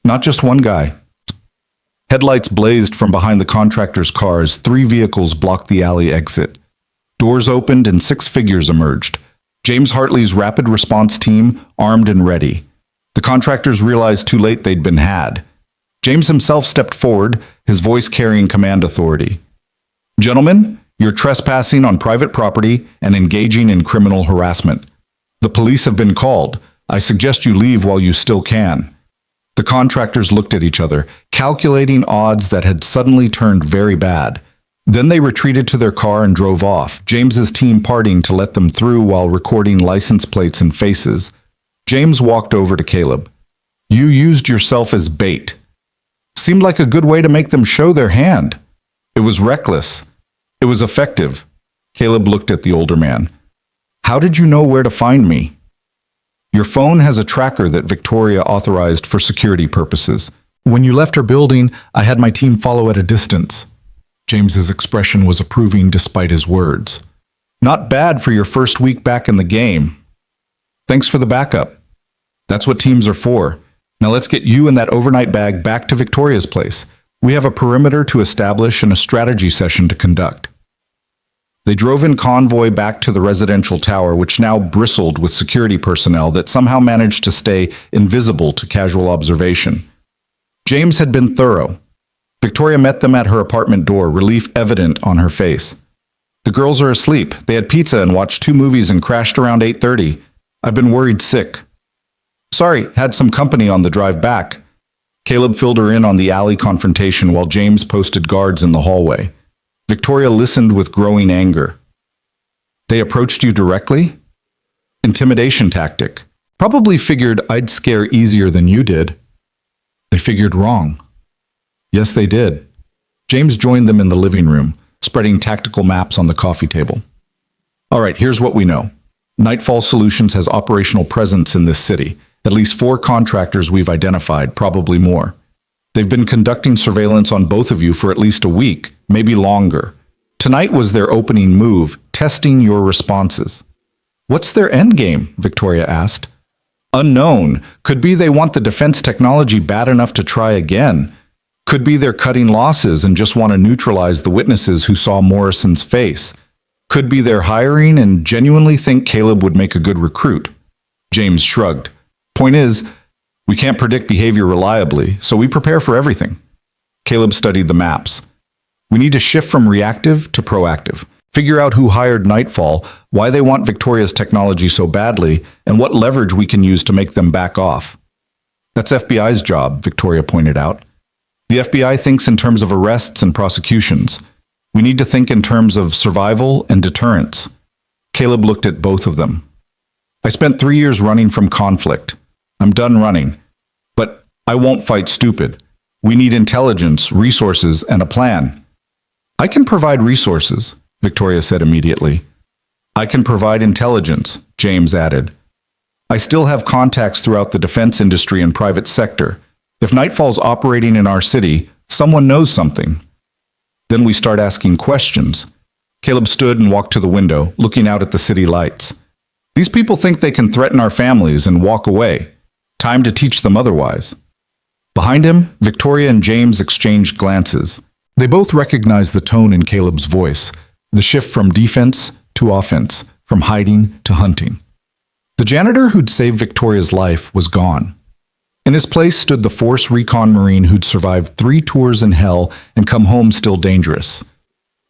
"Not just one guy." Headlights blazed from behind the contractor's car as 3 vehicles blocked the alley exit. Doors opened and 6 figures emerged. James Hartley's rapid response team, armed and ready. The contractors realized too late they'd been had. James himself stepped forward, his voice carrying command authority. "Gentlemen, you're trespassing on private property and engaging in criminal harassment. The police have been called. I suggest you leave while you still can." The contractors looked at each other, calculating odds that had suddenly turned very bad. Then they retreated to their car and drove off, James's team parting to let them through while recording license plates and faces. James walked over to Caleb. "You used yourself as bait. Seemed like a good way to make them show their hand. It was reckless. It was effective." Caleb looked at the older man. "How did you know where to find me?" "Your phone has a tracker that Victoria authorized for security purposes. When you left her building, I had my team follow at a distance." James's expression was approving despite his words. "Not bad for your first week back in the game. Thanks for the backup. That's what teams are for. Now let's get you and that overnight bag back to Victoria's place. We have a perimeter to establish and a strategy session to conduct." They drove in convoy back to the residential tower, which now bristled with security personnel that somehow managed to stay invisible to casual observation. James had been thorough. Victoria met them at her apartment door, relief evident on her face. "The girls are asleep. They had pizza and watched 2 movies and crashed around 8:30. I've been worried sick." "Sorry, had some company on the drive back." Caleb filled her in on the alley confrontation while James posted guards in the hallway. Victoria listened with growing anger. "They approached you directly?" "Intimidation tactic. Probably figured I'd scare easier than you did." "They figured wrong." "Yes, they did." James joined them in the living room, spreading tactical maps on the coffee table. "All right, here's what we know. Nightfall Solutions has operational presence in this city. At least 4 contractors we've identified, probably more. They've been conducting surveillance on both of you for at least a week, maybe longer. Tonight was their opening move, testing your responses." "What's their endgame?" Victoria asked. "Unknown. Could be they want the defense technology bad enough to try again. Could be they're cutting losses and just want to neutralize the witnesses who saw Morrison's face. Could be they're hiring and genuinely think Caleb would make a good recruit." James shrugged. "Point is, we can't predict behavior reliably, so we prepare for everything." Caleb studied the maps. "We need to shift from reactive to proactive. Figure out who hired Nightfall, why they want Victoria's technology so badly, and what leverage we can use to make them back off." "That's FBI's job," Victoria pointed out. "The FBI thinks in terms of arrests and prosecutions. We need to think in terms of survival and deterrence." Caleb looked at both of them. "I spent 3 years running from conflict. I'm done running. But I won't fight stupid. We need intelligence, resources, and a plan." "I can provide resources," Victoria said immediately. "I can provide intelligence," James added. "I still have contacts throughout the defense industry and private sector. If Nightfall's operating in our city, someone knows something." Then we start asking questions. Caleb stood and walked to the window, looking out at the city lights. "These people think they can threaten our families and walk away. Time to teach them otherwise." Behind him, Victoria and James exchanged glances. They both recognized the tone in Caleb's voice, the shift from defense to offense, from hiding to hunting. The janitor who'd saved Victoria's life was gone. In his place stood the Force Recon Marine who'd survived 3 tours in hell and come home still dangerous.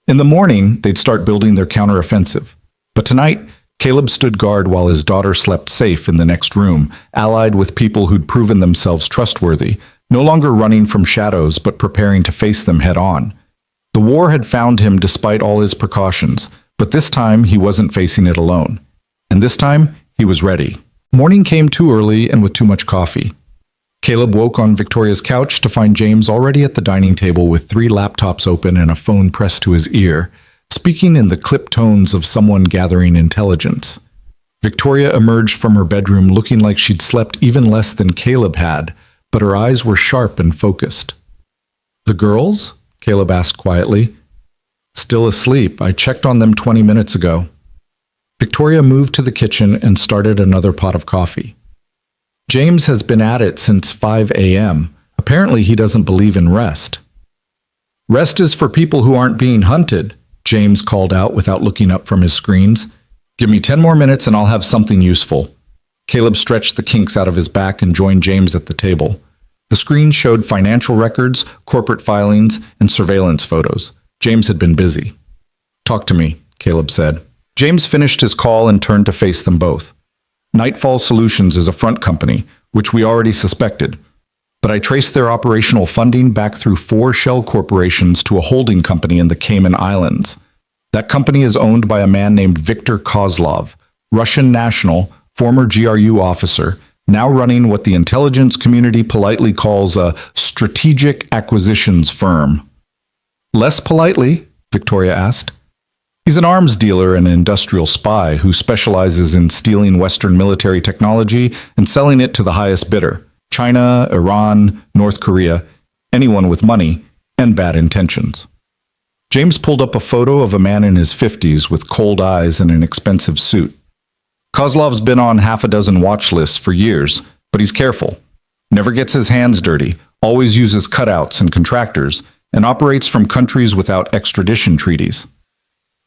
In the morning, they'd start building their counteroffensive. But tonight, Caleb stood guard while his daughter slept safe in the next room, allied with people who'd proven themselves trustworthy, no longer running from shadows but preparing to face them head-on. The war had found him despite all his precautions, but this time he wasn't facing it alone. And this time, he was ready. Morning came too early and with too much coffee. Caleb woke on Victoria's couch to find James already at the dining table with 3 laptops open and a phone pressed to his ear, speaking in the clipped tones of someone gathering intelligence. Victoria emerged from her bedroom looking like she'd slept even less than Caleb had, but her eyes were sharp and focused. "The girls?" Caleb asked quietly. "Still asleep. I checked on them 20 minutes ago." Victoria moved to the kitchen and started another pot of coffee. "James has been at it since 5 a.m. Apparently he doesn't believe in rest." "Rest is for people who aren't being hunted," James called out without looking up from his screens. "Give me 10 more minutes and I'll have something useful." Caleb stretched the kinks out of his back and joined James at the table. The screen showed financial records, corporate filings, and surveillance photos. James had been busy. "Talk to me," Caleb said. James finished his call and turned to face them both. Nightfall Solutions is a front company, which we already suspected. But I traced their operational funding back through 4 shell corporations to a holding company in the Cayman Islands. That company is owned by a man named Viktor Kozlov, Russian national, former GRU officer, now running what the intelligence community politely calls a strategic acquisitions firm. Less politely, Victoria asked. He's an arms dealer and an industrial spy who specializes in stealing Western military technology and selling it to the highest bidder. China, Iran, North Korea, anyone with money and bad intentions. James pulled up a photo of a man in his 50s with cold eyes and an expensive suit. Kozlov's been on half a dozen watch lists for years, but he's careful. Never gets his hands dirty, always uses cutouts and contractors, and operates from countries without extradition treaties.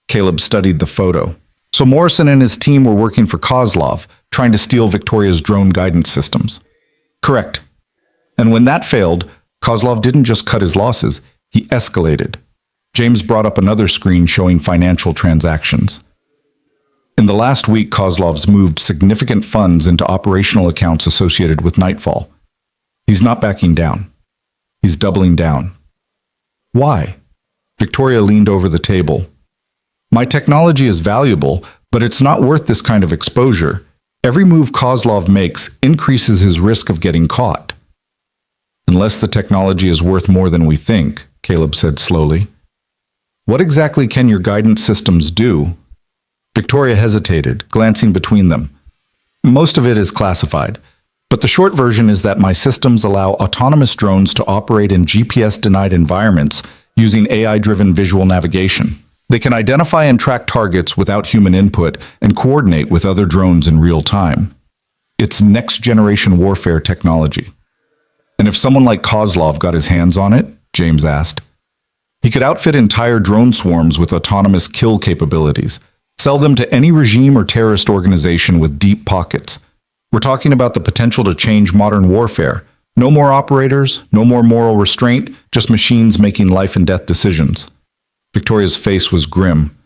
Caleb studied the photo. So Morrison and his team were working for Kozlov, trying to steal Victoria's drone guidance systems. Correct. And when that failed, Kozlov didn't just cut his losses, he escalated. James brought up another screen showing financial transactions. In the last week, Kozlov's moved significant funds into operational accounts associated with Nightfall. He's not backing down. He's doubling down. Why? Victoria leaned over the table. My technology is valuable, but it's not worth this kind of exposure. Every move Kozlov makes increases his risk of getting caught. Unless the technology is worth more than we think, Caleb said slowly. What exactly can your guidance systems do? Victoria hesitated, glancing between them. Most of it is classified, but the short version is that my systems allow autonomous drones to operate in GPS-denied environments using AI-driven visual navigation. They can identify and track targets without human input and coordinate with other drones in real time. It's next-generation warfare technology. And if someone like Kozlov got his hands on it, James asked, he could outfit entire drone swarms with autonomous kill capabilities, sell them to any regime or terrorist organization with deep pockets. We're talking about the potential to change modern warfare. No more operators, no more moral restraint, just machines making life and death decisions. Victoria's face was grim.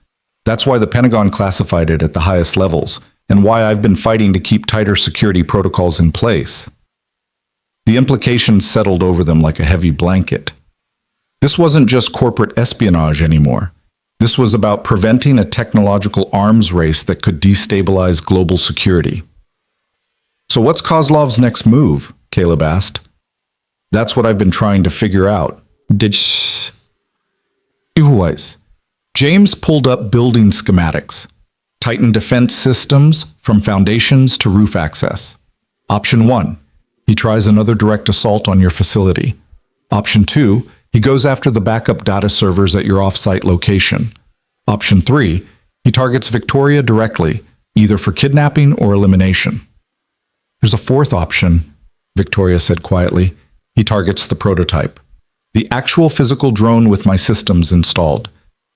That's why the Pentagon classified it at the highest levels, and why I've been fighting to keep tighter security protocols in place. The implications settled over them like a heavy blanket. This wasn't just corporate espionage anymore. This was about preventing a technological arms race that could destabilize global security. So what's Kozlov's next move? Caleb asked. That's what I've been trying to figure out. James pulled up building schematics. Titan defense systems from foundations to roof access. Option 1. He tries another direct assault on your facility. Option 2. He goes after the backup data servers at your off-site location. Option 3. He targets Victoria directly, either for kidnapping or elimination. There's a fourth option, Victoria said quietly. He targets the prototype. The actual physical drone with my systems installed.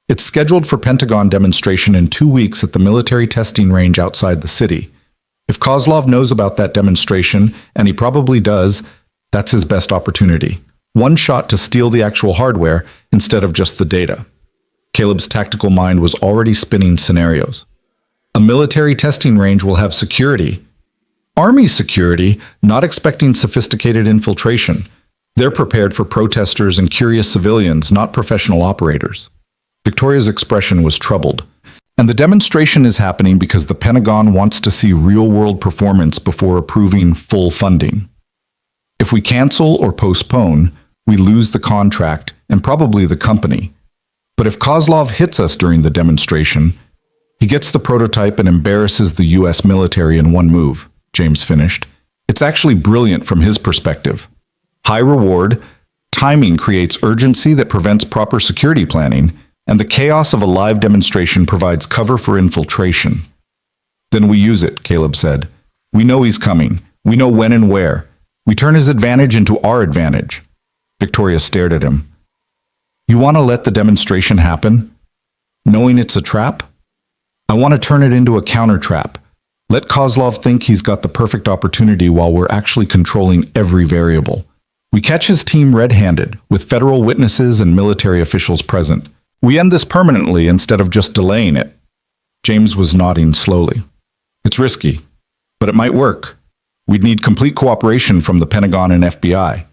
It's scheduled for Pentagon demonstration in 2 weeks at the military testing range outside the city. If Kozlov knows about that demonstration, and he probably does, that's his best opportunity. One shot to steal the actual hardware instead of just the data. Caleb's tactical mind was already spinning scenarios. A military testing range will have security. Army security, not expecting sophisticated infiltration. They're prepared for protesters and curious civilians, not professional operators. Victoria's expression was troubled. And the demonstration is happening because the Pentagon wants to see real-world performance before approving full funding. If we cancel or postpone, we lose the contract and probably the company. But if Kozlov hits us during the demonstration, he gets the prototype and embarrasses the US military in one move, James finished. It's actually brilliant from his perspective. High reward, timing creates urgency that prevents proper security planning, and the chaos of a live demonstration provides cover for infiltration. Then we use it, Caleb said. We know he's coming. We know when and where. We turn his advantage into our advantage. Victoria stared at him. You want to let the demonstration happen? Knowing it's a trap? I want to turn it into a counter-trap. Let Kozlov think he's got the perfect opportunity while we're actually controlling every variable. We catch his team red-handed, with federal witnesses and military officials present. We end this permanently instead of just delaying it. James was nodding slowly. It's risky, but it might work. We'd need complete cooperation from the Pentagon and FBI.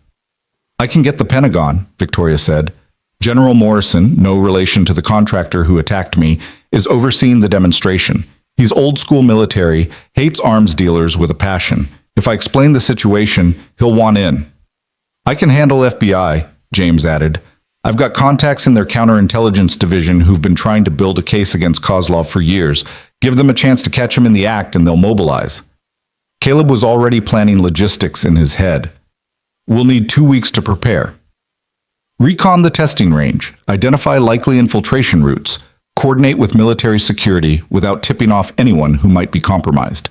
I can get the Pentagon, Victoria said. General Morrison, no relation to the contractor who attacked me, is overseeing the demonstration. He's old-school military, hates arms dealers with a passion. If I explain the situation, he'll want in. I can handle FBI, James added. I've got contacts in their counterintelligence division who've been trying to build a case against Kozlov for years. Give them a chance to catch him in the act and they'll mobilize. Caleb was already planning logistics in his head. We'll need 2 weeks to prepare. Recon the testing range, identify likely infiltration routes, coordinate with military security without tipping off anyone who might be compromised.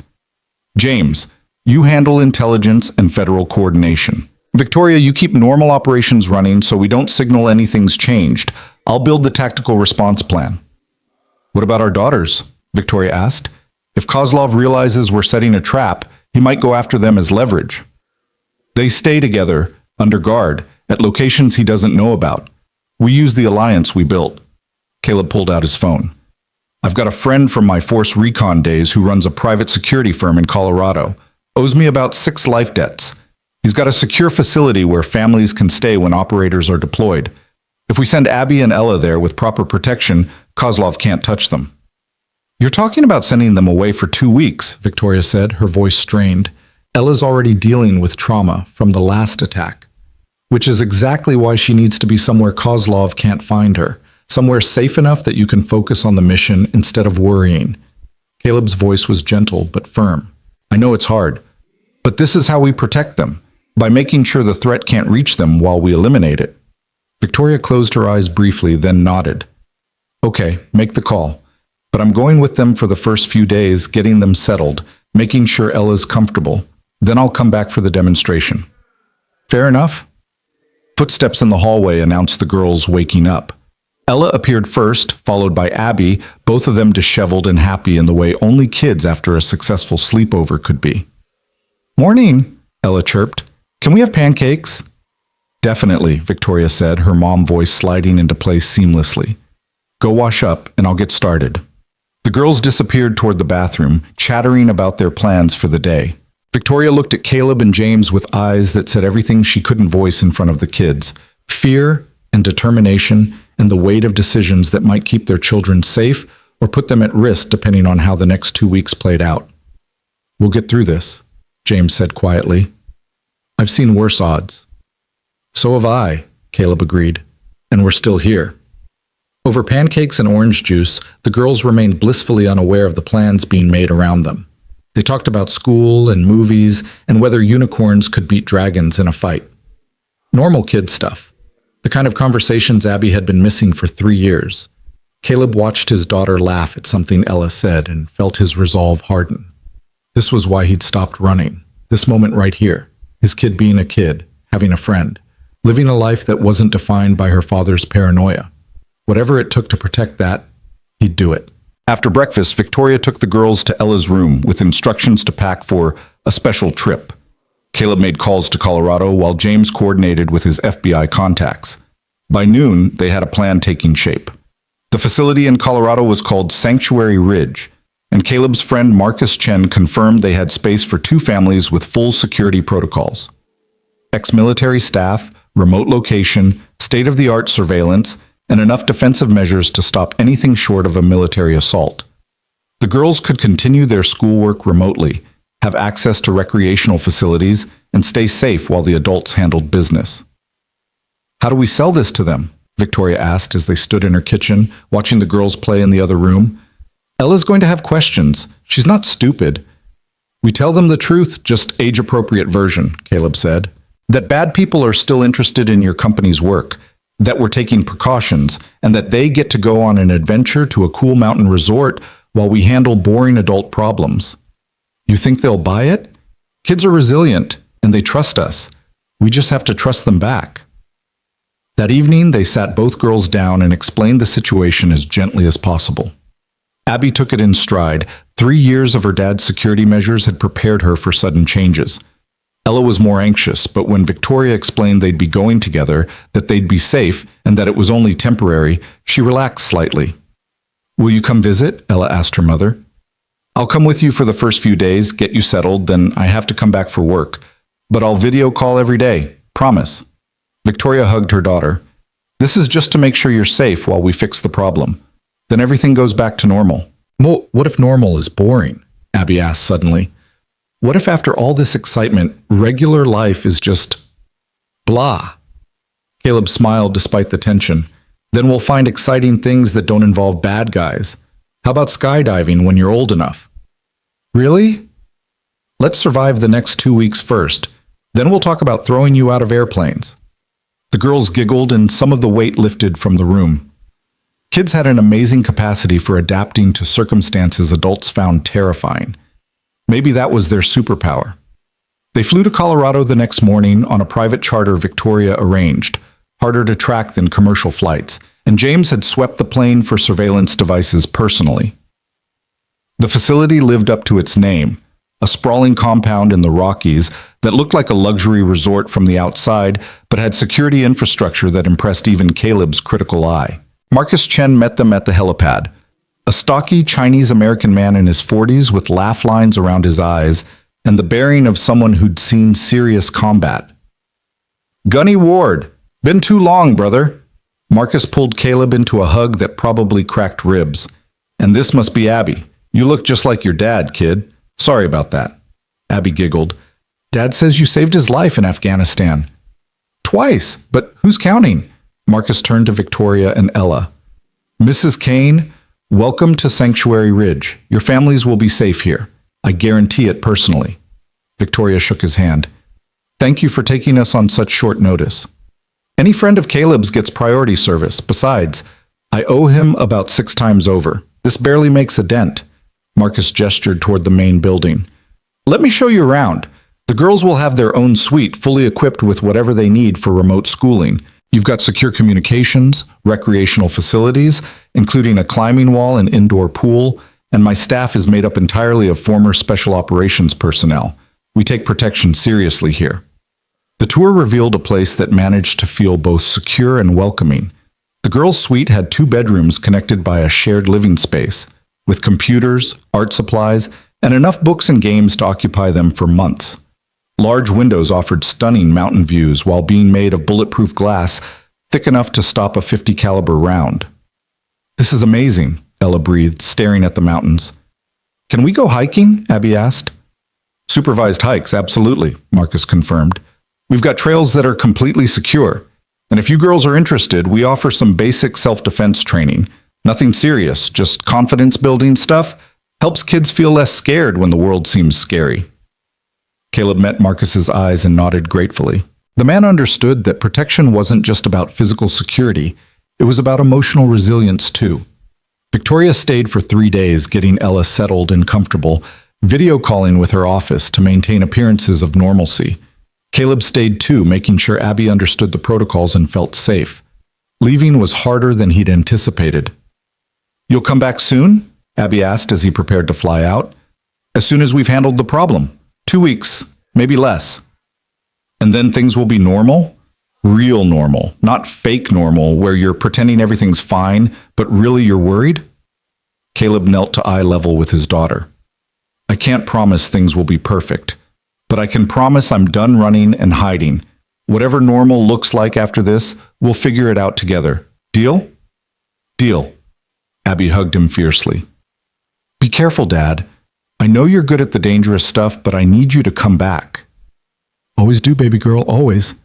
James, you handle intelligence and federal coordination. Victoria, you keep normal operations running so we don't signal anything's changed. I'll build the tactical response plan. What about our daughters? Victoria asked. If Kozlov realizes we're setting a trap, he might go after them as leverage. They stay together, under guard, at locations he doesn't know about. We use the alliance we built. Caleb pulled out his phone. I've got a friend from my force recon days who runs a private security firm in Colorado. Owes me about 6 life debts. He's got a secure facility where families can stay when operators are deployed. If we send Abby and Ella there with proper protection, Kozlov can't touch them. You're talking about sending them away for 2 weeks, Victoria said, her voice strained. Ella's already dealing with trauma from the last attack, which is exactly why she needs to be somewhere Kozlov can't find her, somewhere safe enough that you can focus on the mission instead of worrying. Caleb's voice was gentle but firm. I know it's hard, but this is how we protect them, by making sure the threat can't reach them while we eliminate it. Victoria closed her eyes briefly, then nodded. Okay, make the call. But I'm going with them for the first few days, getting them settled, making sure Ella's comfortable. Then I'll come back for the demonstration. Fair enough? Footsteps in the hallway announced the girls waking up. Ella appeared first, followed by Abby, both of them disheveled and happy in the way only kids after a successful sleepover could be. Morning, Ella chirped. Can we have pancakes? Definitely, Victoria said, her mom voice sliding into place seamlessly. Go wash up and I'll get started. The girls disappeared toward the bathroom, chattering about their plans for the day. Victoria looked at Caleb and James with eyes that said everything she couldn't voice in front of the kids. Fear and determination and the weight of decisions that might keep their children safe or put them at risk depending on how the next 2 weeks played out. We'll get through this, James said quietly. I've seen worse odds. So have I, Caleb agreed, and we're still here. Over pancakes and orange juice, the girls remained blissfully unaware of the plans being made around them. They talked about school and movies and whether unicorns could beat dragons in a fight. Normal kid stuff. The kind of conversations Abby had been missing for 3 years. Caleb watched his daughter laugh at something Ella said and felt his resolve harden. This was why he'd stopped running. This moment right here. His kid being a kid, having a friend, living a life that wasn't defined by her father's paranoia. Whatever it took to protect that, he'd do it. After breakfast, Victoria took the girls to Ella's room with instructions to pack for a special trip. Caleb made calls to Colorado while James coordinated with his FBI contacts. By noon, they had a plan taking shape. The facility in Colorado was called Sanctuary Ridge, and Caleb's friend Marcus Chen confirmed they had space for 2 families with full security protocols. Ex-military staff, remote location, state-of-the-art surveillance, and enough defensive measures to stop anything short of a military assault. The girls could continue their schoolwork remotely, have access to recreational facilities, and stay safe while the adults handled business. How do we sell this to them? Victoria asked as they stood in her kitchen, watching the girls play in the other room. Ella's going to have questions. She's not stupid. We tell them the truth, just age-appropriate version, Caleb said. That bad people are still interested in your company's work, that we're taking precautions, and that they get to go on an adventure to a cool mountain resort while we handle boring adult problems. You think they'll buy it? Kids are resilient, and they trust us. We just have to trust them back. That evening, they sat both girls down and explained the situation as gently as possible. Abby took it in stride. 3 years of her dad's security measures had prepared her for sudden changes. Ella was more anxious, but when Victoria explained they'd be going together, that they'd be safe, and that it was only temporary, she relaxed slightly. Will you come visit? Ella asked her mother. I'll come with you for the first few days, get you settled, then I have to come back for work. But I'll video call every day. Promise. Victoria hugged her daughter. This is just to make sure you're safe while we fix the problem. Then everything goes back to normal. Well, what if normal is boring? Abby asked suddenly. What if after all this excitement, regular life is just blah? Caleb smiled despite the tension. Then we'll find exciting things that don't involve bad guys. How about skydiving when you're old enough? Really? Let's survive the next 2 weeks first. Then we'll talk about throwing you out of airplanes. The girls giggled and some of the weight lifted from the room. Kids had an amazing capacity for adapting to circumstances adults found terrifying. Maybe that was their superpower. They flew to Colorado the next morning on a private charter Victoria arranged, harder to track than commercial flights, and James had swept the plane for surveillance devices personally. The facility lived up to its name, a sprawling compound in the Rockies that looked like a luxury resort from the outside, but had security infrastructure that impressed even Caleb's critical eye. Marcus Chen met them at the helipad, a stocky Chinese-American man in his 40s with laugh lines around his eyes and the bearing of someone who'd seen serious combat. Gunny Ward, been too long, brother. Marcus pulled Caleb into a hug that probably cracked ribs. And this must be Abby. You look just like your dad, kid. Sorry about that. Abby giggled. Dad says you saved his life in Afghanistan. Twice, but who's counting? Marcus turned to Victoria and Ella. Mrs. Kane, welcome to Sanctuary Ridge. Your families will be safe here. I guarantee it personally. Victoria shook his hand. Thank you for taking us on such short notice. Any friend of Caleb's gets priority service. Besides, I owe him about 6 times over. This barely makes a dent. Marcus gestured toward the main building. Let me show you around. The girls will have their own suite fully equipped with whatever they need for remote schooling. You've got secure communications, recreational facilities, including a climbing wall and indoor pool, and my staff is made up entirely of former special operations personnel. We take protection seriously here. The tour revealed a place that managed to feel both secure and welcoming. The girls' suite had 2 bedrooms connected by a shared living space, with computers, art supplies, and enough books and games to occupy them for months. Large windows offered stunning mountain views while being made of bulletproof glass thick enough to stop a .50 caliber round. This is amazing, Ella breathed, staring at the mountains. Can we go hiking? Abby asked. Supervised hikes, absolutely, Marcus confirmed. We've got trails that are completely secure. And if you girls are interested, we offer some basic self-defense training. Nothing serious, just confidence-building stuff. Helps kids feel less scared when the world seems scary. Caleb met Marcus's eyes and nodded gratefully. The man understood that protection wasn't just about physical security, it was about emotional resilience too. Victoria stayed for 3 days, getting Ella settled and comfortable, video calling with her office to maintain appearances of normalcy. Caleb stayed too, making sure Abby understood the protocols and felt safe. Leaving was harder than he'd anticipated. You'll come back soon? Abby asked as he prepared to fly out. As soon as we've handled the problem. 2 weeks, maybe less. And then things will be normal? Real normal, not fake normal, where you're pretending everything's fine, but really you're worried? Caleb knelt to eye level with his daughter. I can't promise things will be perfect, but I can promise I'm done running and hiding. Whatever normal looks like after this, we'll figure it out together. Deal? Deal. Abby hugged him fiercely. Be careful, Dad. I know you're good at the dangerous stuff, but I need you to come back. Always do, baby girl, always.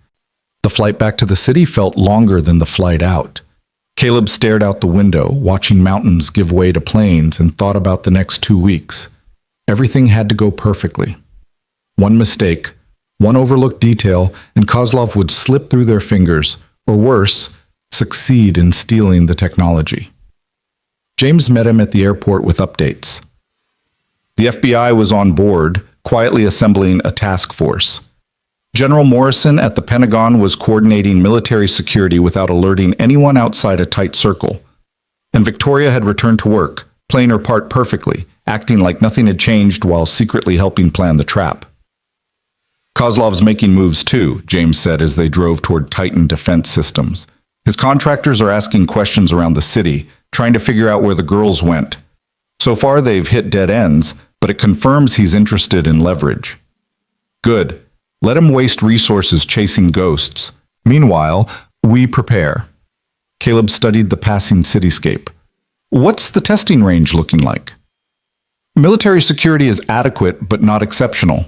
The flight back to the city felt longer than the flight out. Caleb stared out the window, watching mountains give way to plains, and thought about the next 2 weeks. Everything had to go perfectly. One mistake, one overlooked detail, and Kozlov would slip through their fingers, or worse, succeed in stealing the technology. James met him at the airport with updates. The FBI was on board, quietly assembling a task force. General Morrison at the Pentagon was coordinating military security without alerting anyone outside a tight circle. And Victoria had returned to work, playing her part perfectly, acting like nothing had changed while secretly helping plan the trap. Kozlov's making moves too, James said as they drove toward Titan defense systems. His contractors are asking questions around the city, trying to figure out where the girls went. So far they've hit dead ends, but it confirms he's interested in leverage. Good. Let him waste resources chasing ghosts. Meanwhile, we prepare. Caleb studied the passing cityscape. What's the testing range looking like? Military security is adequate, but not exceptional.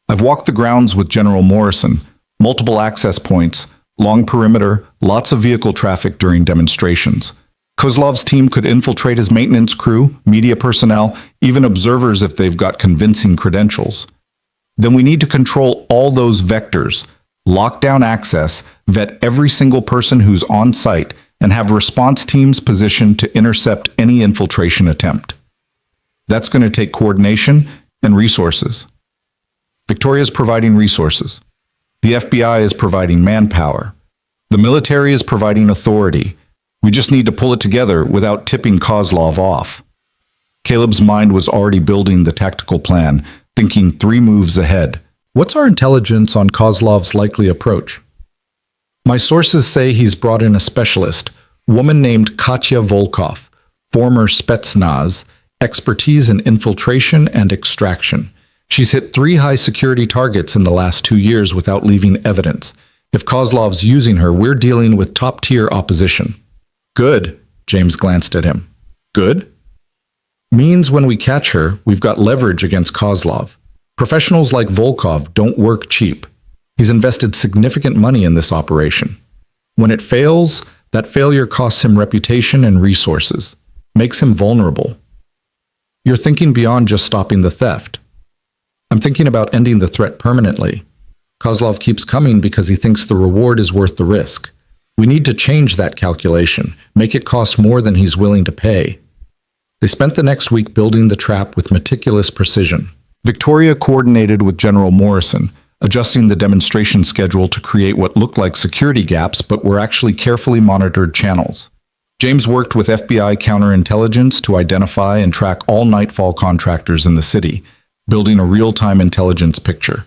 I've walked the grounds with General Morrison. Multiple access points, long perimeter, lots of vehicle traffic during demonstrations. Kozlov's team could infiltrate his maintenance crew, media personnel, even observers if they've got convincing credentials. Then we need to control all those vectors, lock down access, vet every single person who's on site, and have response teams positioned to intercept any infiltration attempt. That's going to take coordination and resources. Victoria's providing resources. The FBI is providing manpower. The military is providing authority. We just need to pull it together without tipping Kozlov off. Caleb's mind was already building the tactical plan, thinking 3 moves ahead. What's our intelligence on Kozlov's likely approach? My sources say he's brought in a specialist, woman named Katya Volkov, former Spetsnaz, expertise in infiltration and extraction. She's hit 3 high-security targets in the last 2 years without leaving evidence. If Kozlov's using her, we're dealing with top-tier opposition. Good, James glanced at him. Good? Means when we catch her, we've got leverage against Kozlov. Professionals like Volkov don't work cheap. He's invested significant money in this operation. When it fails, that failure costs him reputation and resources, makes him vulnerable. You're thinking beyond just stopping the theft. I'm thinking about ending the threat permanently. Kozlov keeps coming because he thinks the reward is worth the risk. We need to change that calculation, make it cost more than he's willing to pay. They spent the next week building the trap with meticulous precision. Victoria coordinated with General Morrison, adjusting the demonstration schedule to create what looked like security gaps but were actually carefully monitored channels. James worked with FBI counterintelligence to identify and track all nightfall contractors in the city, building a real-time intelligence picture.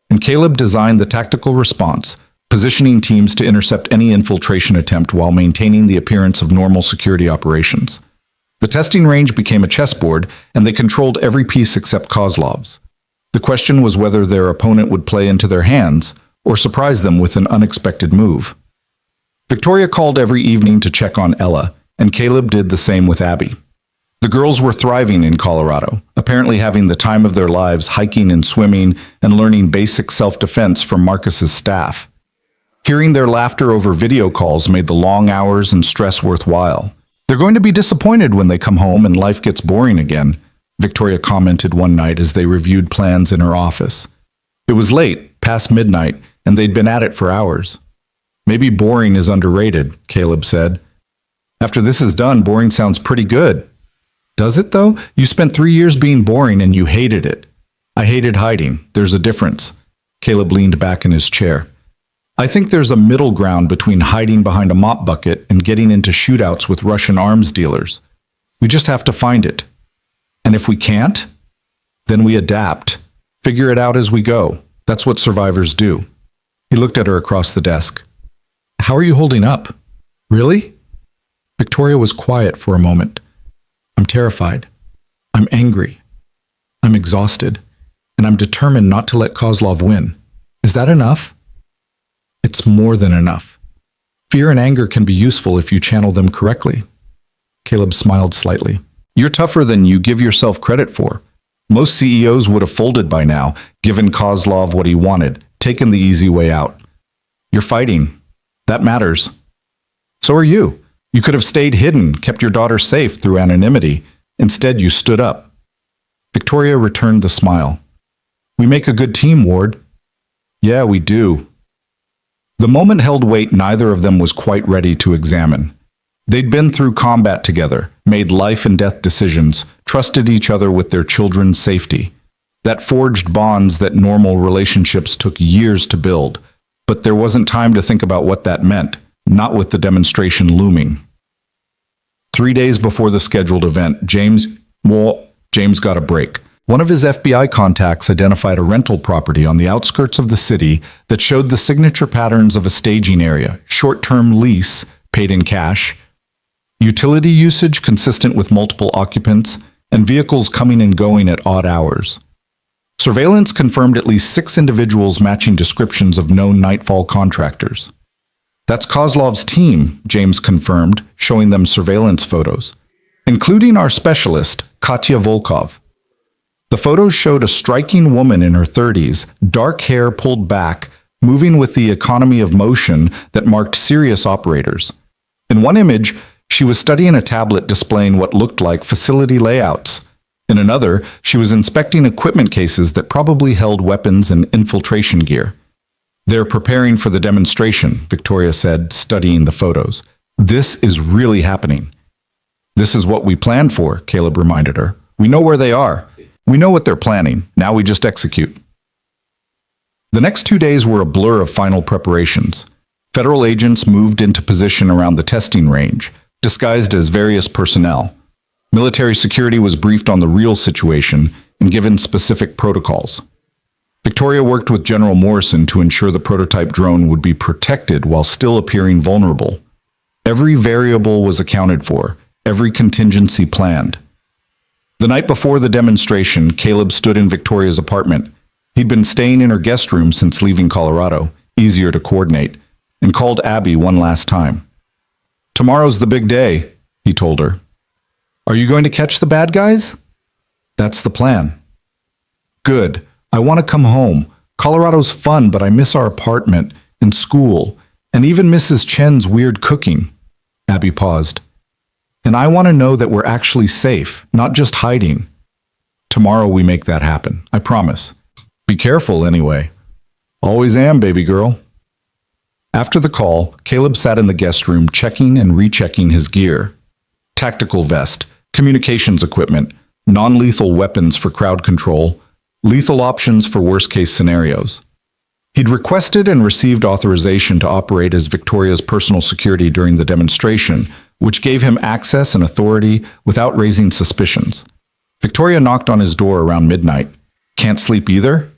And Caleb designed the tactical response, positioning teams to intercept any infiltration attempt while maintaining the appearance of normal security operations. The testing range became a chessboard, and they controlled every piece except Kozlov's. The question was whether their opponent would play into their hands or surprise them with an unexpected move. Victoria called every evening to check on Ella, and Caleb did the same with Abby. The girls were thriving in Colorado, apparently having the time of their lives hiking and swimming and learning basic self-defense from Marcus's staff. Hearing their laughter over video calls made the long hours and stress worthwhile. They're going to be disappointed when they come home and life gets boring again, Victoria commented one night as they reviewed plans in her office. It was late, past midnight, and they'd been at it for hours. Maybe boring is underrated, Caleb said. After this is done, boring sounds pretty good. Does it, though? You spent 3 years being boring and you hated it. I hated hiding. There's a difference. Caleb leaned back in his chair. I think there's a middle ground between hiding behind a mop bucket and getting into shootouts with Russian arms dealers. We just have to find it. And if we can't, then we adapt. Figure it out as we go. That's what survivors do. He looked at her across the desk. How are you holding up? Really? Victoria was quiet for a moment. I'm terrified. I'm angry. I'm exhausted. And I'm determined not to let Kozlov win. Is that enough? It's more than enough. Fear and anger can be useful if you channel them correctly. Caleb smiled slightly. You're tougher than you give yourself credit for. Most CEOs would have folded by now, given Kozlov what he wanted, taken the easy way out. You're fighting. That matters. So are you. You could have stayed hidden, kept your daughter safe through anonymity. Instead, you stood up. Victoria returned the smile. We make a good team, Ward. Yeah, we do. The moment held weight neither of them was quite ready to examine. They'd been through combat together, made life and death decisions, trusted each other with their children's safety. That forged bonds that normal relationships took years to build. But there wasn't time to think about what that meant, not with the demonstration looming. 3 days before the scheduled event, James got a break. One of his FBI contacts identified a rental property on the outskirts of the city that showed the signature patterns of a staging area, short-term lease, paid in cash, utility usage consistent with multiple occupants, and vehicles coming and going at odd hours. Surveillance confirmed at least 6 individuals matching descriptions of known Nightfall contractors. That's Kozlov's team, James confirmed, showing them surveillance photos, including our specialist, Katya Volkov. The photos showed a striking woman in her 30s, dark hair pulled back, moving with the economy of motion that marked serious operators. In one image, she was studying a tablet displaying what looked like facility layouts. In another, she was inspecting equipment cases that probably held weapons and infiltration gear. They're preparing for the demonstration, Victoria said, studying the photos. This is really happening. This is what we planned for, Caleb reminded her. We know where they are. We know what they're planning. Now we just execute. The next 2 days were a blur of final preparations. Federal agents moved into position around the testing range, disguised as various personnel. Military security was briefed on the real situation and given specific protocols. Victoria worked with General Morrison to ensure the prototype drone would be protected while still appearing vulnerable. Every variable was accounted for, every contingency planned. The night before the demonstration, Caleb stood in Victoria's apartment. He'd been staying in her guest room since leaving Colorado, easier to coordinate, and called Abby one last time. "Tomorrow's the big day," he told her. "Are you going to catch the bad guys?" "That's the plan." "Good. I want to come home. Colorado's fun, but I miss our apartment and school, and even Mrs. Chen's weird cooking." Abby paused. "And I want to know that we're actually safe, not just hiding." "Tomorrow we make that happen, I promise. Be careful anyway." "Always am, baby girl." After the call, Caleb sat in the guest room checking and rechecking his gear. Tactical vest, communications equipment, non-lethal weapons for crowd control, lethal options for worst-case scenarios. He'd requested and received authorization to operate as Victoria's personal security during the demonstration, which gave him access and authority without raising suspicions. Victoria knocked on his door around midnight. "Can't sleep either?"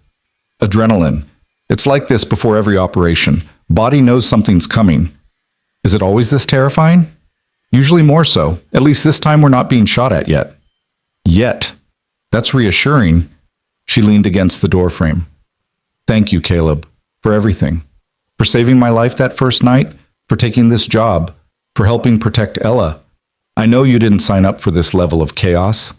"Adrenaline. It's like this before every operation. Body knows something's coming." "Is it always this terrifying?" "Usually more so. At least this time we're not being shot at yet." "Yet. That's reassuring." She leaned against the doorframe. "Thank you, Caleb, for everything. For saving my life that first night, for taking this job, for helping protect Ella. I know you didn't sign up for this level of chaos."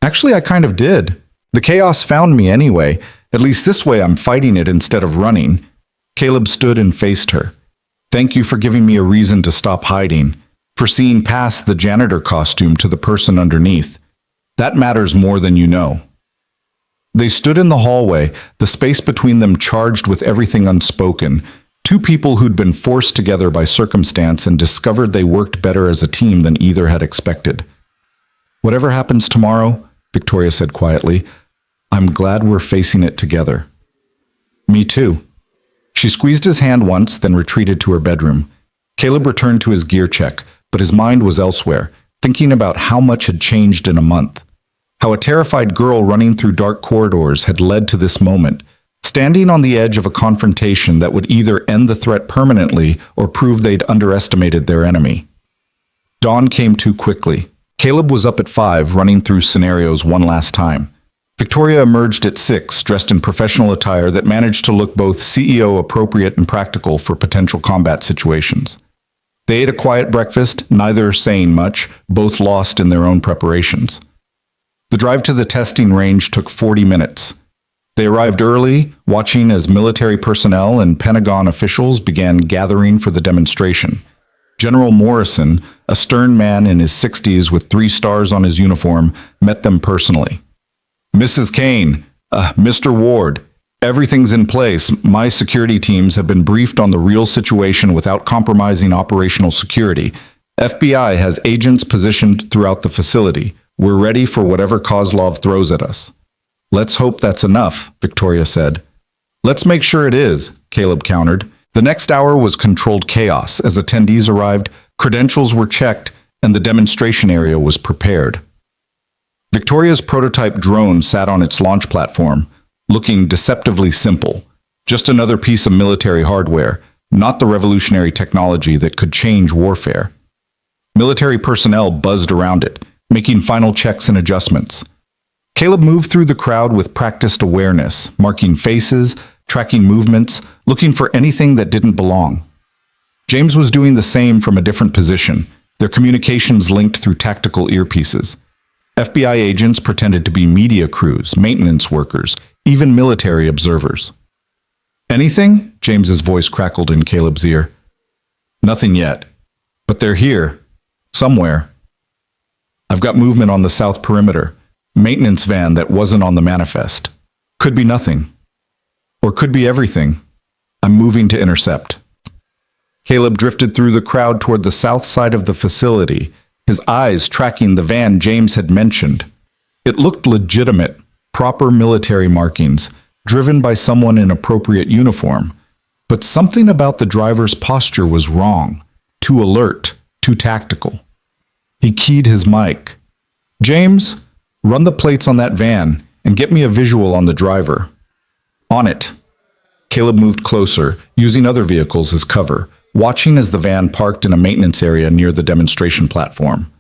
"Actually, I kind of did. The chaos found me anyway. At least this way I'm fighting it instead of running." Caleb stood and faced her. "Thank you for giving me a reason to stop hiding, for seeing past the janitor costume to the person underneath. That matters more than you know." They stood in the hallway, the space between them charged with everything unspoken. Two people who'd been forced together by circumstance and discovered they worked better as a team than either had expected. "Whatever happens tomorrow," Victoria said quietly, "I'm glad we're facing it together." "Me too." She squeezed his hand once, then retreated to her bedroom. Caleb returned to his gear check, but his mind was elsewhere, thinking about how much had changed in a month. How a terrified girl running through dark corridors had led to this moment, standing on the edge of a confrontation that would either end the threat permanently or prove they'd underestimated their enemy. Dawn came too quickly. Caleb was up at 5, running through scenarios one last time. Victoria emerged at 6, dressed in professional attire that managed to look both CEO appropriate and practical for potential combat situations. They ate a quiet breakfast, neither saying much, both lost in their own preparations. The drive to the testing range took 40 minutes. They arrived early, watching as military personnel and Pentagon officials began gathering for the demonstration. General Morrison, a stern man in his 60s with 3 stars on his uniform, met them personally. "Mrs. Kane, Mr. Ward, everything's in place. My security teams have been briefed on the real situation without compromising operational security. FBI has agents positioned throughout the facility. We're ready for whatever Kozlov throws at us." "Let's hope that's enough," Victoria said. "Let's make sure it is," Caleb countered. The next hour was controlled chaos. As attendees arrived, credentials were checked, and the demonstration area was prepared. Victoria's prototype drone sat on its launch platform, looking deceptively simple. Just another piece of military hardware, not the revolutionary technology that could change warfare. Military personnel buzzed around it, making final checks and adjustments. Caleb moved through the crowd with practiced awareness, marking faces, tracking movements, looking for anything that didn't belong. James was doing the same from a different position, their communications linked through tactical earpieces. FBI agents pretended to be media crews, maintenance workers, even military observers. Anything? James's voice crackled in Caleb's ear. Nothing yet, but they're here, somewhere. I've got movement on the south perimeter, maintenance van that wasn't on the manifest. Could be nothing. Or could be everything. I'm moving to intercept. Caleb drifted through the crowd toward the south side of the facility, his eyes tracking the van James had mentioned. It looked legitimate, proper military markings, driven by someone in appropriate uniform. But something about the driver's posture was wrong, too alert, too tactical. He keyed his mic. James, run the plates on that van and get me a visual on the driver. On it. Caleb moved closer, using other vehicles as cover, watching as the van parked in a maintenance area near the demonstration platform.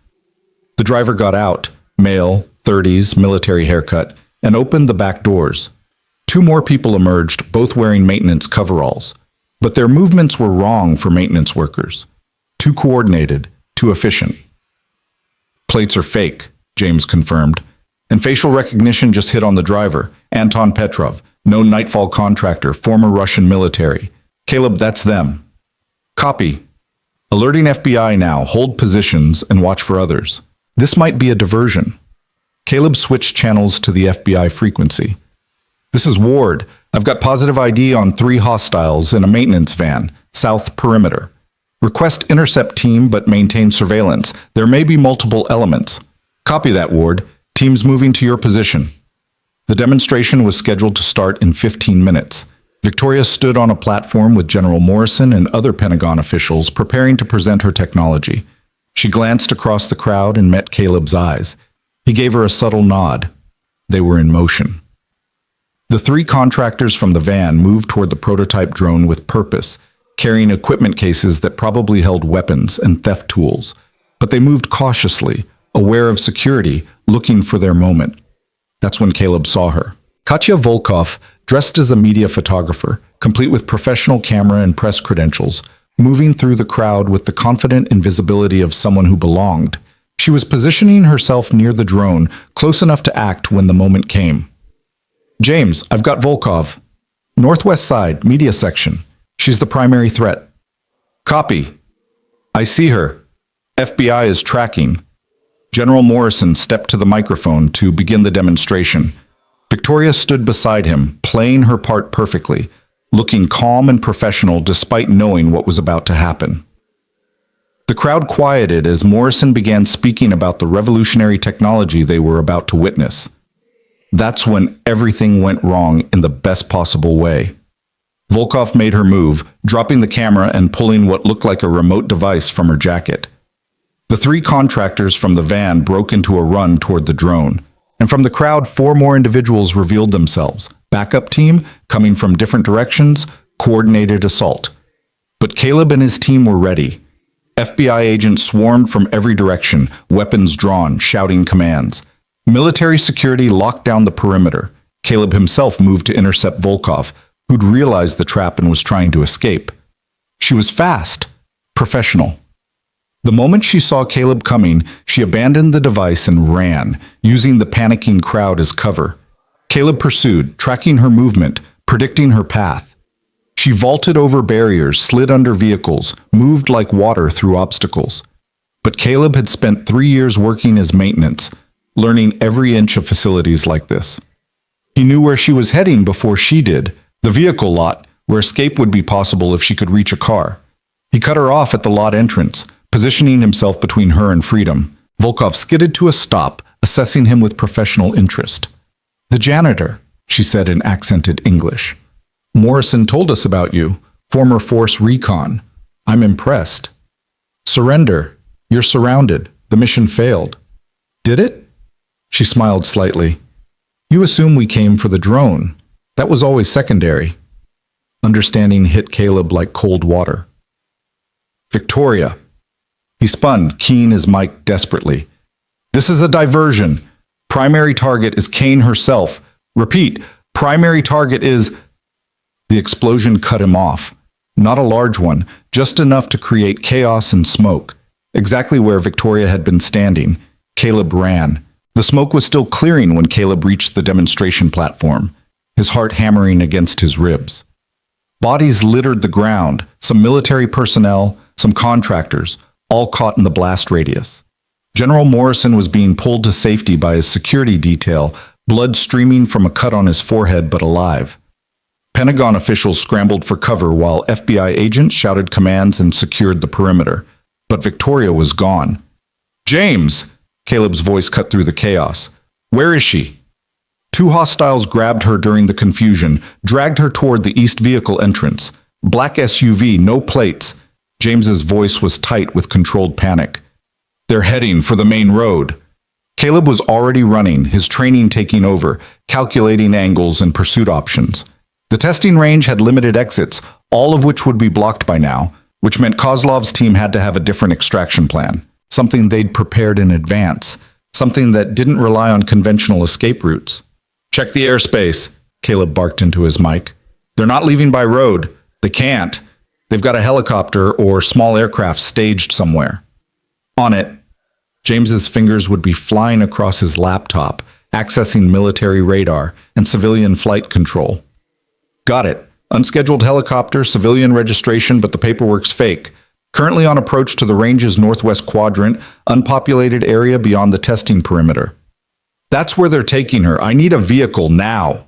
The driver got out, male, 30s, military haircut, and opened the back doors. Two more people emerged, both wearing maintenance coveralls. But their movements were wrong for maintenance workers. Too coordinated, too efficient. Plates are fake, James confirmed. And facial recognition just hit on the driver, Anton Petrov, known Nightfall contractor, former Russian military. Caleb, that's them. Copy. Alerting FBI now, hold positions and watch for others. This might be a diversion. Caleb switched channels to the FBI frequency. This is Ward. I've got positive ID on 3 hostiles in a maintenance van, south perimeter. Request intercept team but maintain surveillance. There may be multiple elements. Copy that, Ward. Teams moving to your position. The demonstration was scheduled to start in 15 minutes. Victoria stood on a platform with General Morrison and other Pentagon officials preparing to present her technology. She glanced across the crowd and met Caleb's eyes. He gave her a subtle nod. They were in motion. The 3 contractors from the van moved toward the prototype drone with purpose, carrying equipment cases that probably held weapons and theft tools. But they moved cautiously, aware of security, looking for their moment. That's when Caleb saw her. Katya Volkov, dressed as a media photographer, complete with professional camera and press credentials, moving through the crowd with the confident invisibility of someone who belonged. She was positioning herself near the drone, close enough to act when the moment came. James, I've got Volkov. Northwest side, media section. She's the primary threat. Copy. I see her. FBI is tracking. General Morrison stepped to the microphone to begin the demonstration. Victoria stood beside him, playing her part perfectly, looking calm and professional despite knowing what was about to happen. The crowd quieted as Morrison began speaking about the revolutionary technology they were about to witness. That's when everything went wrong in the best possible way. Volkov made her move, dropping the camera and pulling what looked like a remote device from her jacket. The 3 contractors from the van broke into a run toward the drone, and from the crowd 4 more individuals revealed themselves. Backup team, coming from different directions, coordinated assault. But Caleb and his team were ready. FBI agents swarmed from every direction, weapons drawn, shouting commands. Military security locked down the perimeter. Caleb himself moved to intercept Volkov, who'd realized the trap and was trying to escape. She was fast, professional. The moment she saw Caleb coming, she abandoned the device and ran, using the panicking crowd as cover. Caleb pursued, tracking her movement, predicting her path. She vaulted over barriers, slid under vehicles, moved like water through obstacles. But Caleb had spent 3 years working as maintenance, learning every inch of facilities like this. He knew where she was heading before she did, the vehicle lot, where escape would be possible if she could reach a car. He cut her off at the lot entrance, positioning himself between her and freedom. Volkov skidded to a stop, assessing him with professional interest. "The janitor," she said in accented English. "Morrison told us about you, former Force Recon. I'm impressed." "Surrender. You're surrounded. The mission failed." "Did it?" She smiled slightly. "You assume we came for the drone. That was always secondary." Understanding hit Caleb like cold water. "Victoria." He spun, keying his mic desperately. This is a diversion. Primary target is Kane herself. Repeat, primary target is... The explosion cut him off. Not a large one, just enough to create chaos and smoke. Exactly where Victoria had been standing, Caleb ran. The smoke was still clearing when Caleb reached the demonstration platform, his heart hammering against his ribs. Bodies littered the ground, some military personnel, some contractors, all caught in the blast radius. General Morrison was being pulled to safety by his security detail, blood streaming from a cut on his forehead but alive. Pentagon officials scrambled for cover while FBI agents shouted commands and secured the perimeter. But Victoria was gone. "James!" Caleb's voice cut through the chaos. "Where is she?" Two hostiles grabbed her during the confusion, dragged her toward the east vehicle entrance. Black SUV, no plates. James's voice was tight with controlled panic. "They're heading for the main road." Caleb was already running, his training taking over, calculating angles and pursuit options. The testing range had limited exits, all of which would be blocked by now, which meant Kozlov's team had to have a different extraction plan, something they'd prepared in advance, something that didn't rely on conventional escape routes. "Check the airspace," Caleb barked into his mic. "They're not leaving by road. They can't. They've got a helicopter or small aircraft staged somewhere." "On it." James's fingers would be flying across his laptop, accessing military radar and civilian flight control. "Got it. Unscheduled helicopter, civilian registration, but the paperwork's fake. Currently on approach to the range's northwest quadrant, unpopulated area beyond the testing perimeter." "That's where they're taking her. I need a vehicle now."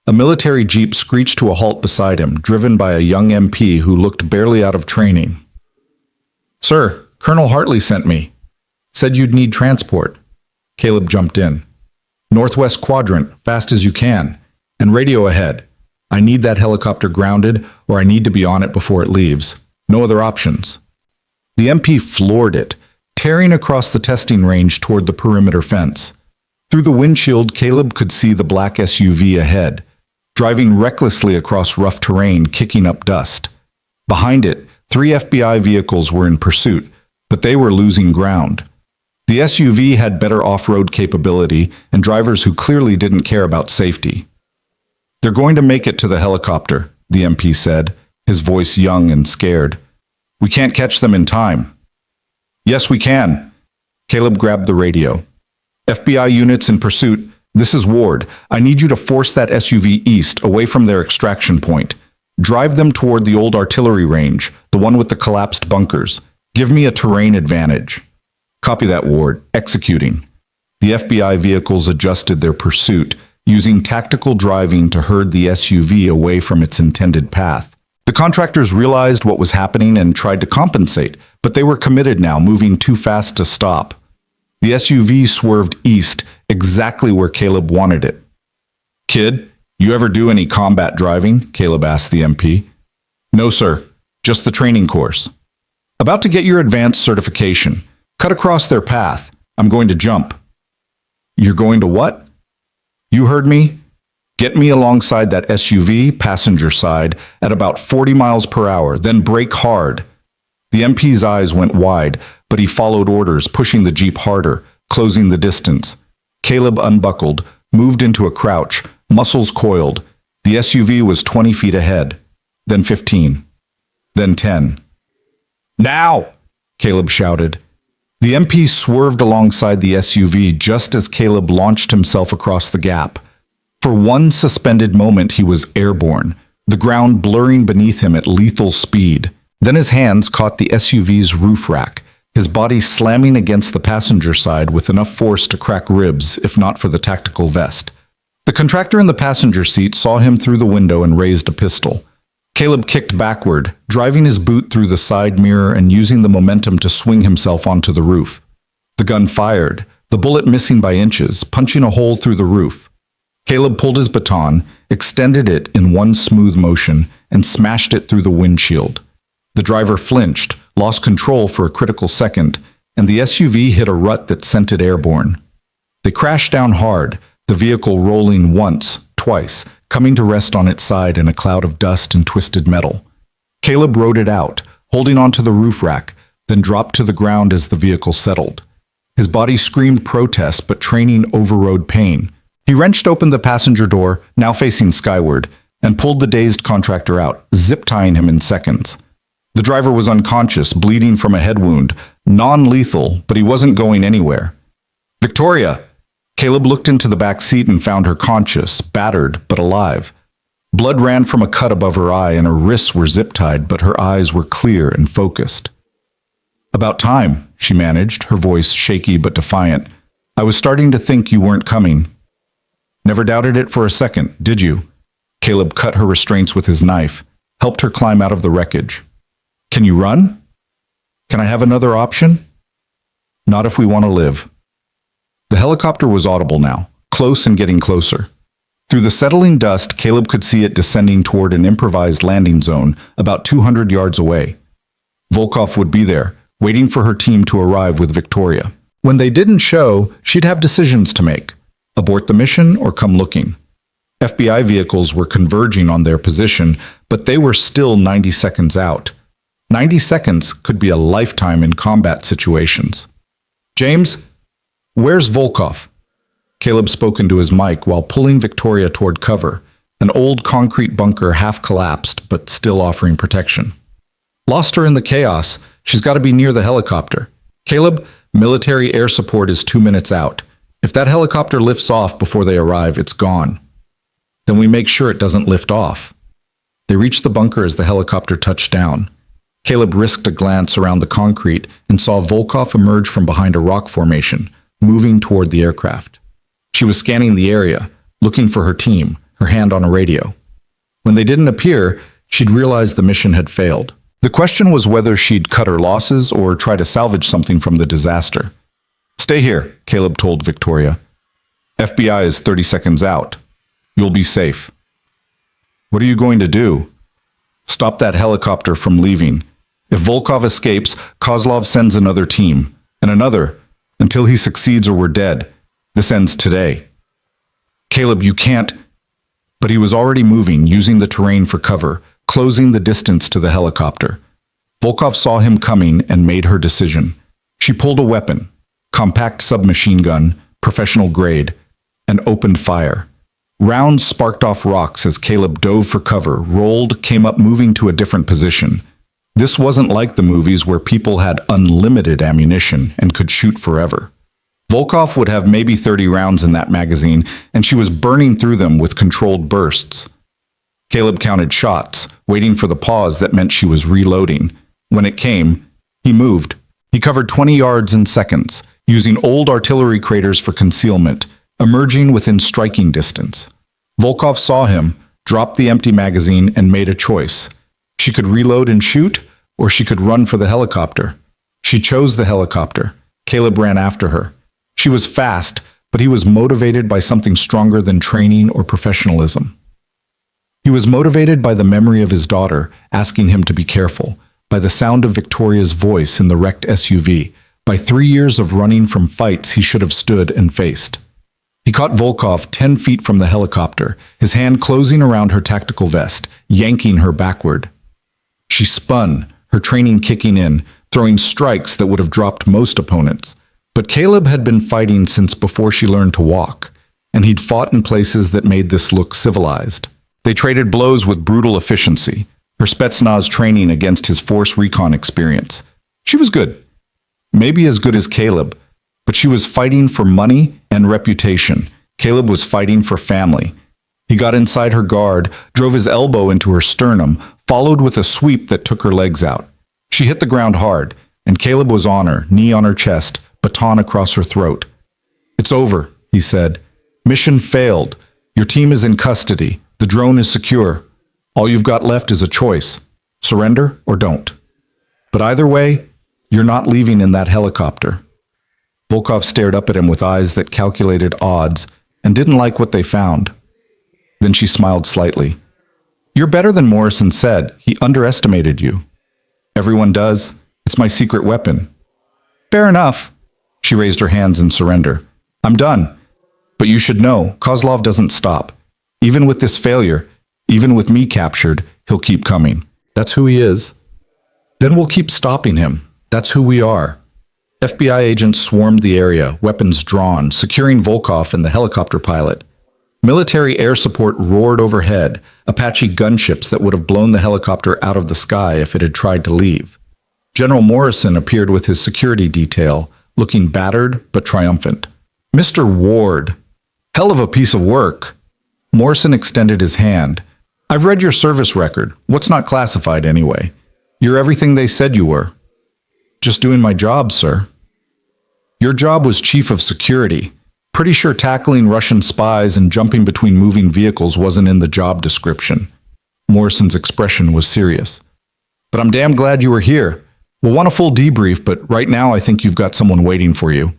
A military jeep screeched to a halt beside him, driven by a young MP who looked barely out of training. "Sir, Colonel Hartley sent me. Said you'd need transport." Caleb jumped in. "Northwest quadrant, fast as you can. And radio ahead. I need that helicopter grounded, or I need to be on it before it leaves. No other options." The MP floored it, tearing across the testing range toward the perimeter fence. Through the windshield, Caleb could see the black SUV ahead, driving recklessly across rough terrain, kicking up dust. Behind it, 3 FBI vehicles were in pursuit, but they were losing ground. The SUV had better off-road capability and drivers who clearly didn't care about safety. "They're going to make it to the helicopter," the MP said, his voice young and scared. "We can't catch them in time." "Yes, we can." Caleb grabbed the radio. "FBI units in pursuit. This is Ward. I need you to force that SUV east, away from their extraction point. Drive them toward the old artillery range, the one with the collapsed bunkers. Give me a terrain advantage." "Copy that, Ward. Executing." The FBI vehicles adjusted their pursuit, using tactical driving to herd the SUV away from its intended path. The contractors realized what was happening and tried to compensate, but they were committed now, moving too fast to stop. The SUV swerved east, exactly where Caleb wanted it. "Kid, you ever do any combat driving?" Caleb asked the MP. "No, sir. Just the training course." "About to get your advanced certification. Cut across their path. I'm going to jump." "You're going to what?" "You heard me. Get me alongside that SUV, passenger side, at about 40 miles per hour, then brake hard." The MP's eyes went wide, but he followed orders, pushing the Jeep harder, closing the distance. Caleb unbuckled, moved into a crouch, muscles coiled. The SUV was 20 feet ahead, then 15, then 10. "Now!" Caleb shouted. The MP swerved alongside the SUV just as Caleb launched himself across the gap. For one suspended moment, he was airborne, the ground blurring beneath him at lethal speed. Then his hands caught the SUV's roof rack, his body slamming against the passenger side with enough force to crack ribs, if not for the tactical vest. The contractor in the passenger seat saw him through the window and raised a pistol. Caleb kicked backward, driving his boot through the side mirror and using the momentum to swing himself onto the roof. The gun fired, the bullet missing by inches, punching a hole through the roof. Caleb pulled his baton, extended it in one smooth motion, and smashed it through the windshield. The driver flinched, lost control for a critical second, and the SUV hit a rut that sent it airborne. They crashed down hard, the vehicle rolling once, twice, coming to rest on its side in a cloud of dust and twisted metal. Caleb rode it out, holding onto the roof rack, then dropped to the ground as the vehicle settled. His body screamed protest, but training overrode pain. He wrenched open the passenger door, now facing skyward, and pulled the dazed contractor out, zip-tying him in seconds. The driver was unconscious, bleeding from a head wound, non-lethal, but he wasn't going anywhere. "Victoria!" Caleb looked into the back seat and found her conscious, battered, but alive. Blood ran from a cut above her eye and her wrists were zip-tied, but her eyes were clear and focused. "About time," she managed, her voice shaky but defiant. "I was starting to think you weren't coming." "Never doubted it for a second, did you?" Caleb cut her restraints with his knife, helped her climb out of the wreckage. "Can you run? Can I have another option?" "Not if we want to live." The helicopter was audible now, close and getting closer. Through the settling dust, Caleb could see it descending toward an improvised landing zone about 200 yards away. Volkov would be there, waiting for her team to arrive with Victoria. When they didn't show, she'd have decisions to make: abort the mission or come looking. FBI vehicles were converging on their position, but they were still 90 seconds out. 90 seconds could be a lifetime in combat situations. "James, where's Volkov?" Caleb spoke into his mic while pulling Victoria toward cover, an old concrete bunker half collapsed but still offering protection. "Lost her in the chaos. She's got to be near the helicopter. Caleb, military air support is 2 minutes out. If that helicopter lifts off before they arrive, it's gone. Then we make sure it doesn't lift off." They reached the bunker as the helicopter touched down. Caleb risked a glance around the concrete and saw Volkov emerge from behind a rock formation, moving toward the aircraft. She was scanning the area, looking for her team, her hand on a radio. When they didn't appear, she'd realized the mission had failed. The question was whether she'd cut her losses or try to salvage something from the disaster. "Stay here," Caleb told Victoria. "FBI is 30 seconds out. You'll be safe." "What are you going to do?" "Stop that helicopter from leaving. If Volkov escapes, Kozlov sends another team, and another, until he succeeds or we're dead. This ends today." "Caleb, you can't." But he was already moving, using the terrain for cover, closing the distance to the helicopter. Volkov saw him coming and made her decision. She pulled a weapon, compact submachine gun, professional grade, and opened fire. Rounds sparked off rocks as Caleb dove for cover, rolled, came up moving to a different position. This wasn't like the movies where people had unlimited ammunition and could shoot forever. Volkov would have maybe 30 rounds in that magazine, and she was burning through them with controlled bursts. Caleb counted shots, waiting for the pause that meant she was reloading. When it came, he moved. He covered 20 yards in seconds, using old artillery craters for concealment, emerging within striking distance. Volkov saw him, dropped the empty magazine, and made a choice. She could reload and shoot, or she could run for the helicopter. She chose the helicopter. Caleb ran after her. She was fast, but he was motivated by something stronger than training or professionalism. He was motivated by the memory of his daughter, asking him to be careful, by the sound of Victoria's voice in the wrecked SUV, by 3 years of running from fights he should have stood and faced. He caught Volkov 10 feet from the helicopter, his hand closing around her tactical vest, yanking her backward. She spun, her training kicking in, throwing strikes that would have dropped most opponents. But Caleb had been fighting since before she learned to walk, and he'd fought in places that made this look civilized. They traded blows with brutal efficiency, her Spetsnaz training against his force recon experience. She was good. Maybe as good as Caleb, but she was fighting for money and reputation. Caleb was fighting for family. He got inside her guard, drove his elbow into her sternum, followed with a sweep that took her legs out. She hit the ground hard, and Caleb was on her, knee on her chest, baton across her throat. "It's over," he said. "Mission failed. Your team is in custody. The drone is secure. All you've got left is a choice. Surrender or don't. But either way, you're not leaving in that helicopter." Volkov stared up at him with eyes that calculated odds and didn't like what they found. Then she smiled slightly. "You're better than Morrison said. He underestimated you." "Everyone does. It's my secret weapon." "Fair enough." She raised her hands in surrender. "I'm done. But you should know, Kozlov doesn't stop. Even with this failure, even with me captured, he'll keep coming. That's who he is. Then we'll keep stopping him. That's who we are. FBI agents swarmed the area, weapons drawn, securing Volkov and the helicopter pilot. Military air support roared overhead, Apache gunships that would have blown the helicopter out of the sky if it had tried to leave. General Morrison appeared with his security detail, looking battered but triumphant. "Mr. Ward, hell of a piece of work." Morrison extended his hand. "I've read your service record. What's not classified anyway? You're everything they said you were." "Just doing my job, sir." "Your job was chief of security. Pretty sure tackling Russian spies and jumping between moving vehicles wasn't in the job description." Morrison's expression was serious. "But I'm damn glad you were here. We'll want a full debrief, but right now I think you've got someone waiting for you."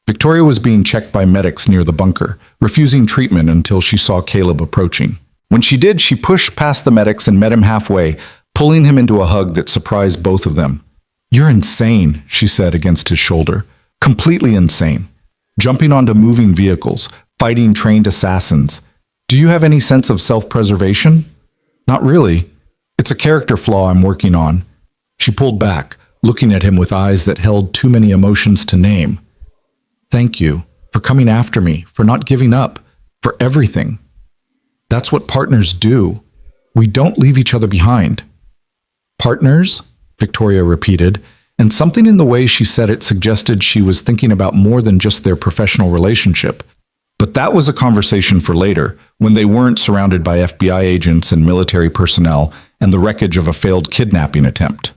Victoria was being checked by medics near the bunker, refusing treatment until she saw Caleb approaching. When she did, she pushed past the medics and met him halfway, pulling him into a hug that surprised both of them. "You're insane," she said against his shoulder. "Completely insane. Jumping onto moving vehicles, fighting trained assassins. Do you have any sense of self-preservation?" "Not really. It's a character flaw I'm working on." She pulled back, looking at him with eyes that held too many emotions to name. "Thank you for coming after me, for not giving up, for everything. That's what partners do. We don't leave each other behind." "Partners?" Victoria repeated, and something in the way she said it suggested she was thinking about more than just their professional relationship. But that was a conversation for later, when they weren't surrounded by FBI agents and military personnel and the wreckage of a failed kidnapping attempt.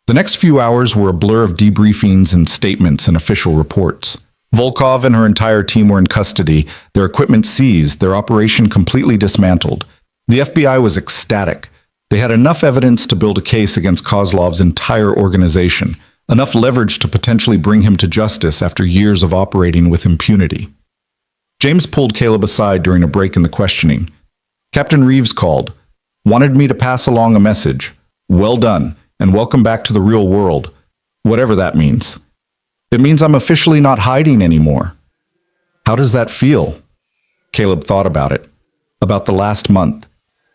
The next few hours were a blur of debriefings and statements and official reports. Volkov and her entire team were in custody, their equipment seized, their operation completely dismantled. The FBI was ecstatic. They had enough evidence to build a case against Kozlov's entire organization, enough leverage to potentially bring him to justice after years of operating with impunity. James pulled Caleb aside during a break in the questioning. "Captain Reeves called. Wanted me to pass along a message. Well done, and welcome back to the real world. Whatever that means. It means I'm officially not hiding anymore." "How does that feel?" Caleb thought about it. About the last month.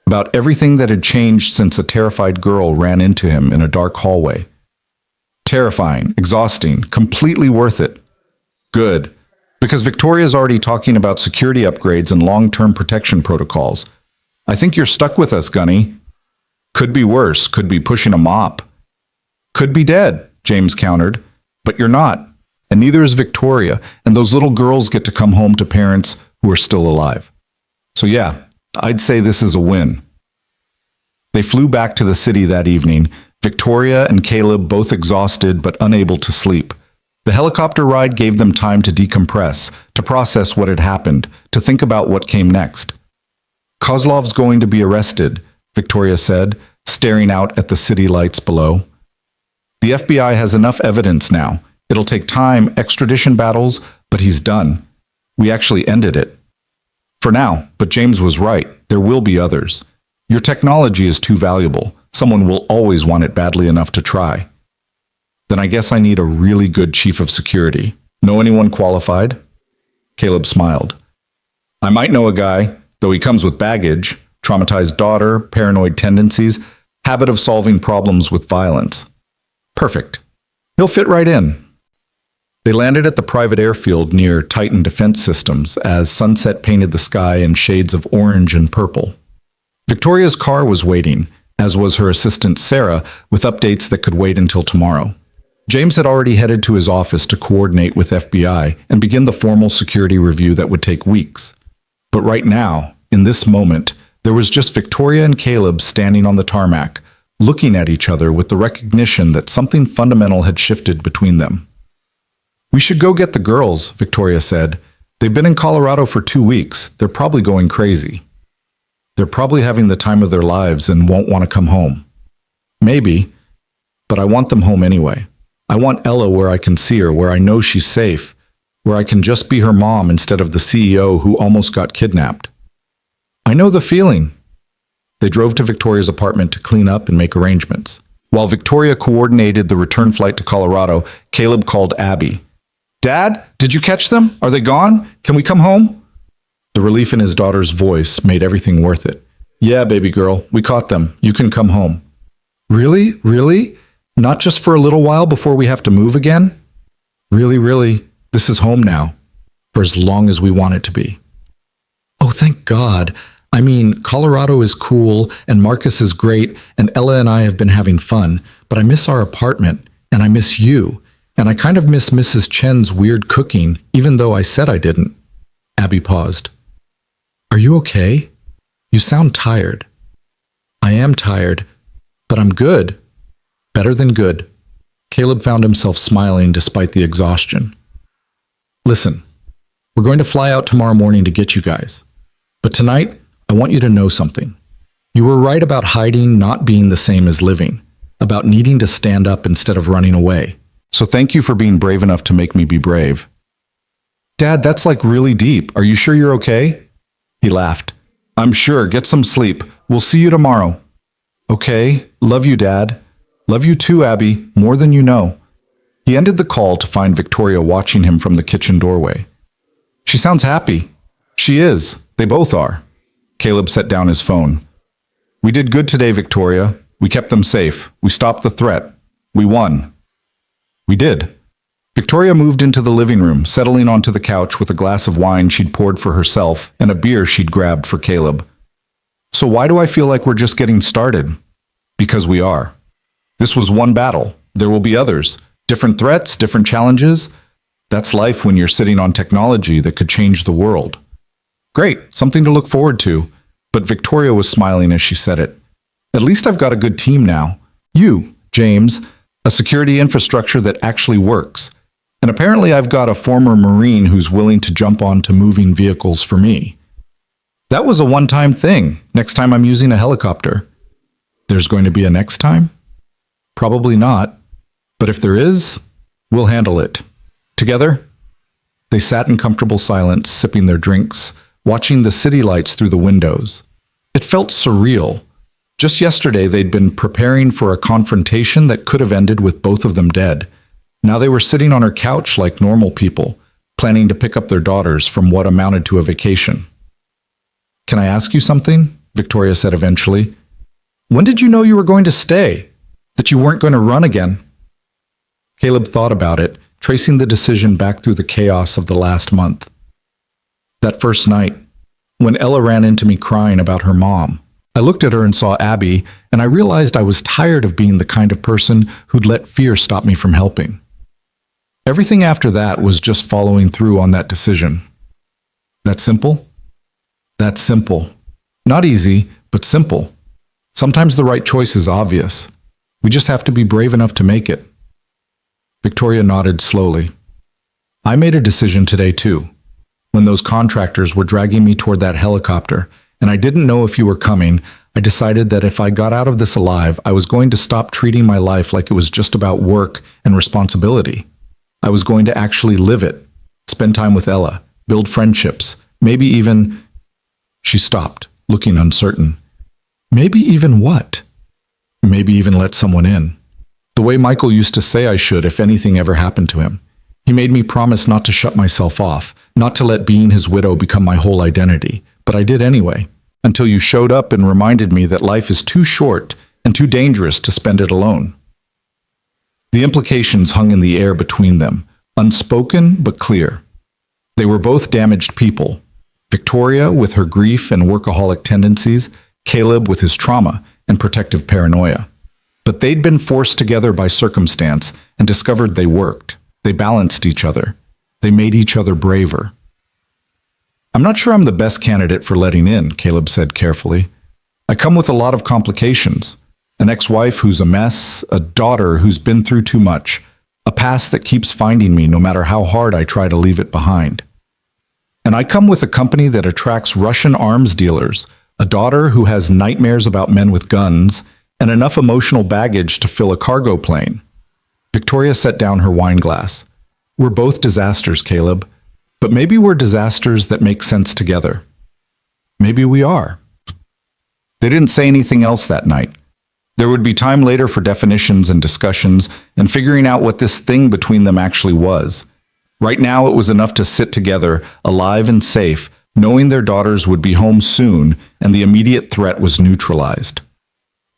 About everything that had changed since a terrified girl ran into him in a dark hallway. Terrifying, exhausting, completely worth it. Good. Because Victoria's already talking about security upgrades and long-term protection protocols. "I think you're stuck with us, Gunny." "Could be worse, could be pushing a mop." "Could be dead," James countered. "But you're not, and neither is Victoria, and those little girls get to come home to parents who are still alive. So yeah, I'd say this is a win." They flew back to the city that evening, Victoria and Caleb both exhausted but unable to sleep. The helicopter ride gave them time to decompress, to process what had happened, to think about what came next. "Kozlov's going to be arrested," Victoria said, staring out at the city lights below. "The FBI has enough evidence now. It'll take time, extradition battles, but he's done. We actually ended it. For now, but James was right. There will be others. Your technology is too valuable. Someone will always want it badly enough to try." "Then I guess I need a really good chief of security. Know anyone qualified?" Caleb smiled. "I might know a guy, though he comes with baggage, traumatized daughter, paranoid tendencies, habit of solving problems with violence." "Perfect. He'll fit right in." They landed at the private airfield near Titan Defense Systems as sunset painted the sky in shades of orange and purple. Victoria's car was waiting, as was her assistant Sarah, with updates that could wait until tomorrow. James had already headed to his office to coordinate with FBI and begin the formal security review that would take weeks. But right now, in this moment, there was just Victoria and Caleb standing on the tarmac, looking at each other with the recognition that something fundamental had shifted between them. "We should go get the girls," Victoria said. "They've been in Colorado for 2 weeks. They're probably going crazy. They're probably having the time of their lives and won't want to come home." "Maybe, but I want them home anyway. I want Ella where I can see her, where I know she's safe, where I can just be her mom instead of the CEO who almost got kidnapped." "I know the feeling." They drove to Victoria's apartment to clean up and make arrangements. While Victoria coordinated the return flight to Colorado, Caleb called Abby. "Dad, did you catch them? Are they gone? Can we come home?" The relief in his daughter's voice made everything worth it. "Yeah, baby girl, we caught them. You can come home." "Really? Really? Not just for a little while before we have to move again?" Really, this is home now, for as long as we want it to be. Oh, thank God. I mean, Colorado is cool, and Marcus is great, and Ella and I have been having fun, but I miss our apartment, and I miss you, and I kind of miss Mrs. Chen's weird cooking, even though I said I didn't. Abby paused. Are you okay? You sound tired. I am tired, but I'm good. Better than good. Caleb found himself smiling despite the exhaustion. Listen, we're going to fly out tomorrow morning to get you guys. But tonight, I want you to know something. You were right about hiding not being the same as living, about needing to stand up instead of running away. So thank you for being brave enough to make me be brave. Dad, that's like really deep. Are you sure you're okay? He laughed. I'm sure. Get some sleep. We'll see you tomorrow. Okay. Love you, Dad. Love you too, Abby. More than you know. He ended the call to find Victoria watching him from the kitchen doorway. She sounds happy. She is. They both are. Caleb set down his phone. We did good today, Victoria. We kept them safe. We stopped the threat. We won. We did. Victoria moved into the living room, settling onto the couch with a glass of wine she'd poured for herself and a beer she'd grabbed for Caleb. So why do I feel like we're just getting started? Because we are. This was one battle. There will be others. Different threats, different challenges. That's life when you're sitting on technology that could change the world. Great, something to look forward to. But Victoria was smiling as she said it. At least I've got a good team now. You, James, a security infrastructure that actually works. And apparently I've got a former Marine who's willing to jump onto moving vehicles for me. That was a one-time thing. Next time I'm using a helicopter. There's going to be a next time? Probably not. But if there is, we'll handle it. Together? They sat in comfortable silence, sipping their drinks, watching the city lights through the windows. It felt surreal. Just yesterday, they'd been preparing for a confrontation that could have ended with both of them dead. Now they were sitting on her couch like normal people, planning to pick up their daughters from what amounted to a vacation. Can I ask you something? Victoria said eventually. When did you know you were going to stay? That you weren't going to run again? Caleb thought about it, tracing the decision back through the chaos of the last month. That first night, when Ella ran into me crying about her mom, I looked at her and saw Abby, and I realized I was tired of being the kind of person who'd let fear stop me from helping. Everything after that was just following through on that decision. That simple? That's simple. Not easy, but simple. Sometimes the right choice is obvious. We just have to be brave enough to make it. Victoria nodded slowly. I made a decision today too. When those contractors were dragging me toward that helicopter, and I didn't know if you were coming, I decided that if I got out of this alive, I was going to stop treating my life like it was just about work and responsibility. I was going to actually live it, spend time with Ella, build friendships, maybe even... She stopped, looking uncertain. Maybe even what? Maybe even let someone in. The way Michael used to say I should if anything ever happened to him. He made me promise not to shut myself off, not to let being his widow become my whole identity. But I did anyway, until you showed up and reminded me that life is too short and too dangerous to spend it alone. The implications hung in the air between them, unspoken but clear. They were both damaged people. Victoria with her grief and workaholic tendencies, Caleb with his trauma and protective paranoia. But they'd been forced together by circumstance and discovered they worked. They balanced each other. They made each other braver. I'm not sure I'm the best candidate for letting in, Caleb said carefully. I come with a lot of complications. An ex-wife who's a mess, a daughter who's been through too much, a past that keeps finding me no matter how hard I try to leave it behind. And I come with a company that attracts Russian arms dealers, a daughter who has nightmares about men with guns, and enough emotional baggage to fill a cargo plane. Victoria set down her wine glass. We're both disasters, Caleb, but maybe we're disasters that make sense together. Maybe we are. They didn't say anything else that night. There would be time later for definitions and discussions and figuring out what this thing between them actually was. Right now, it was enough to sit together, alive and safe, knowing their daughters would be home soon and the immediate threat was neutralized.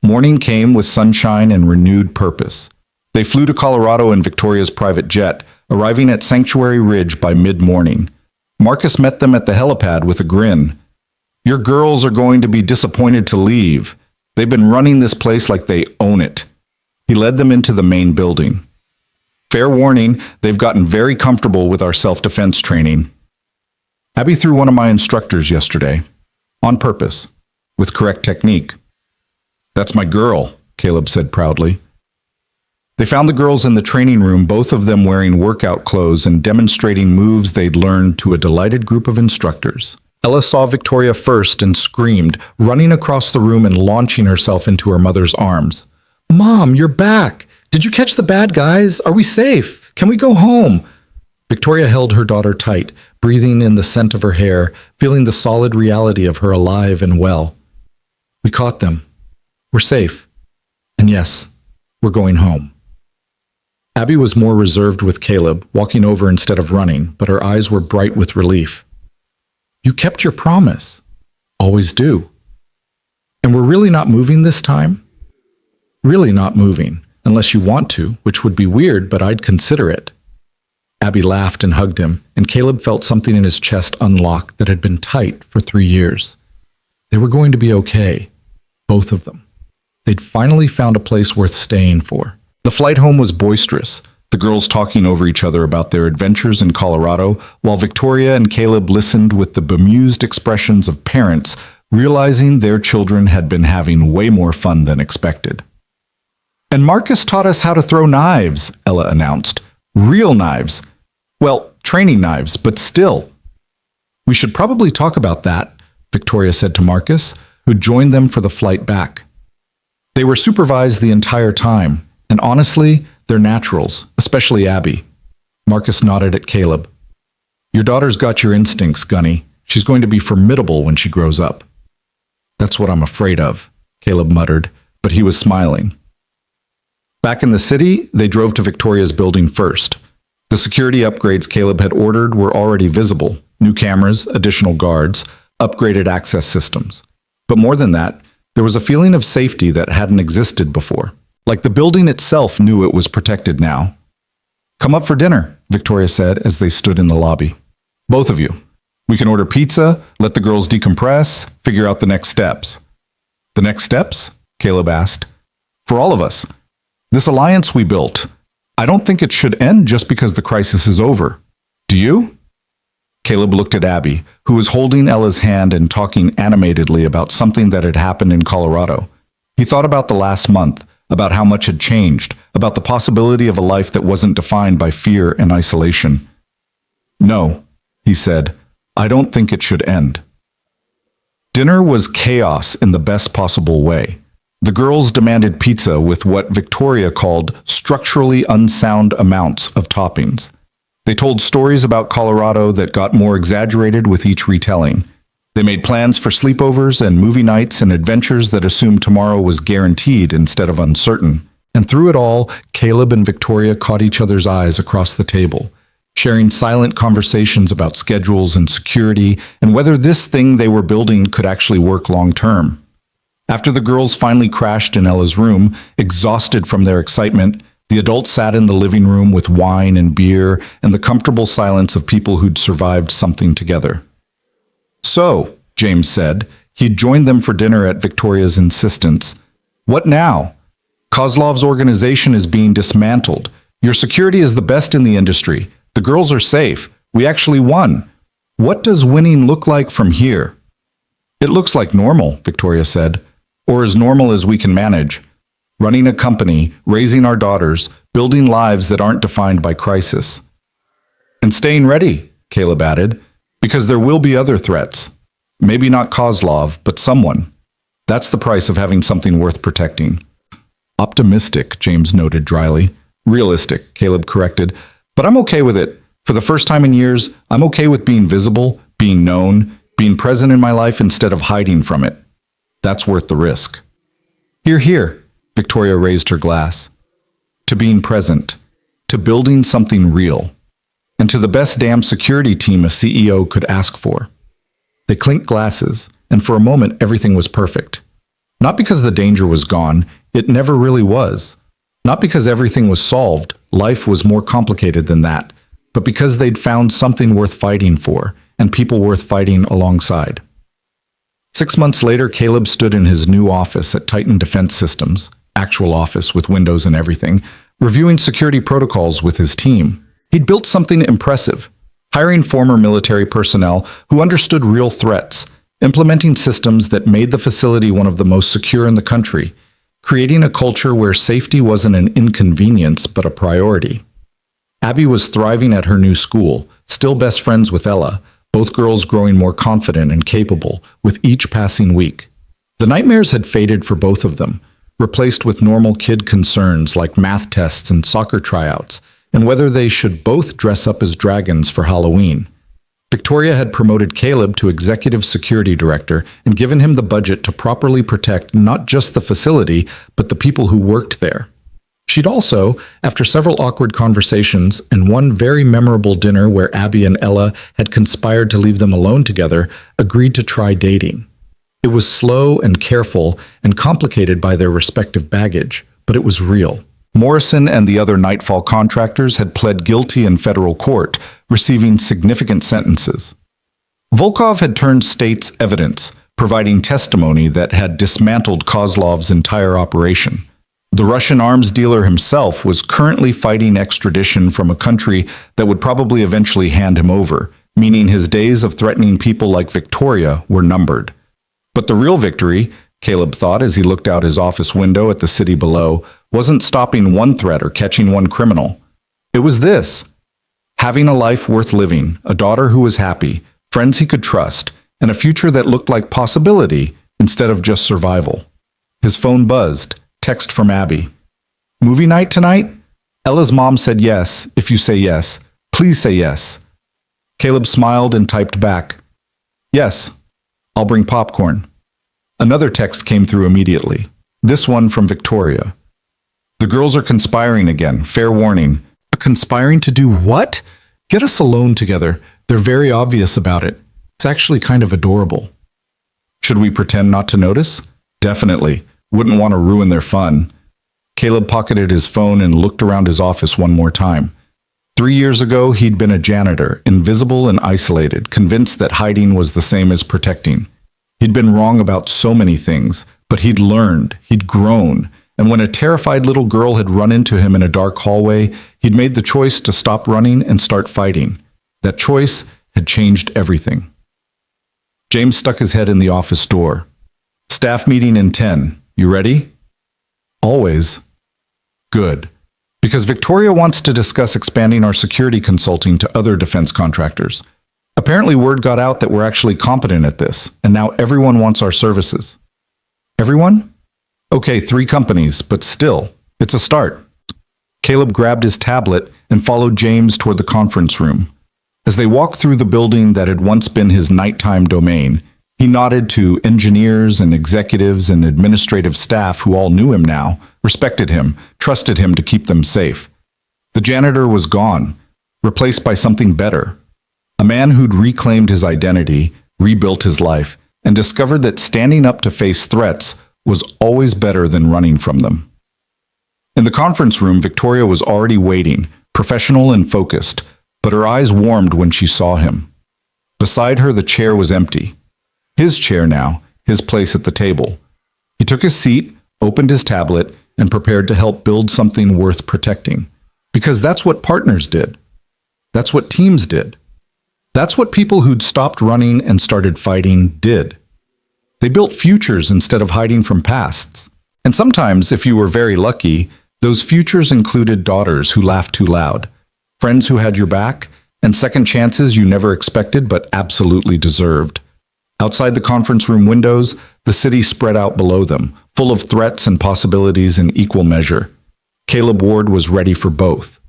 Morning came with sunshine and renewed purpose. They flew to Colorado in Victoria's private jet, arriving at Sanctuary Ridge by mid-morning. Marcus met them at the helipad with a grin. "Your girls are going to be disappointed to leave. They've been running this place like they own it." He led them into the main building. "Fair warning, they've gotten very comfortable with our self-defense training. Abby threw one of my instructors yesterday. On purpose. With correct technique." "That's my girl," Caleb said proudly. They found the girls in the training room, both of them wearing workout clothes and demonstrating moves they'd learned to a delighted group of instructors. Ella saw Victoria first and screamed, running across the room and launching herself into her mother's arms. "Mom, you're back! Did you catch the bad guys? Are we safe? Can we go home?" Victoria held her daughter tight, breathing in the scent of her hair, feeling the solid reality of her alive and well. "We caught them. We're safe. And yes, we're going home." Abby was more reserved with Caleb, walking over instead of running, but her eyes were bright with relief. "You kept your promise. Always do. And we're really not moving this time?" "Really not moving, unless you want to, which would be weird, but I'd consider it." Abby laughed and hugged him, and Caleb felt something in his chest unlock that had been tight for 3 years. They were going to be okay, both of them. They'd finally found a place worth staying for. The flight home was boisterous, the girls talking over each other about their adventures in Colorado, while Victoria and Caleb listened with the bemused expressions of parents, realizing their children had been having way more fun than expected. "And Marcus taught us how to throw knives," Ella announced. "Real knives. Well, training knives, but still." "We should probably talk about that," Victoria said to Marcus, who joined them for the flight back. They were supervised the entire time, and honestly, they're naturals, especially Abby. Marcus nodded at Caleb. "Your daughter's got your instincts, Gunny. She's going to be formidable when she grows up." "That's what I'm afraid of," Caleb muttered, but he was smiling. Back in the city, they drove to Victoria's building first. The security upgrades Caleb had ordered were already visible: new cameras, additional guards, upgraded access systems. But more than that, there was a feeling of safety that hadn't existed before. Like the building itself knew it was protected now. "Come up for dinner," Victoria said as they stood in the lobby. "Both of you. We can order pizza, let the girls decompress, figure out the next steps." "The next steps?" Caleb asked. "For all of us. This alliance we built. I don't think it should end just because the crisis is over. Do you?" Caleb looked at Abby, who was holding Ella's hand and talking animatedly about something that had happened in Colorado. He thought about the last month, about how much had changed, about the possibility of a life that wasn't defined by fear and isolation. "No," he said, "I don't think it should end." Dinner was chaos in the best possible way. The girls demanded pizza with what Victoria called structurally unsound amounts of toppings. They told stories about Colorado that got more exaggerated with each retelling. They made plans for sleepovers and movie nights and adventures that assumed tomorrow was guaranteed instead of uncertain. And through it all, Caleb and Victoria caught each other's eyes across the table, sharing silent conversations about schedules and security and whether this thing they were building could actually work long term. After the girls finally crashed in Ella's room, exhausted from their excitement, the adults sat in the living room with wine and beer and the comfortable silence of people who'd survived something together. "So," James said, he'd joined them for dinner at Victoria's insistence. "What now? Kozlov's organization is being dismantled. Your security is the best in the industry. The girls are safe. We actually won. What does winning look like from here?" "It looks like normal," Victoria said, "or as normal as we can manage. Running a company, raising our daughters, building lives that aren't defined by crisis." "And staying ready," Caleb added, "because there will be other threats. Maybe not Kozlov, but someone. That's the price of having something worth protecting." "Optimistic," James noted dryly. "Realistic," Caleb corrected. "But I'm okay with it. For the first time in years, I'm okay with being visible, being known, being present in my life instead of hiding from it. That's worth the risk." "Hear, hear," Victoria raised her glass. "To being present, to building something real, and to the best damn security team a CEO could ask for." They clinked glasses, and for a moment everything was perfect. Not because the danger was gone, it never really was. Not because everything was solved, life was more complicated than that. but because they'd found something worth fighting for, and people worth fighting alongside. 6 months later, Caleb stood in his new office at Titan Defense Systems, actual office with windows and everything, reviewing security protocols with his team. He'd built something impressive, hiring former military personnel who understood real threats, implementing systems that made the facility one of the most secure in the country, creating a culture where safety wasn't an inconvenience but a priority. Abby was thriving at her new school, still best friends with Ella, both girls growing more confident and capable with each passing week. The nightmares had faded for both of them, replaced with normal kid concerns like math tests and soccer tryouts, and whether they should both dress up as dragons for Halloween. Victoria had promoted Caleb to executive security director and given him the budget to properly protect not just the facility, but the people who worked there. She'd also, after several awkward conversations and one very memorable dinner where Abby and Ella had conspired to leave them alone together, agreed to try dating. It was slow and careful and complicated by their respective baggage, but it was real. Morrison and the other Nightfall contractors had pled guilty in federal court, receiving significant sentences. Volkov had turned state's evidence, providing testimony that had dismantled Kozlov's entire operation. The Russian arms dealer himself was currently fighting extradition from a country that would probably eventually hand him over, meaning his days of threatening people like Victoria were numbered. But the real victory, Caleb thought as he looked out his office window at the city below, wasn't stopping one threat or catching one criminal. It was this: having a life worth living, a daughter who was happy, friends he could trust, and a future that looked like possibility instead of just survival. His phone buzzed. Text from Abby. Movie night tonight? Ella's mom said yes, if you say yes. Please say yes. Caleb smiled and typed back, yes, I'll bring popcorn. Another text came through immediately. This one from Victoria. The girls are conspiring again, fair warning. Conspiring to do what? Get us alone together. They're very obvious about it. It's actually kind of adorable. Should we pretend not to notice? Definitely. Wouldn't want to ruin their fun. Caleb pocketed his phone and looked around his office one more time. 3 years ago, he'd been a janitor, invisible and isolated, convinced that hiding was the same as protecting. He'd been wrong about so many things, but he'd learned, he'd grown, and when a terrified little girl had run into him in a dark hallway, he'd made the choice to stop running and start fighting. That choice had changed everything. James stuck his head in the office door. Staff meeting in 10. You ready? Always. Good. Because Victoria wants to discuss expanding our security consulting to other defense contractors. Apparently word got out that we're actually competent at this, and now everyone wants our services. Everyone? Okay, 3 companies, but still, it's a start. Caleb grabbed his tablet and followed James toward the conference room. As they walked through the building that had once been his nighttime domain, he nodded to engineers and executives and administrative staff who all knew him now, respected him, trusted him to keep them safe. The janitor was gone, replaced by something better. A man who'd reclaimed his identity, rebuilt his life, and discovered that standing up to face threats was always better than running from them. In the conference room, Victoria was already waiting, professional and focused, but her eyes warmed when she saw him. Beside her, the chair was empty. His chair now, his place at the table. He took his seat, opened his tablet, and prepared to help build something worth protecting. Because that's what partners did. That's what teams did. That's what people who'd stopped running and started fighting did. They built futures instead of hiding from pasts. And sometimes, if you were very lucky, those futures included daughters who laughed too loud, friends who had your back, and second chances you never expected but absolutely deserved. Outside the conference room windows, the city spread out below them, full of threats and possibilities in equal measure. Caleb Ward was ready for both.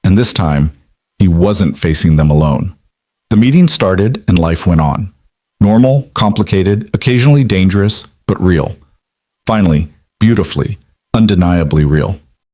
And this time, he wasn't facing them alone. The meeting started and life went on. Normal, complicated, occasionally dangerous, but real. Finally, beautifully, undeniably real.